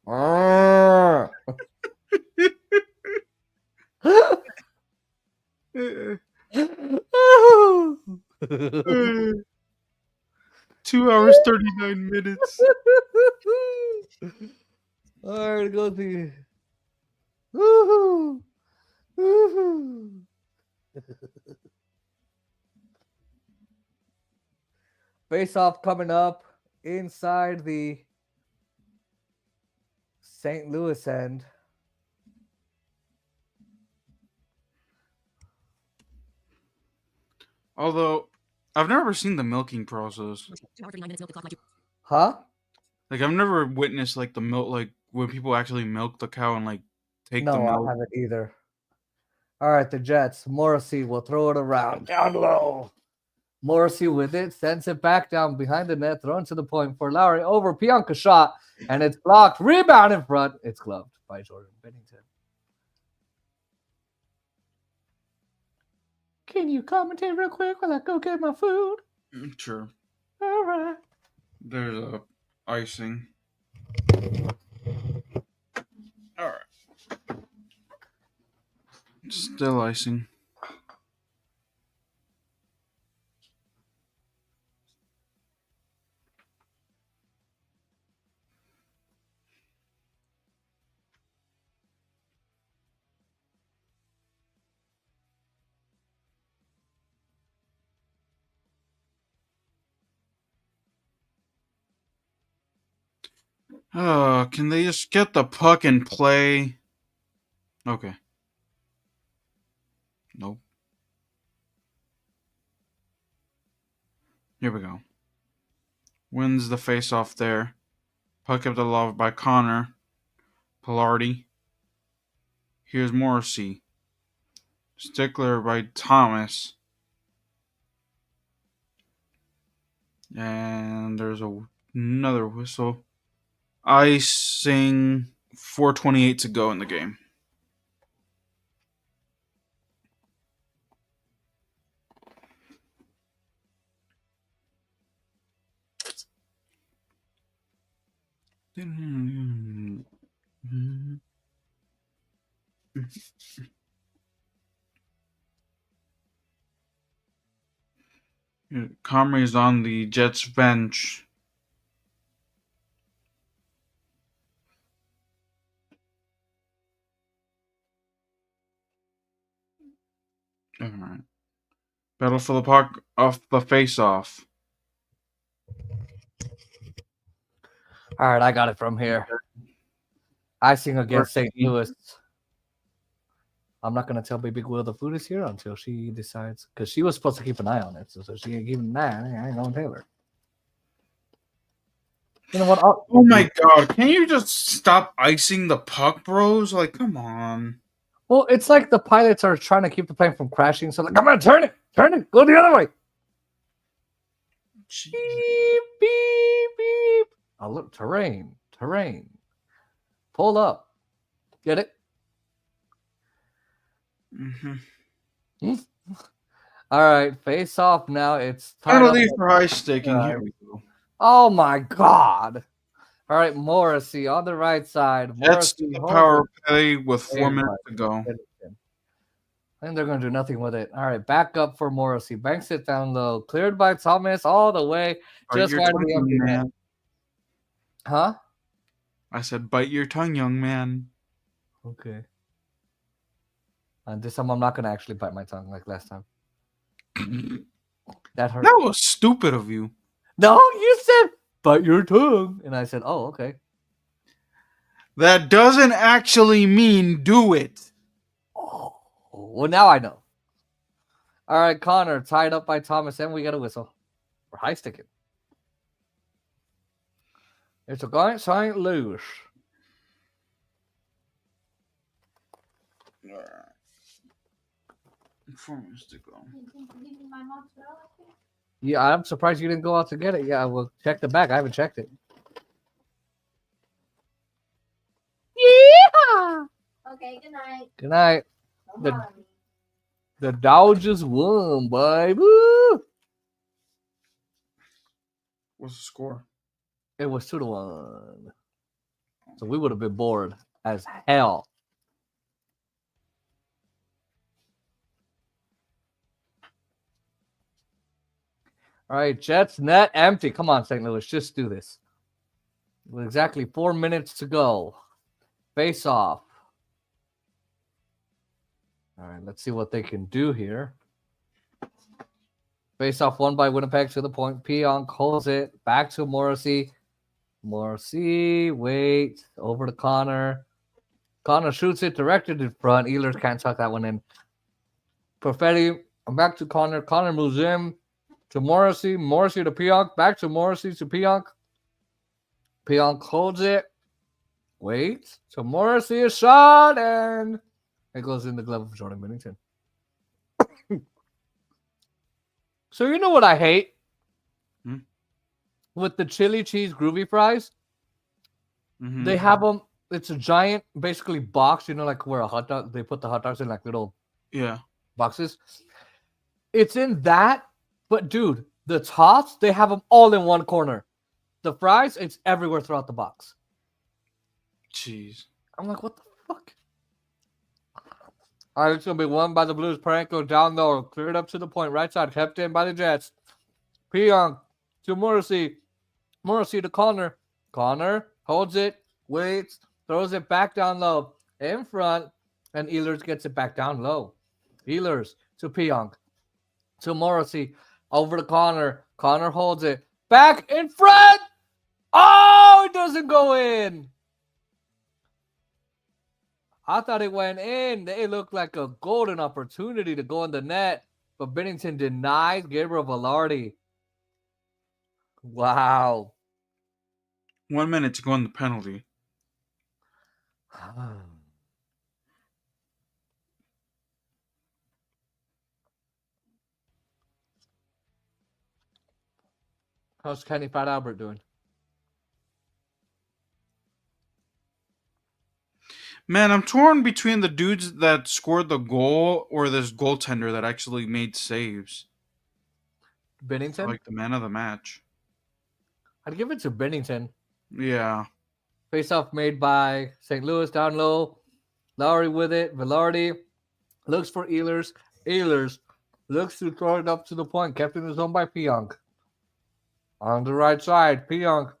Uh, 2 hours 39 minutes. All right, go see. Woohoo! Woohoo! Face off coming up inside the St. Louis end. Although I've never seen the milking process. 2 hour 39 minutes. Milk the clock. Huh? Like I've never witnessed like the milk, like when people actually milk the cow and like take the No, milk. I haven't either. All right, the Jets. Morrissey will throw it around down low. Morrissey with it sends it back down behind the net, thrown to the point for Lowry over Pionka shot, and it's blocked. Rebound in front. It's gloved by Jordan Bennington. Can you commentate real quick while I go get my food? Sure. All right. There's a icing. All right. Still icing. Can they just get the puck and play? Okay. Nope. Here we go. Wins the face-off there. Puck up the love by Connor. Pilardi. Here's Morrissey. Stickler by Thomas. And there's another whistle. Icing. 4:28 to go in the game. Comrie's on the Jets bench. All right. Battle for the puck off the face-off. All right, I got it from here. Icing against St. Louis. I'm not going to tell Baby Will the food is here until she decides, because she was supposed to keep an eye on it. So she ain't keeping an eye on it. I ain't going to tell her. You know what? Oh my god, can you just stop icing the puck, bros? Like, come on. Well, it's like the pilots are trying to keep the plane from crashing. So, like, come on, turn it, go the other way. Jeez. Beep, beep, beep. Oh, look, terrain. Pull up. Get it? Mm-hmm. All right, face off now. It's Penalty for high staking. All Here right. we go. Oh my god. All right, Morrissey on the right side. That's Morrissey the holds power it. play with 4 There, minutes to go. I think they're going to do nothing with it. All right, back up for Morrissey. Banks it down low. Cleared by Thomas all the way. Bite Just your wide of tongue, the young empty net. man. Huh? I said, bite your tongue, young man. Okay. And this time I'm not going to actually bite my tongue like last time. That hurt. That was stupid of you. No, you said bite your tongue. And I said, oh, okay. That doesn't actually mean do it. Oh, well, now I know. All right, Connor tied up by Thomas, and we got a whistle. We're high sticking. It's against St. Louis. All right. 4 minutes to go. Yeah, I'm surprised you didn't go out to get it. Yeah, we'll check the back. I haven't checked it. Yeah. Okay, good night. Good night. Don't The- bother me. The Dodgers won, boy. Woo! What's the score? It was 2-1. So we would have been bored as hell. All right, Jets net empty. Come on, St. Louis, just do this. With exactly 4 minutes to go. Face off. All right, let's see what they can do here. Face off won by Winnipeg to the point. Pionk holds it. Back to Morrissey. Morrissey, wait. Over to Connor. Connor shoots it directed in front. Ehlers can't tuck that one in. Perfetti, back to Connor. Connor moves in to Morrissey. Morrissey to Pionk. Back to Morrissey to Pionk. Pionk holds it. Wait. So Morrissey is shot and it goes in the glove of Jordan Binnington. So you know what I hate? Hmm? With the chili cheese groovy fries, Mhm. they have them. It's a giant, basically box. You know, like where a hot dog. They put the hot dogs in like little Yeah. boxes. It's in that, but dude, the tots they have them all in one corner. The fries, it's everywhere throughout the box. Jeez. I'm like, what the fuck? All right, it's gonna be won by the Blues. Parenko down low, cleared up to the point, right side, kept in by the Jets. Pionk to Morrissey. Morrissey to Connor. Connor holds it, waits, throws it back down low, in front, and Ehlers gets it back down low. Ehlers to Pionk. To Morrissey. Over to Connor. Connor holds it. Back in front! Oh, it doesn't go in. I thought it went in. It looked like a golden opportunity to go in the net, but Binnington denies Gabriel Velarde. Wow. 1 minute to go in the penalty. How's Kenny Fat Albert doing? Man, I'm torn between the dudes that scored the goal or this goaltender that actually made saves. Binnington? Like the man of the match. I'd give it to Binnington. Yeah. Face-off made by St. Louis down low. Lowry with it. Velarde looks for Ehlers. Ehlers looks to throw it up to the point. Kept in the zone by Pionk. On the right side, Pionk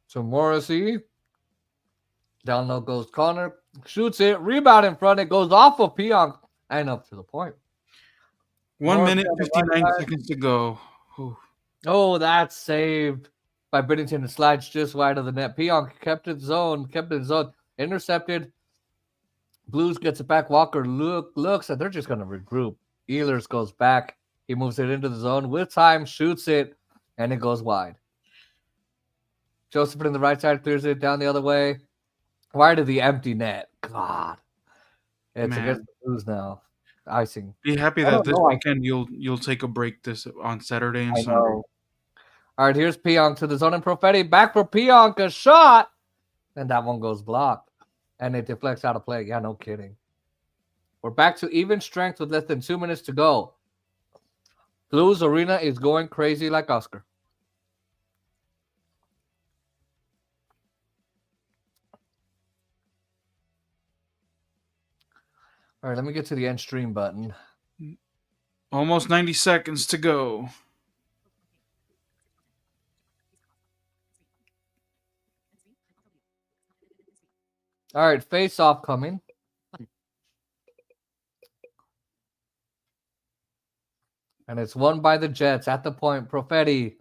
to Morrissey. Down low goes Connor. Shoots it. Rebound in front. It goes off of Pionk and up to the point. 1 Morrissey minute, on the 59 right side. seconds to go. Whew. Oh, that's saved by Binnington. It slides just wide of the net. Pionk kept it zone. Intercepted. Blues gets it back. Walker looks, and they're just going to regroup. Ehlers goes back. He moves it into the zone with time, shoots it, and it goes wide. Joseph in the right side clears it down the other way. Wide of the empty net. God. It's Man. against the Blues now. Icing. Be happy I that don't this know. weekend you'll take a break this on Saturday and I Sunday. know. All right, here's Pionk to the zone and Perfetti. Back for Pionk. A shot. And that one goes blocked. And it deflects out of play. Yeah, no kidding. We're back to even strength with less than 2 minutes to go. Blues Arena is going crazy like Oscar. All right, let me get to the end stream button. Almost 90 seconds to go. All right, face off coming. And it's won by the Jets at the point. Perfetti,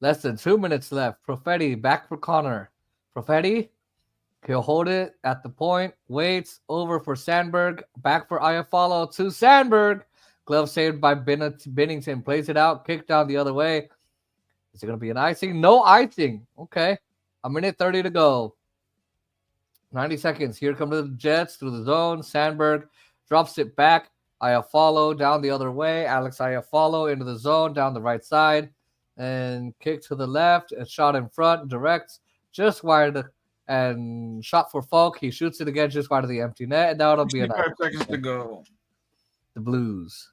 less than 2 minutes left. Perfetti back for Connor. Perfetti, he'll hold it at the point. Waits over for Sandberg. Back for Iafallo to Sandberg. Glove saved by Binnington. Plays it out. Kicked down the other way. Is it going to be an icing? No icing. Okay. 1:30 to go. 90 seconds. Here come the Jets through the zone. Sandberg drops it back. Iafallo down the other way. Alex Iafallo into the zone down the right side. And kick to the left. And shot in front. Direct. Just wide. And shot for Falk. He shoots it again just wide of the empty net. And that'll be 65 enough. seconds to go. The Blues.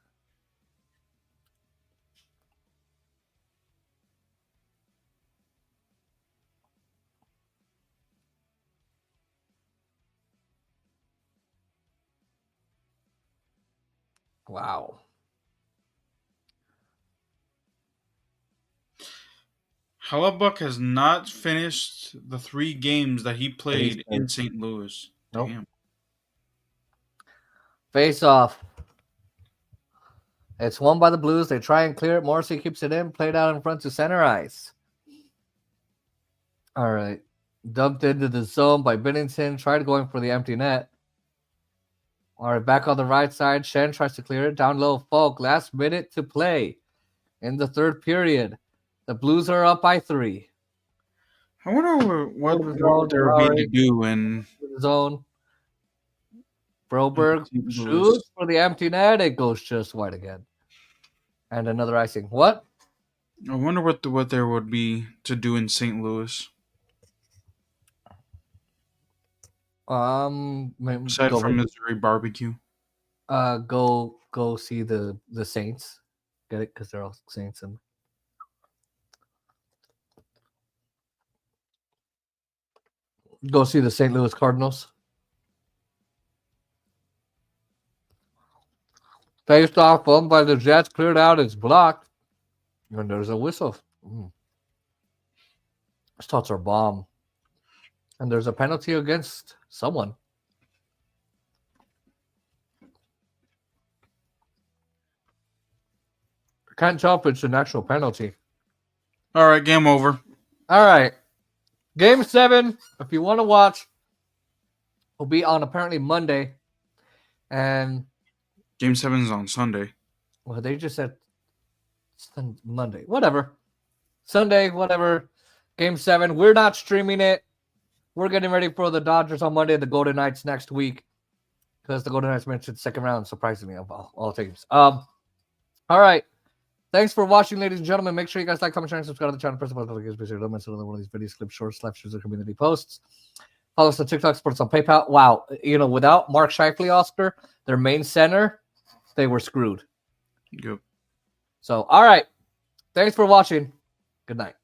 Wow. Hellebuck has not finished the 3 games that he played played. in St. Louis. Nope. Damn. Face off. It's won by the Blues. They try and clear it. Morrissey keeps it in. Played out in front to center ice. All right. Dumped into the zone by Binnington. Tried going for the empty net. All right, back on the right side. Shen tries to clear it. Down low, Falk. Last minute to play in the third period. The Blues are up by 3. I wonder what they're being to do in Zone. Broberg St. Louis. shoots for the empty net. It goes just wide again. And another icing. What? I wonder what there would be to do in St. Louis. Aside from Missouri barbecue. Go see the Saints. Get it? Because they're all Saints. And go see the St. Louis Cardinals. Faced off, won by the Jets, cleared out, it's blocked. And there's a whistle. These thoughts are bomb. And there's a penalty against someone. Can't tell if it's an actual penalty. All right, game over. All right. Game 7, if you want to watch, will be on apparently Monday. And Game 7 is on Sunday. well, they just said Monday. Whatever. Sunday, whatever. Game 7. We're not streaming it. We're getting ready for the Dodgers on Monday, the Golden Knights next week. Because the Golden Knights mentioned second round, surprisingly, of all teams. All right. Thanks for watching, ladies and gentlemen. Make sure you guys like, comment, share, and subscribe to the channel. Press the bell notifications so you don't miss another one of these videos, clips, shorts, live streams, or community posts. Follow us on TikTok, support us on PayPal. Wow. Without Mark Scheifele, Oscar, their main center, they were screwed. Yep. So, all right. Thanks for watching. Good night.